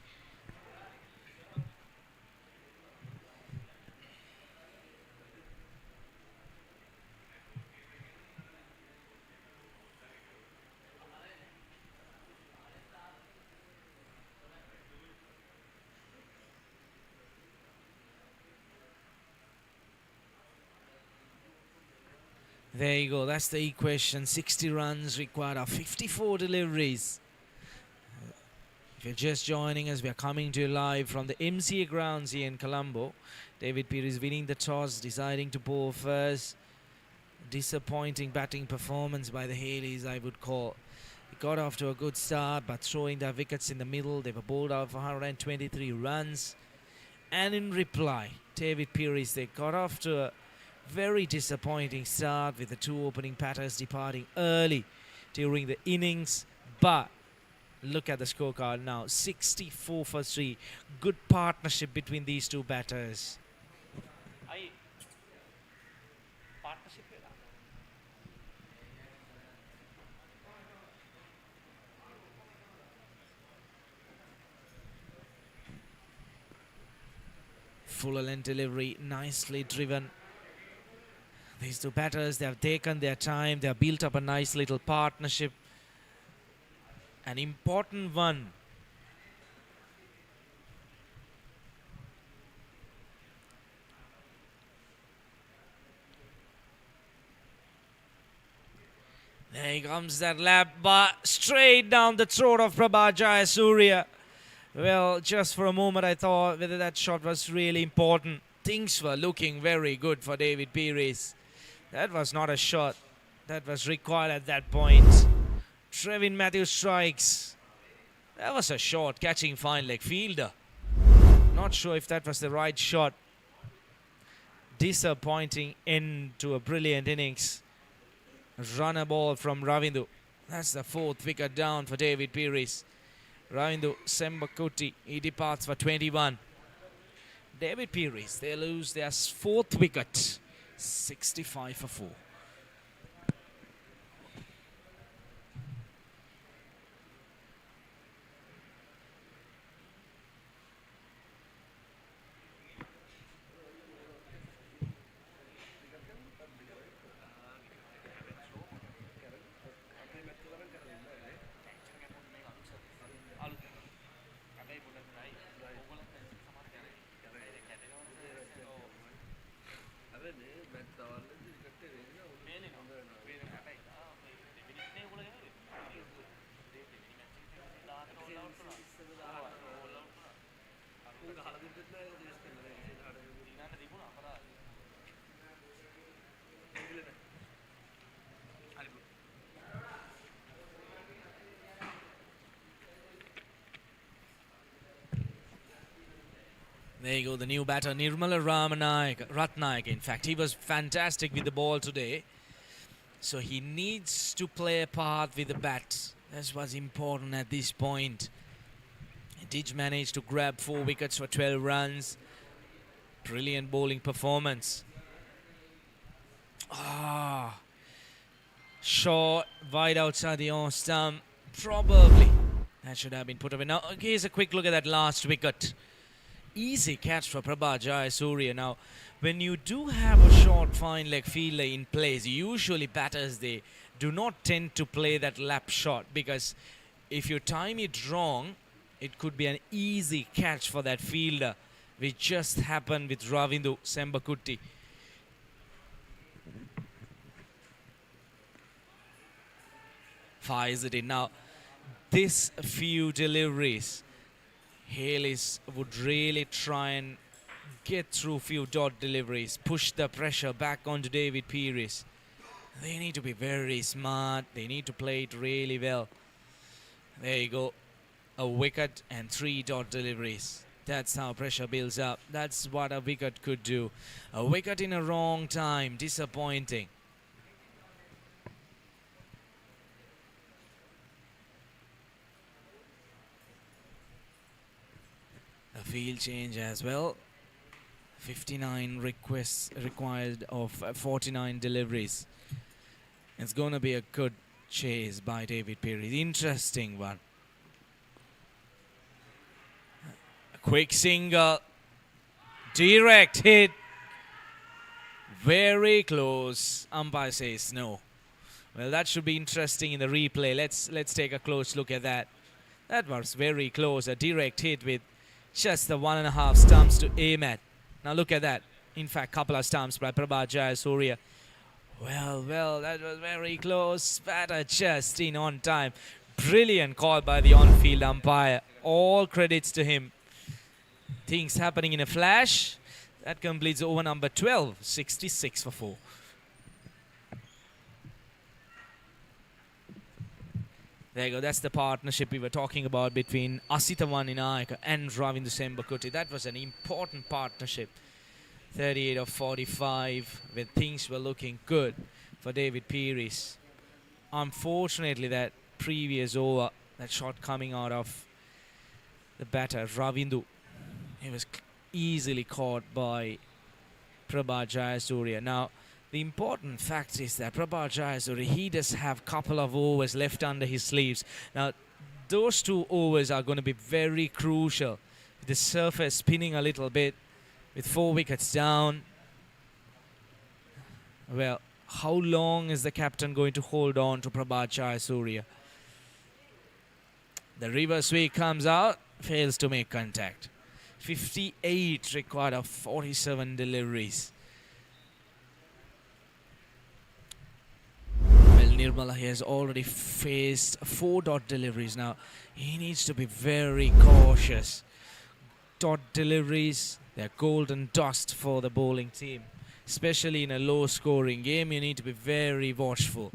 There you go, that's the equation. 60 runs required of 54 deliveries. If you're just joining us, we are coming to you live from the MCA grounds here in Colombo. David Pieris winning the toss, deciding to bowl first. Disappointing batting performance by the Hayleys, I would call. They got off to a good start, but throwing their wickets in the middle. They were bowled out for 123 runs. And in reply, David Pieris, they got off to a very disappointing start with the two opening batters departing early during the innings. But look at the scorecard now, 64 for 3. Good partnership between these two batters. Fuller length delivery, nicely driven. These two batters, they have taken their time. They have built up a nice little partnership. An important one. There comes that lap, but straight down the throat of Prabha Jayasuriya. Well, just for a moment I thought whether that shot was really important. Things were looking very good for David Pieris. That was not a shot that was required at that point. Trevin Matthews strikes. That was a shot catching fine leg fielder. Not sure if that was the right shot. Disappointing end to a brilliant innings. Runner ball from Ravindu. That's the 4th wicket down for David Pieris. Ravindu Sembakuti, he departs for 21. David Pieris, they lose their 4th wicket. 65 for 4. There you go, the new batter, Nirmala Ratnaik. In fact, he was fantastic with the ball today. So he needs to play a part with the bat. That's what's important at this point. He did manage to grab 4 wickets for 12 runs. Brilliant bowling performance. Short, wide outside the on stump. Probably that should have been put away. Now, here's a quick look at that last wicket. Easy catch for Prabha Jayasuriya. Now, when you do have a short fine leg fielder in place, usually batters, they do not tend to play that lap shot, because if you time it wrong, it could be an easy catch for that fielder, which just happened with Ravindu Sembakuti. Fires it in. Now, this few deliveries, Hayley would really try and get through few dot deliveries, push the pressure back onto David Pieris. They need to be very smart. They need to play it really well. There you go. A wicket and 3 dot deliveries. That's how pressure builds up. That's what a wicket could do. A wicket in a wrong time. Disappointing. A field change as well. 59 requests required of 49 deliveries. It's going to be a good chase by David Pieris. Interesting one. A quick single. Direct hit. Very close. Umpire says no. Well, that should be interesting in the replay. Let's take a close look at that. That was very close. A direct hit with just the 1.5 stumps to aim at. Now look at that. In fact, couple of stumps by Prabha Jayasuriya. Well, that was very close. Batter just in on time. Brilliant call by the on-field umpire. All credits to him. Things happening in a flash. That completes over number 12, 66 for 4. There you go. That's the partnership we were talking about between Asita Vaninayaka and Ravindu Sembakuti. That was an important partnership. 38 of 45 when things were looking good for David Pieris. Unfortunately, that previous over, that shot coming out of the batter, Ravindu, he was easily caught by Prabha Jayasuriya. Now, the important fact is that Prabha Jayasuriya, he does have a couple of overs left under his sleeves. Now, those 2 overs are going to be very crucial. The surface spinning a little bit with 4 wickets down. Well, how long is the captain going to hold on to Prabha Jayasuriya? The reverse sweep comes out, fails to make contact. 58 required of 47 deliveries. Well, Nirmala has already faced 4 dot deliveries now. He needs to be very cautious. Dot deliveries, they're golden dust for the bowling team. Especially in a low-scoring game, you need to be very watchful.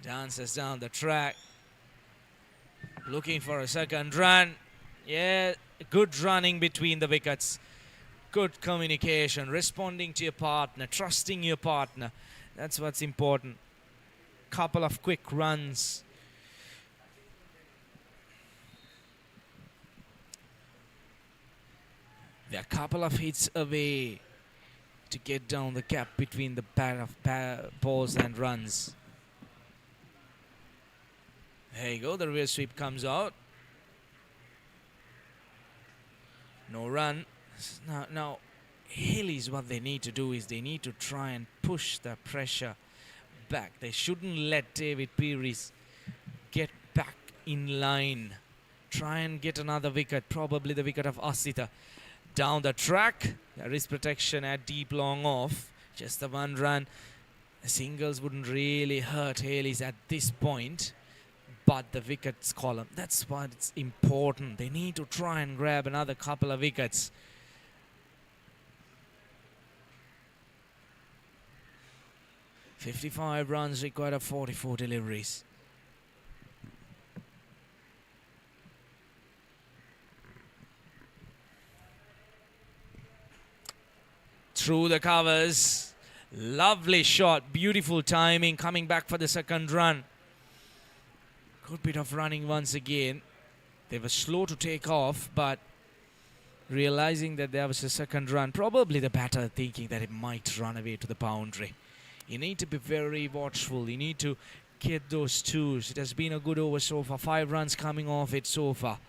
Dances down the track. Looking for a second run. Yeah, good running between the wickets. Good communication, responding to your partner, trusting your partner. That's what's important. Couple of quick runs. They're a couple of hits away to get down the gap between the pair of balls and runs. There you go, the reverse sweep comes out. No run. Now, Hayley's what they need to do is they need to try and push the pressure back. They shouldn't let David Pieris get back in line. Try and get another wicket, probably the wicket of Asita. Down the track, there is protection at deep long off. Just the 1 run. The singles wouldn't really hurt Hayley's at this point. But the wickets column, that's what it's important. They need to try and grab another couple of wickets. .55 runs required of 44 deliveries. Through the covers. Lovely shot. Beautiful timing. Coming back for the second run. Good bit of running once again. They were slow to take off, but realizing that there was a second run, probably the batter thinking that it might run away to the boundary. You need to be very watchful. You need to get those 2s. It has been a good over so far. 5 runs coming off it so far.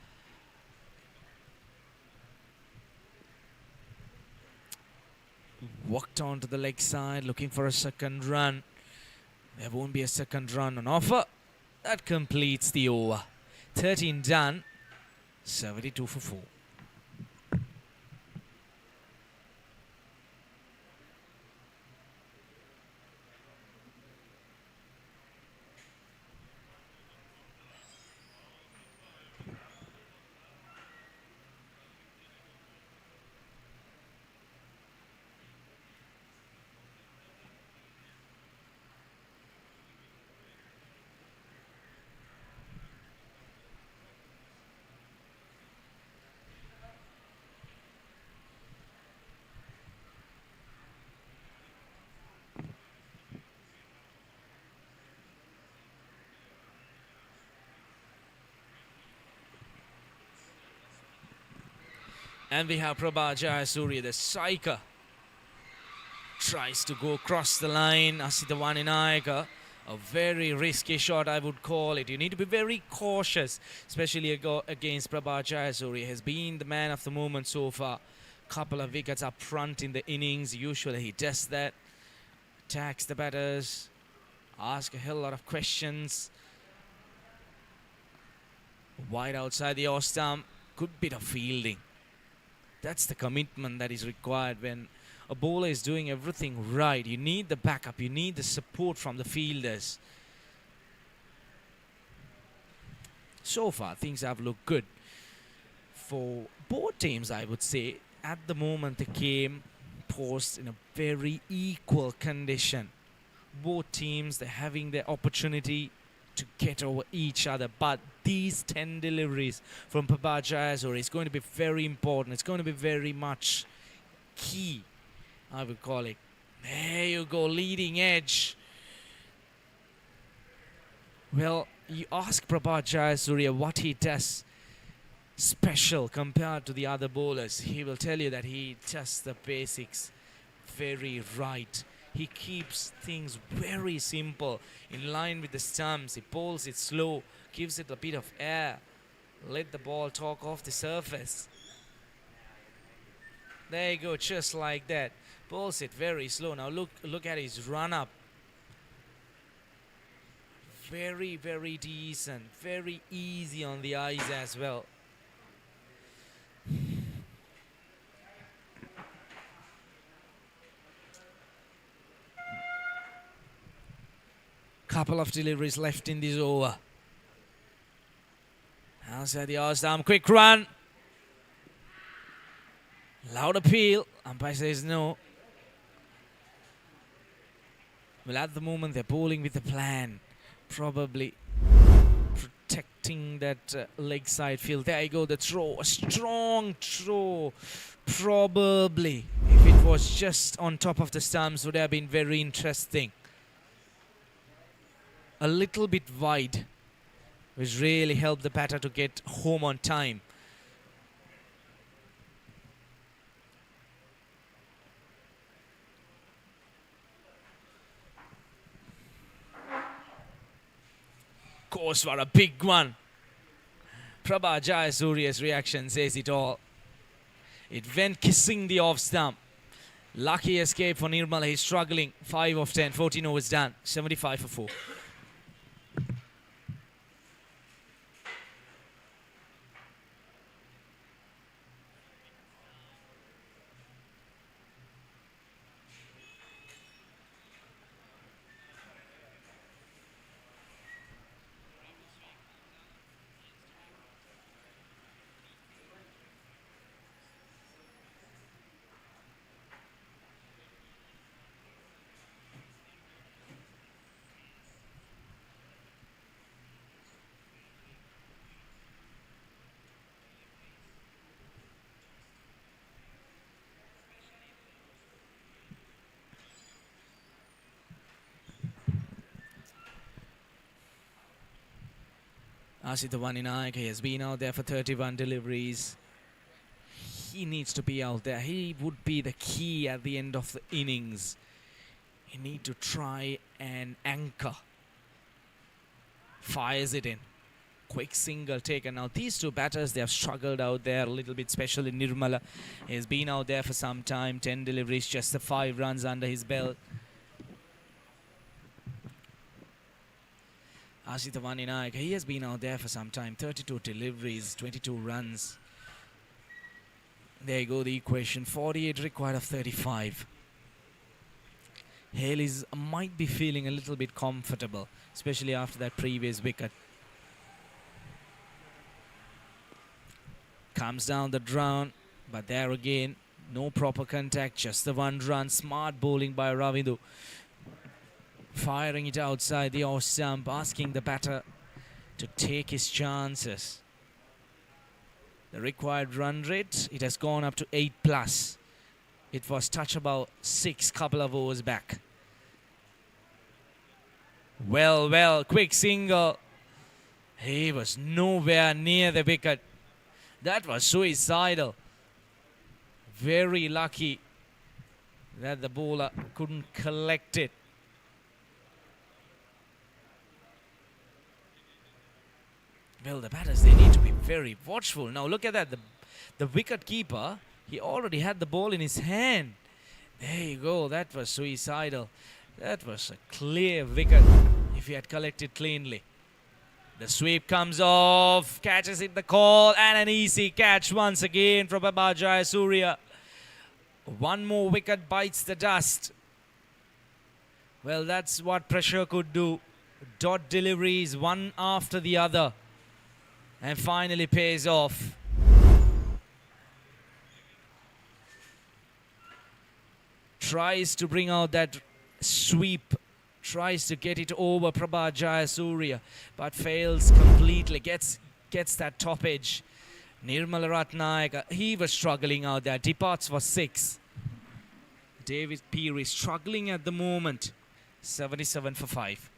Walked onto the leg side, looking for a second run. There won't be a second run on offer. That completes the over. 13 done, 72 for 4. And we have Prabha Jayasuriya, the striker. Tries to go across the line. Asita Vaninayaka, a very risky shot, I would call it. You need to be very cautious, especially against Prabha Jayasuriya. Has been the man of the moment so far. Couple of wickets up front in the innings. Usually he does that. Attacks the batters. Asks a hell lot of questions. Wide outside the off stump. Good bit of fielding. That's the commitment that is required when a bowler is doing everything right. You need the backup. You need the support from the fielders. So far, things have looked good for both teams, I would say. At the moment, the game posed in a very equal condition. Both teams, they're having their opportunity to get over each other, but these 10 deliveries from Jayasuriya is going to be very important. It's going to be very much key, I would call it. There you go, leading edge. Well, you ask Jayasuriya what he does special compared to the other bowlers. He will tell you that he does the basics very right. He keeps things very simple, in line with the stumps. He bowls it slow, gives it a bit of air, let the ball talk off the surface. There you go, just like that. Bowls it very slow. Now look at his run-up. Very, very decent. Very easy on the eyes as well. Couple of deliveries left in this over. Outside the arm, quick run. Loud appeal. Umpire says no. Well, at the moment they're bowling with a plan. Probably protecting that leg side field. There you go, the throw. A strong throw. Probably, if it was just on top of the stumps, would have been very interesting. A little bit wide, which really helped the batter to get home on time. Course for a big one. Jayasuriya's reaction says it all. It went kissing the off stump. Lucky escape for Nirmala. He's struggling. 5 of 10. 14 overs done. 75 for 4. Asita Vaninayak, he has been out there for 31 deliveries. He needs to be out there. He would be the key at the end of the innings. He needs to try and anchor. Fires it in. Quick single taken. Now these two batters, they have struggled out there a little bit, especially Nirmala. He has been out there for some time. 10 deliveries, just the 5 runs under his belt. Asita Vaninayak, he has been out there for some time. 32 deliveries, 22 runs. There you go, the equation. 48 required of 35. Hayley might be feeling a little bit comfortable, especially after that previous wicket. Comes down the ground, but there again, no proper contact, just the 1 run. Smart bowling by Ravindu. Firing it outside the off stump, asking the batter to take his chances. The required run rate, it has gone up to 8+. It was touch about 6 couple of overs back. Well, quick single. He was nowhere near the wicket. That was suicidal. Very lucky that the bowler couldn't collect it. Well, the batters, they need to be very watchful. Now look at that. The wicket keeper, he already had the ball in his hand. There you go. That was suicidal. That was a clear wicket if he had collected cleanly. The sweep comes off, catches it the call, and an easy catch once again from Jayasuriya. 1 more wicket bites the dust. Well, that's what pressure could do. Dot deliveries, one after the other. and finally pays off. Tries to bring out that sweep, tries to get it over Prabha Jayasuriya, but fails completely. Gets that top edge. Nirmala Ratnayaka, he was struggling out there. Departs for 6. David Pieris struggling at the moment. 77 for 5.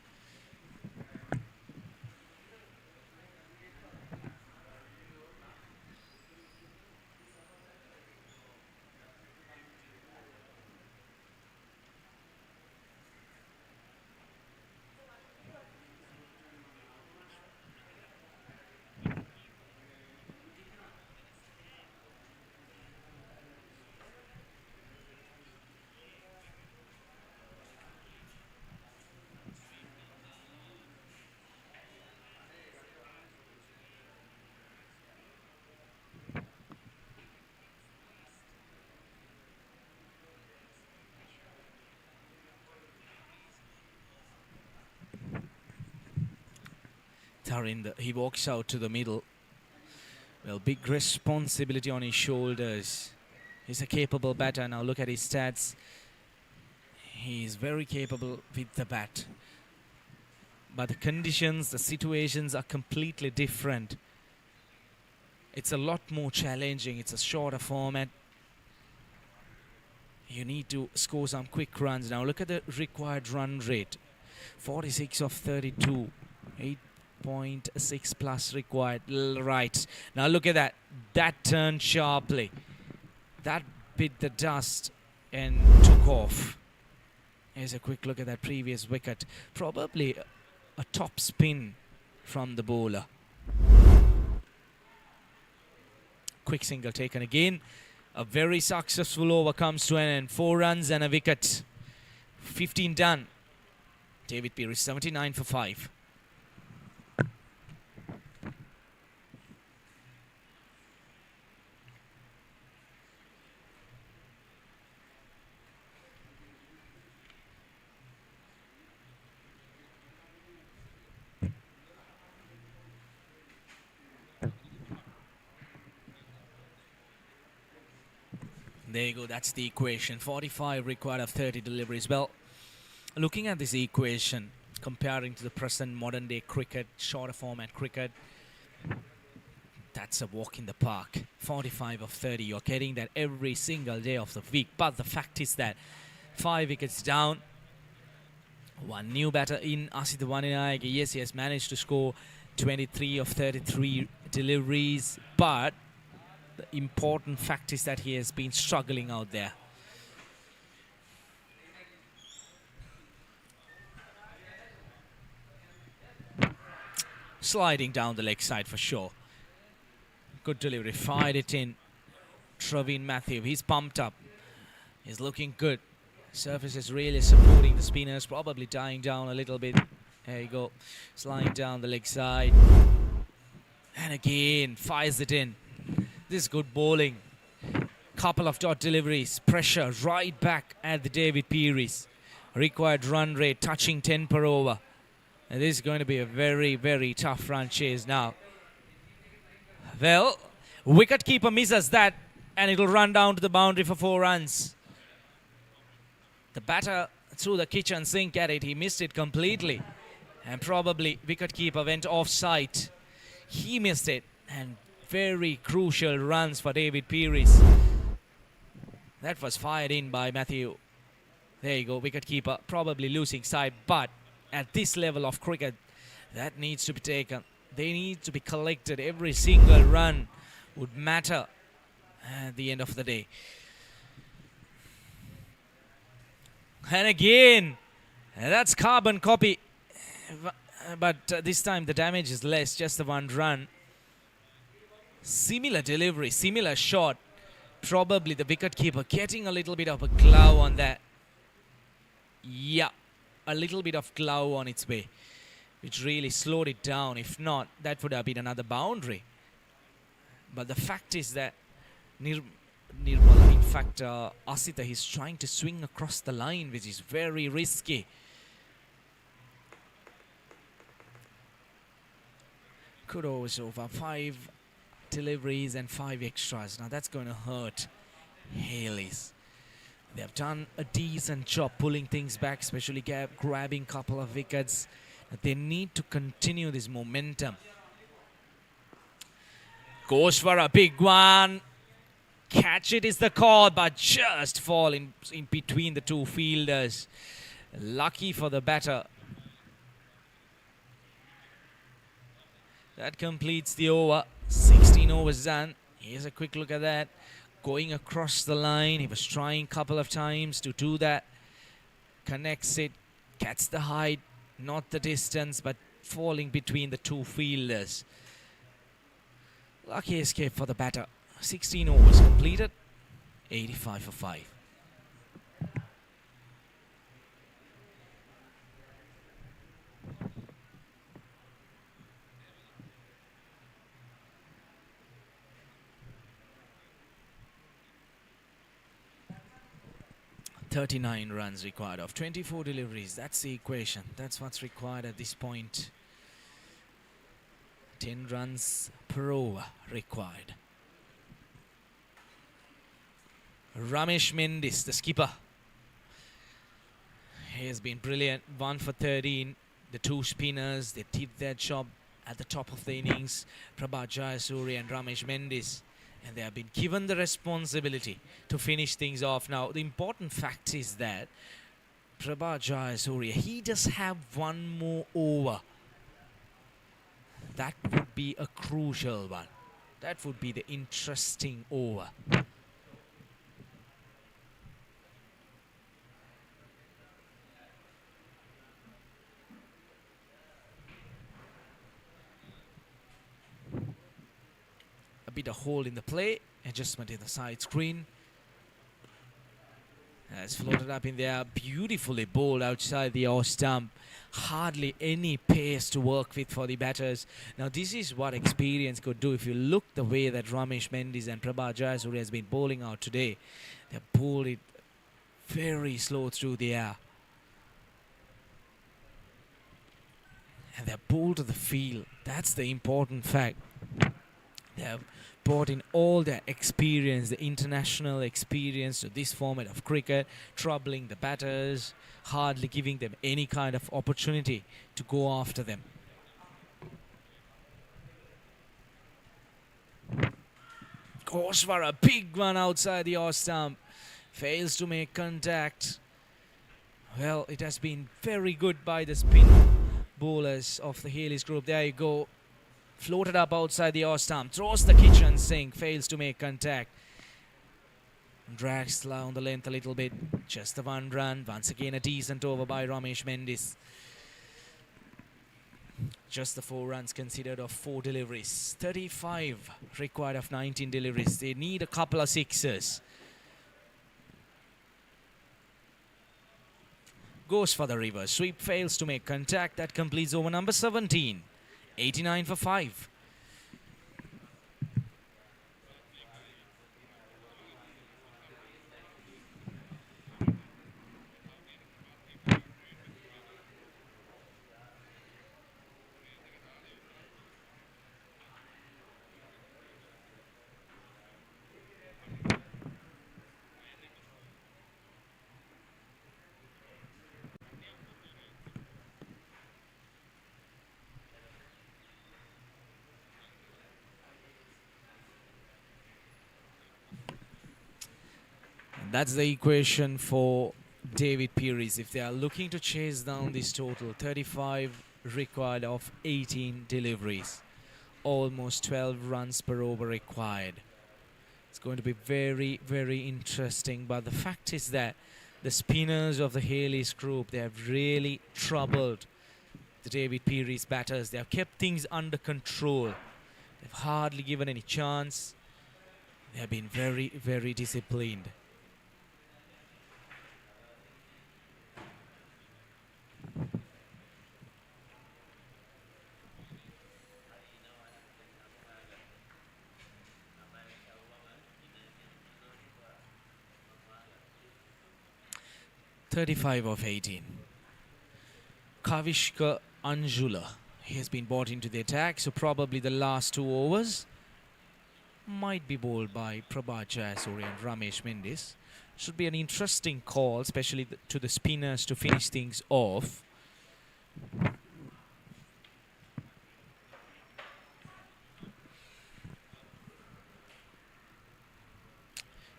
Tarinder, he walks out to the middle. Well, big responsibility on his shoulders. He's a capable batter. Now look at his stats. He's very capable with the bat. But the conditions, the situations are completely different. It's a lot more challenging. It's a shorter format. You need to score some quick runs. Now look at the required run rate. 46 of 32. 8.6 plus required. Right. Now look at that. That turned sharply. That bit the dust and took off. Here's a quick look at that previous wicket. Probably a top spin from the bowler. Quick single taken again. A very successful over comes to an end. 4 runs and a wicket. 15 done. David Pieris 79 for 5. There you go, that's the equation. 45 required of 30 deliveries. Well, looking at this equation, comparing to the present modern day cricket, shorter format cricket, that's a walk in the park. 45 of 30, you're getting that every single day of the week. But the fact is that 5 wickets down, 1 new batter in, Asith Waninayak. Yes, he has managed to score 23 of 33 deliveries, but the important fact is that he has been struggling out there. Sliding down the leg side for sure. Good delivery, fired it in. Traveen Matthew, he's pumped up. He's looking good. Surface is really supporting the spinners, probably dying down a little bit. There you go, sliding down the leg side. And again, fires it in. This is good bowling. Couple of dot deliveries. Pressure right back at the David Pieris. Required run rate touching 10 per over. And this is going to be a very, very tough run chase now. Well, wicketkeeper misses that and it'll run down to the boundary for 4 runs. The batter threw the kitchen sink at it. He missed it completely. And probably wicketkeeper went offside. He missed it. And very crucial runs for David Pieris. That was fired in by Matthew. There you go, wicketkeeper probably losing side, but at this level of cricket, that needs to be taken. They need to be collected. Every single run would matter at the end of the day. And again, that's carbon copy. But this time the damage is less, just the 1 run. Similar delivery, similar shot. Probably the wicketkeeper getting a little bit of a glove on that. Yeah, a little bit of glove on its way, which really slowed it down. If not, that would have been another boundary. But the fact is that Nirmala, in fact, Asitha, he's trying to swing across the line, which is very risky. Good over so far. 5 deliveries and 5 extras. Now that's going to hurt Hayley's. They have done a decent job pulling things back, especially grabbing a couple of wickets. They need to continue this momentum. Goes for a big one. Catch it is the call, but just fall in between the two fielders. Lucky for the batter. That completes the over. 16 overs done. Here's a quick look at that. Going across the line. He was trying a couple of times to do that. Connects it. Gets the height. Not the distance, but falling between the two fielders. Lucky escape for the batter. 16 overs completed. 85 for 5. .39 runs required of 24 deliveries. That's the equation. That's what's required at this point. 10 runs per over required. Ramesh Mendis, the skipper. He has been brilliant. 1 for 13. The two spinners, they did their job at the top of the innings. Prabhat Jayasuriya and Ramesh Mendis. And they have been given the responsibility to finish things off. Now, the important fact is that Prabhat Jayasuriya, he does have one more over. That would be a crucial one. That would be the interesting over. A bit of hole in the play. Adjustment in the side screen. Has floated up in there. Beautifully bowled outside the off stump. Hardly any pace to work with for the batters. Now this is what experience could do. If you look the way that Ramesh Mendis and Prabhat Jayasuriya has been bowling out today, they bowled it very slow through the air. And they're bowled to the field. That's the important fact. They have brought in all their experience, the international experience to this format of cricket, troubling the batters, hardly giving them any kind of opportunity to go after them. Goes for a big one outside the off stump. Fails to make contact. Well, it has been very good by the spin bowlers of the Hayley's group. There you go. Floated up outside the off stump. Throws the kitchen sink. Fails to make contact. Drags down the length a little bit. Just the 1 run. Once again a decent over by Ramesh Mendis. Just the 4 runs considered of 4 deliveries. 35 required of 19 deliveries. They need a couple of sixes. Goes for the reverse sweep. Fails to make contact. That completes over number 17. 89 for 5. That's the equation for David Pieris. If they are looking to chase down this total, 35 required of 18 deliveries. Almost 12 runs per over required. It's going to be very, very interesting. But the fact is that the spinners of the Hayley's group, they have really troubled the David Pieris batters. They have kept things under control. They've hardly given any chance. They have been very, very disciplined. .35 of 18. Kavishka Anjula He has been brought into the attack, so probably the last 2 overs might be bowled by Prabhat Jayasuriya and Ramesh Mendis. Should be an interesting call, especially to the spinners to finish things off.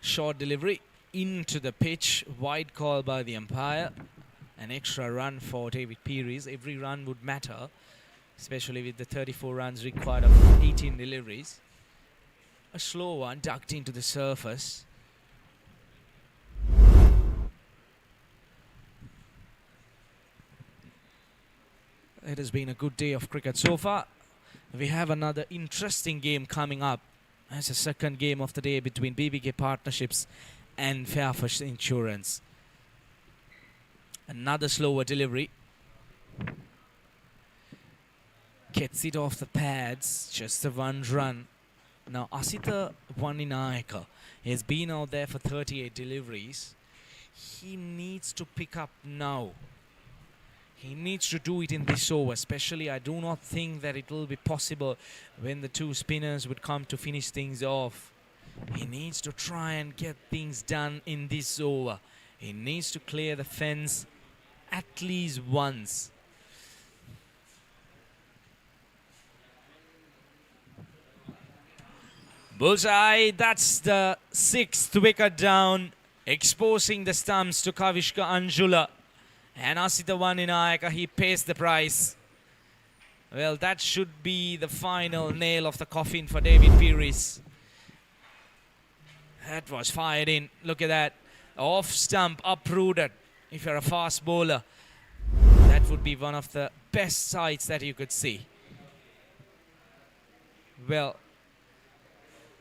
Short delivery into the pitch, wide call by the umpire. An extra run for David Pieris. Every run would matter, especially with the 34 runs required of 18 deliveries. A slow one ducked into the surface. It has been a good day of cricket so far. We have another interesting game coming up. It's a second game of the day between BBK Partnerships and Fairfish Insurance. Another slower delivery. Gets it off the pads. Just a 1 run. Now Asita Vaninayaka has been out there for 38 deliveries. He needs to pick up now. He needs to do it in this over. Especially, I do not think that it will be possible when the 2 spinners would come to finish things off. He needs to try and get things done in this over. He needs to clear the fence at least once. Bullseye, that's the 6th wicket down, exposing the stumps to Kavishka Anjula. And Asita Vaninayaka, he pays the price. Well, that should be the final nail of the coffin for David Pieris. That was fired in. Look at that. Off stump, uprooted. If you're a fast bowler, that would be one of the best sights that you could see. Well,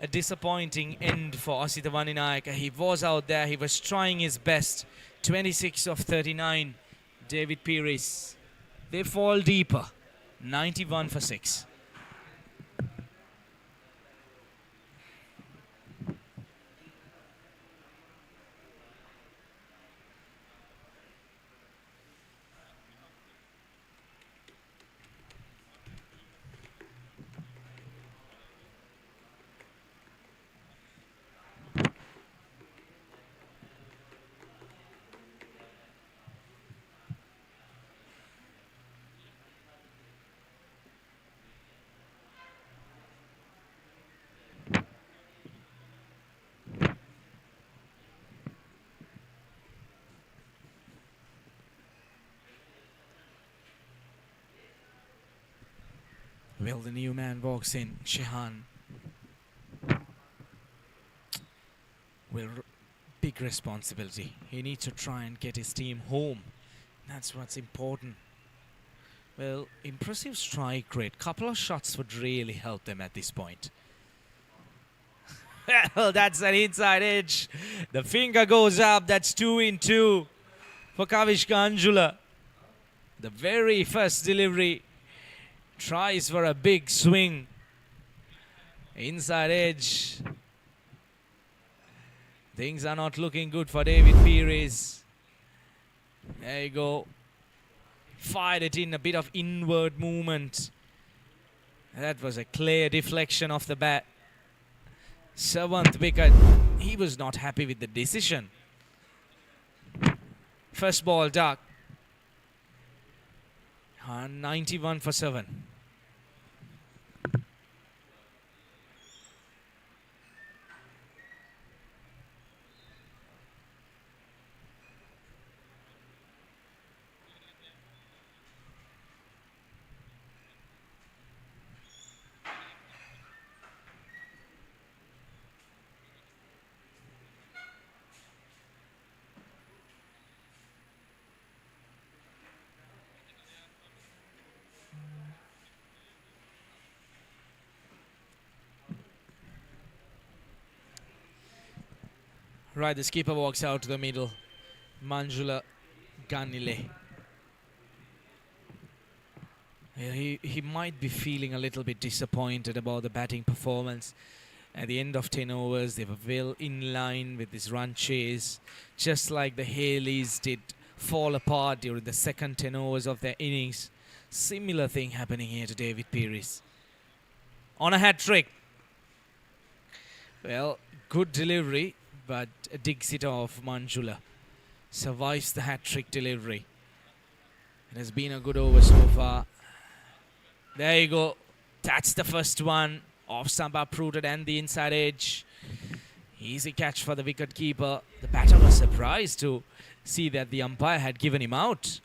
a disappointing end for Asita Vaninayaka. He was out there. He was trying his best. 26 of 39. David Pieris. They fall deeper. 91 for 6. Well, the new man walks in, Shehan. Well, big responsibility. He needs to try and get his team home. That's what's important. Well, impressive strike rate. Couple of shots would really help them at this point. Well, that's an inside edge. The finger goes up. That's 2 in 2 for Kavishka Anjula. The very first delivery. Tries for a big swing. Inside edge. Things are not looking good for David Pieris. There you go. Fired it in, a bit of inward movement. That was a clear deflection off the bat. 7th wicket. He was not happy with the decision. First ball duck. 91 for 7. Right, the skipper walks out to the middle. Manjula Ganile. Yeah, he might be feeling a little bit disappointed about the batting performance. At the end of 10 overs, they were well in line with this run chase. Just like the Hayleys did fall apart during the second 10 overs of their innings. Similar thing happening here to David Pieris. On a hat-trick. Well, good delivery, but digs it off. Manjula survives the hat-trick delivery. It has been a good over so far. There you go. That's the first one. Off stump uprooted and the inside edge. Easy catch for the wicket keeper. The batter was surprised to see that the umpire had given him out.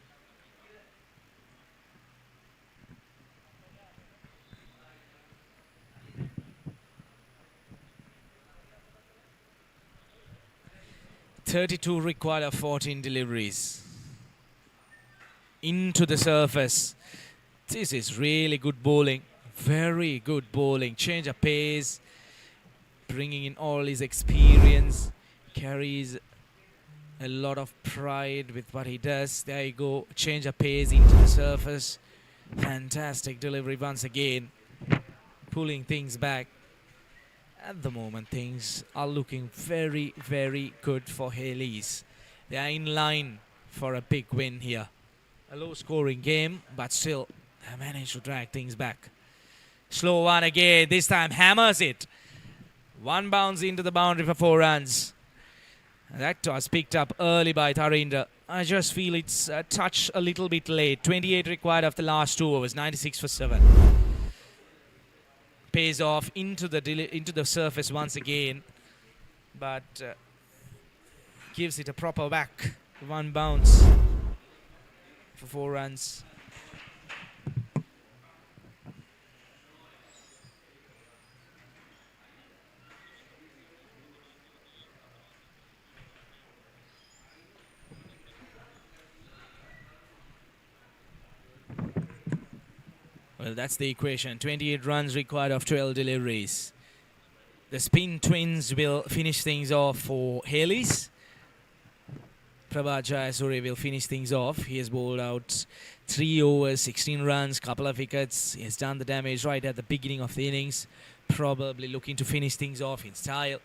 .32 required of 14 deliveries. Into the surface. This is really good bowling. Very good bowling. Change of pace. Bringing in all his experience. Carries a lot of pride with what he does. There you go. Change of pace into the surface. Fantastic delivery once again. Pulling things back. At the moment, things are looking very, very good for Hayley's. They are in line for a big win here. A low-scoring game, but still, they managed to drag things back. Slow one again. This time, hammers it. One bounce into the boundary for 4 runs. That was picked up early by Tharinder. I just feel it's a touch a little bit late. 28 required of the last 2 overs. 96 for 7. Pays off into the surface once again, but gives it a proper whack. 1 bounce for 4 runs. Well, that's the equation. 28 runs required of 12 deliveries. The spin twins will finish things off for Hayley's. Prabhat Jayasuriya will finish things off. He has bowled out 3 overs, 16 runs, couple of wickets. He has done the damage right at the beginning of the innings. Probably looking to finish things off in style.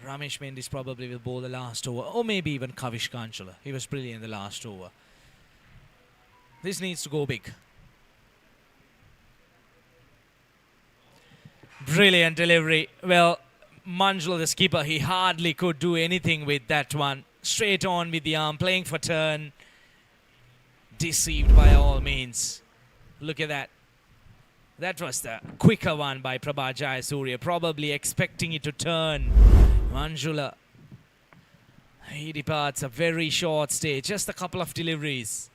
Ramesh Mendis probably will bowl the last over, or maybe even Kavish Kanchula. He was brilliant in the last over. This needs to go big. Brilliant delivery. Well, Manjula, the skipper, he hardly could do anything with that one. Straight on with the arm, playing for turn. Deceived by all means. Look at that. That was the quicker one by Prabhat Jayasuriya, probably expecting it to turn. Manjula, he departs a very short stay, just a couple of deliveries.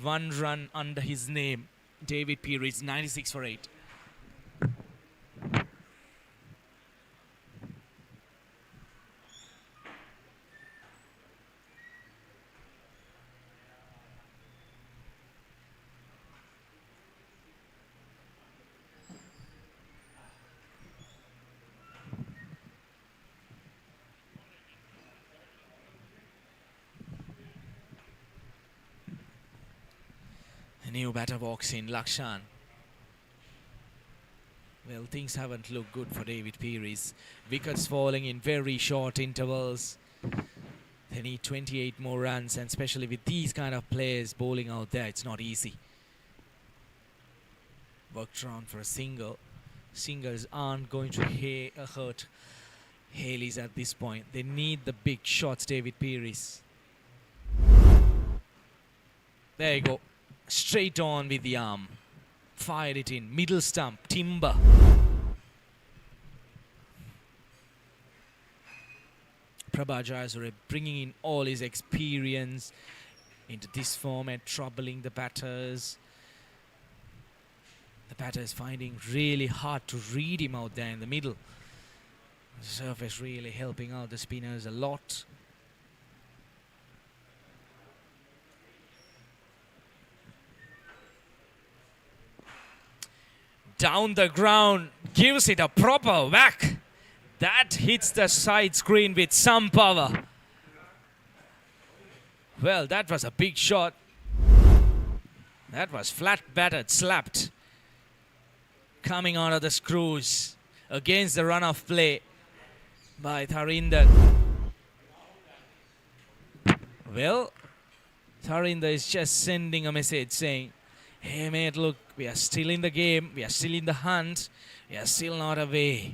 1 run under his name. David Pieris, 96 for 8. A new batter walks in, Lakshan. Well, things haven't looked good for David Pieris. Wickets falling in very short intervals. They need 28 more runs, and especially with these kind of players bowling out there, it's not easy. Worked around for a single. Singers aren't going to hurt Hayley's at this point. They need the big shots, David Pieris. There you go. Straight on with the arm. Fired it in. Middle stump. Timber. Prabhat Jayasuriya bringing in all his experience into this format, troubling the batters. The batter is finding really hard to read him out there in the middle. The surface really helping out the spinners a lot. Down the ground, gives it a proper whack. That hits the side screen with some power. Well, that was a big shot. That was flat battered, slapped. Coming out of the screws against the run of play by Tharinder. Well, Tharinder is just sending a message saying, Hey mate, look, we are still in the game, we are still in the hunt, we are still not away.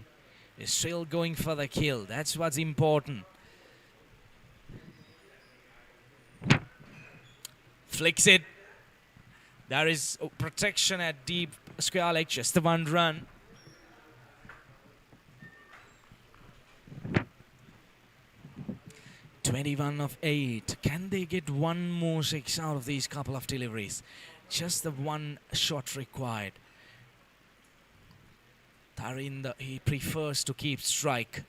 We're still going for the kill. That's what's important. Flicks it. There is protection at deep square leg, just the one run. "21 of 8. Can they get one more 6 out of these couple of deliveries? Just the one shot required. Tarinder, he prefers to keep strike.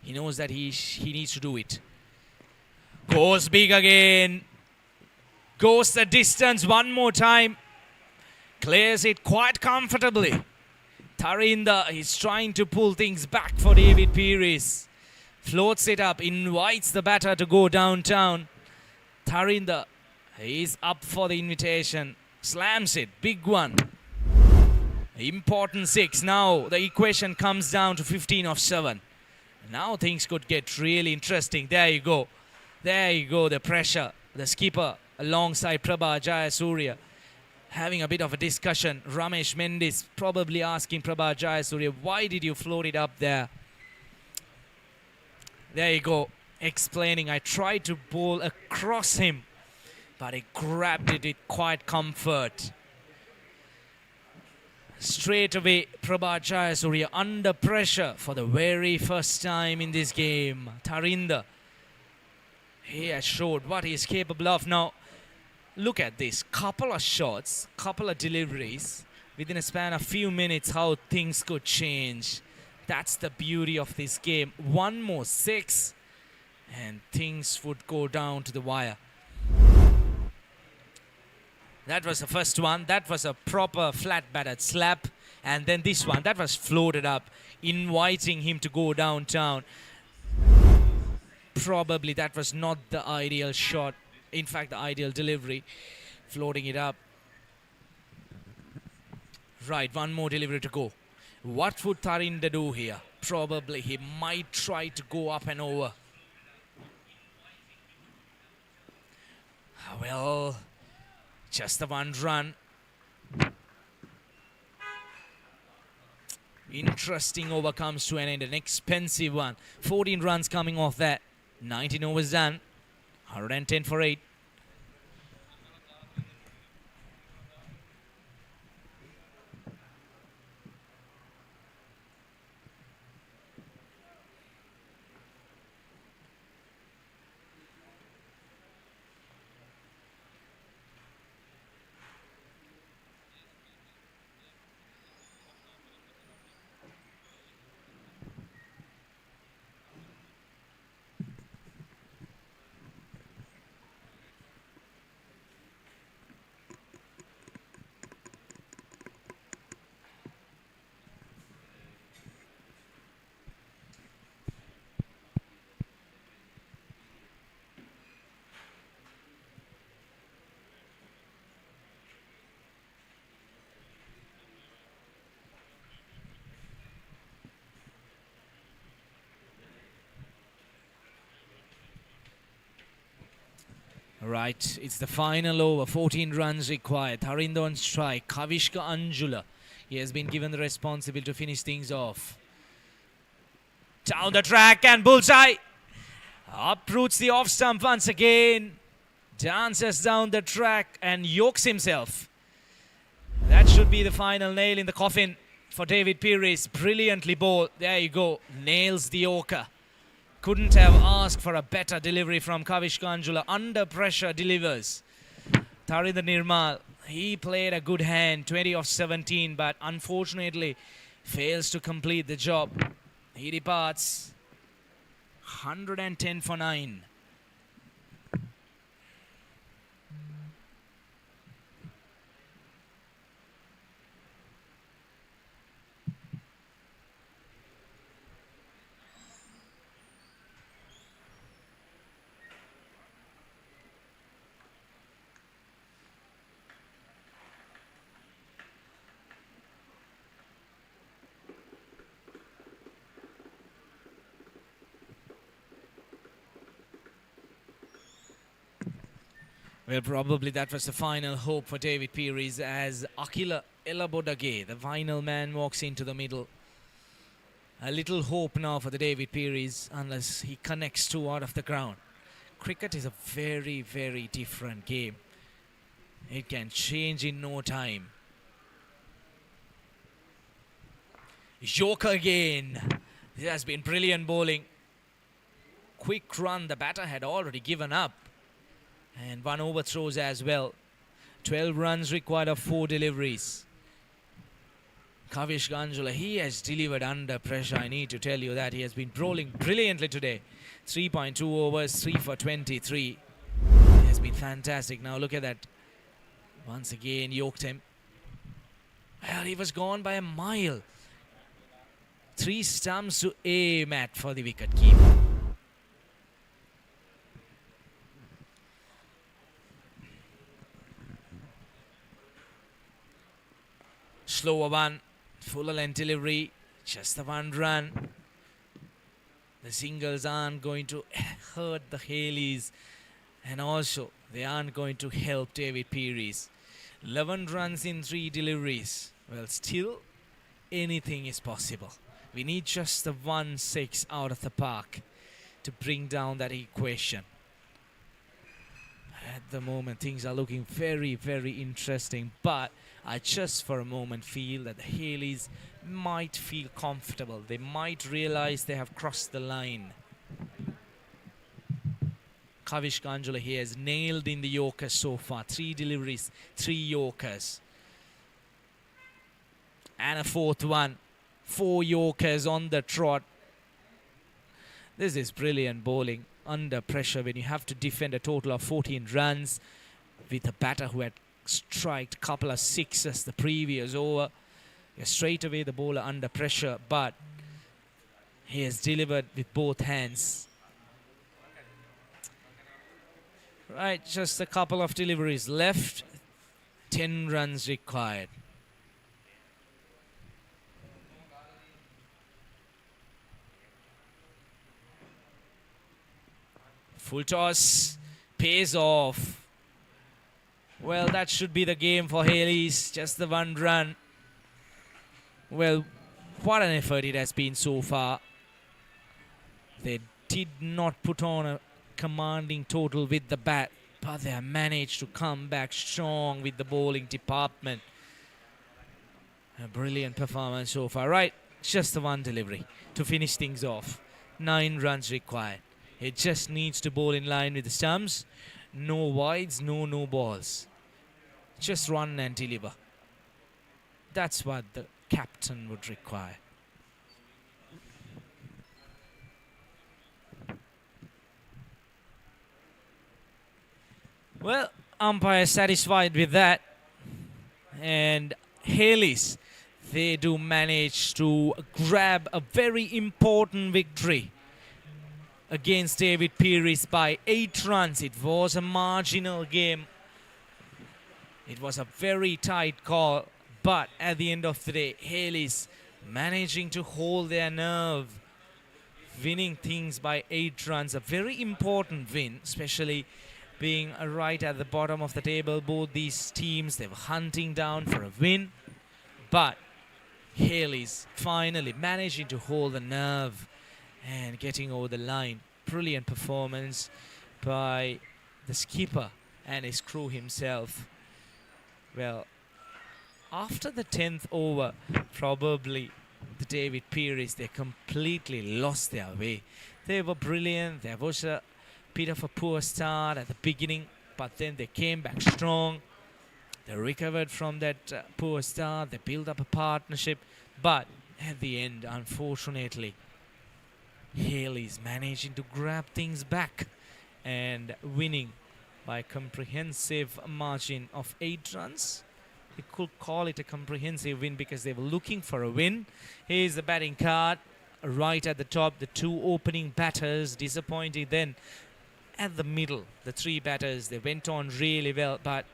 He knows that he needs to do it. Goes big again. Goes the distance one more time. Clears it quite comfortably. Tarinder is trying to pull things back for David Pieris. Floats it up, invites the batter to go downtown. Tarinder is up for the invitation. Slams it, big one. Important 6. Now the equation comes down to 15 of 7. Now things could get really interesting. There you go. There you go, the pressure. The skipper alongside Prabha Jayasuriya having a bit of a discussion. Ramesh Mendis probably asking Prabha Jayasuriya, why did you float it up there? There you go, explaining, I tried to bowl across him, but he grabbed it with quite comfort. Straight away, Prabha Jayasuriya under pressure for the very first time in this game. Tarinder, he has showed what he is capable of. Now, look at this. Couple of shots, couple of deliveries. Within a span of few minutes, how things could change. That's the beauty of this game. One more 6, and things would go down to the wire. That was the first one. That was a proper flat-batted slap. And then this one, that was floated up, inviting him to go downtown. Probably that was not the ideal shot. In fact, the ideal delivery. Floating it up. Right, one more delivery to go. What would Tarinder do here? Probably he might try to go up and over. Well, just the one run. Interesting over comes to an end. An expensive one. 14 runs coming off that. 19 overs done. 110 for 8. Right, it's the final over. 14 runs required. Tarinder on strike. Kavishka Anjula. He has been given the responsibility to finish things off. Down the track and bullseye. Uproots the off stump once again. Dances down the track and yokes himself. That should be the final nail in the coffin for David Pieris. Brilliantly bowled. There you go. Nails the Yorker. Couldn't have asked for a better delivery from Kavishka Anjula. Under pressure delivers. Tarinder Nirmal, he played a good hand, 20 of 17, but unfortunately fails to complete the job. He departs. 110 for 9. Well, probably that was the final hope for David Pieris as Akila Elabodage, the final man, walks into the middle. A little hope now for the David Pieris unless he connects two out of the ground. Cricket is a very, very different game. It can change in no time. Yorker again. This has been brilliant bowling. Quick run. The batter had already given up. And 1 overthrows as well. 12 runs required of 4 deliveries. Kavish Ganjula, he has delivered under pressure. I need to tell you that. He has been bowling brilliantly today. 3.2 overs, 3 for 23. He has been fantastic. Now look at that. Once again, yoked him. Well, he was gone by a mile. 3 stumps to aim at for the wicket keeper. Slower one. Fuller length delivery. Just the 1 run. The singles aren't going to hurt the Hayleys. And also, they aren't going to help David Pieris. 11 runs in 3 deliveries. Well, still, anything is possible. We need just the 1-6 out of the park to bring down that equation. At the moment, things are looking very, very interesting. But I just for a moment feel that the Hayleys might feel comfortable. They might realize they have crossed the line. Kavish Ganjula here has nailed in the Yorkers so far. 3 deliveries, 3 Yorkers. And a 4th one. 4 Yorkers on the trot. This is brilliant bowling under pressure when you have to defend a total of 14 runs with a batter who had striked a couple of 6s the previous over. Straight away the bowler under pressure, but he has delivered with both hands. Right, just a couple of deliveries left. 10 runs required. Full toss, pays off. Well, that should be the game for Hayleys. Just the 1 run. Well, what an effort it has been so far. They did not put on a commanding total with the bat, but they have managed to come back strong with the bowling department. A brilliant performance so far. Right, just the 1 delivery to finish things off. 9 runs required. It just needs to bowl in line with the stumps. No wides, no balls. Just run and deliver. That's what the captain would require. Well, umpire satisfied with that. And Hayleys, they do manage to grab a very important victory against David Pieris by 8 runs. It was a marginal game. It was a very tight call. But at the end of the day, Hayleys managing to hold their nerve, winning things by 8 runs. A very important win, especially being right at the bottom of the table. Both these teams, they were hunting down for a win. But Hayleys finally managing to hold the nerve and getting over the line. Brilliant performance by the skipper and his crew himself. Well, after the 10th over, probably the David Pieris, they completely lost their way. They were brilliant. There was a bit of a poor start at the beginning, but then they came back strong. They recovered from that poor start. They built up a partnership. But at the end, unfortunately, Hayleys managing to grab things back and winning by a comprehensive margin of 8 runs. You could call it a comprehensive win because they were looking for a win. Here's the batting card right at the top. The 2 opening batters disappointing. Then at the middle, the 3 batters, they went on really well, but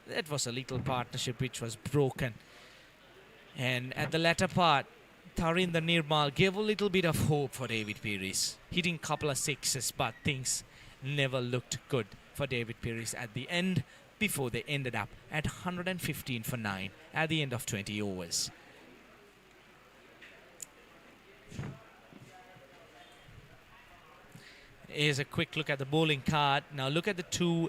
that was a little partnership which was broken. And at the latter part, Tharinder Nirmal gave a little bit of hope for David Pieris, hitting a couple of 6s, but things never looked good for David Pieris at the end before they ended up at 115 for 9 at the end of 20 overs. Here's a quick look at the bowling card. Now look at the two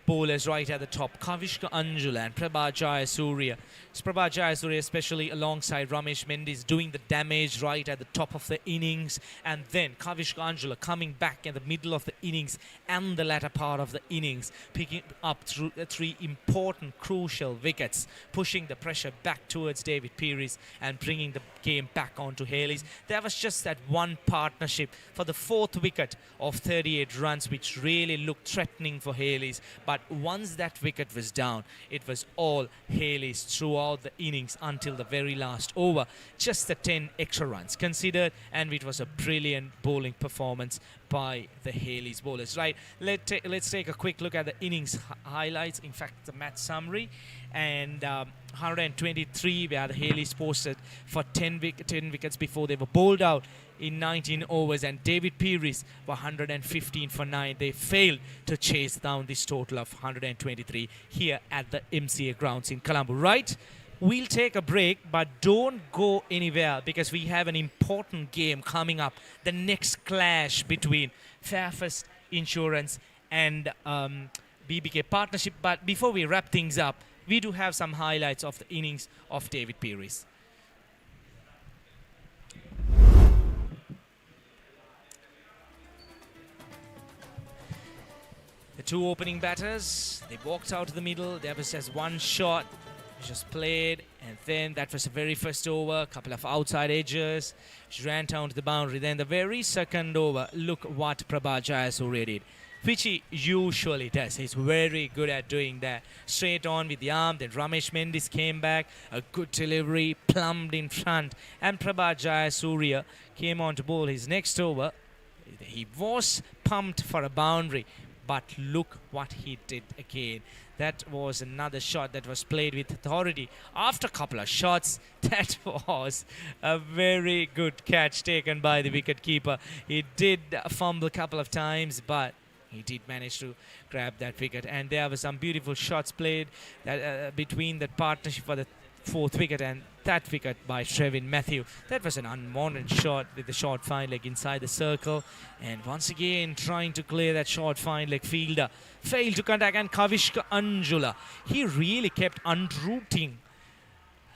bowlers right at the top, Kavishka Anjula and Prabha Jayasuriya. It's Prabha Jayasuriya especially alongside Ramesh Mendis doing the damage right at the top of the innings, and then Kavishka Anjula coming back in the middle of the innings and the latter part of the innings, picking up through three important crucial wickets, pushing the pressure back towards David Pieris and bringing the game back onto Hayley's. There was just that one partnership for the fourth wicket of 38 runs which really looked threatening for Hayley's, but once that wicket was down, it was all Hayley's throughout the innings until the very last over. Just the 10 extra runs considered, and it was a brilliant bowling performance by the Hayley's bowlers. Right, let's take a quick look at the innings highlights, in fact the match summary. And 123 where the Hayley's posted for 10 wickets before they were bowled out in 19 overs, and David Pieris were 115 for 9. They failed to chase down this total of 123 here at the MCA grounds in Colombo. Right, we'll take a break, but don't go anywhere because we have an important game coming up, the next clash between Fairfax Insurance and BBK partnership. But before we wrap things up, we do have some highlights of the innings of David Pieris. The two opening batters, they walked out to the middle. There was just one shot which was played, and then that was the very first over, a couple of outside edges which ran down to the boundary. Then the very second over, look what Prabha Jayasuriya did, which he usually does. He's very good at doing that. Straight on with the arm, then Ramesh Mendis came back, a good delivery, plumbed in front, and Prabha Jayasuriya came on to bowl his next over. He was pumped for a boundary, but look what he did again. That was another shot that was played with authority. After a couple of shots, that was a very good catch taken by the wicket-keeper. He did fumble a couple of times, but he did manage to grab that wicket. And there were some beautiful shots played that, between that partnership for the fourth wicket and that wicket by Trevin Matthew. That was an unwanted shot with the short fine leg inside the circle. And once again, trying to clear that short fine leg fielder. Failed to contact, and Kavishka Anjula, he really kept unrooting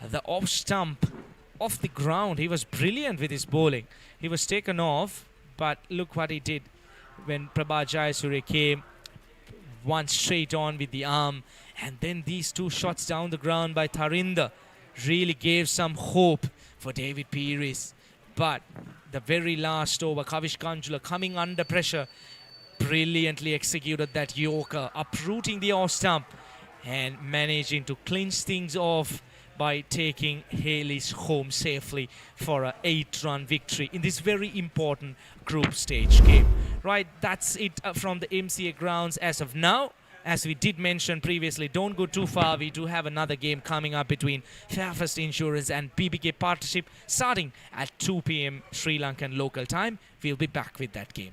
the off stump off the ground. He was brilliant with his bowling. He was taken off, but look what he did when Prabha Jayasuriya came, one straight on with the arm, and then these two shots down the ground by Tharinder really gave some hope for David Pieris. But the very last over, Kavishka Anjula coming under pressure, brilliantly executed that yorker, uprooting the off stump and managing to clinch things off by taking Hayley's home safely for an 8-run victory in this very important group stage game. Right, that's it from the MCA grounds as of now. As we did mention previously, don't go too far. We do have another game coming up between Fairfax Insurance and BBK Partnership starting at 2 p.m. Sri Lankan local time. We'll be back with that game.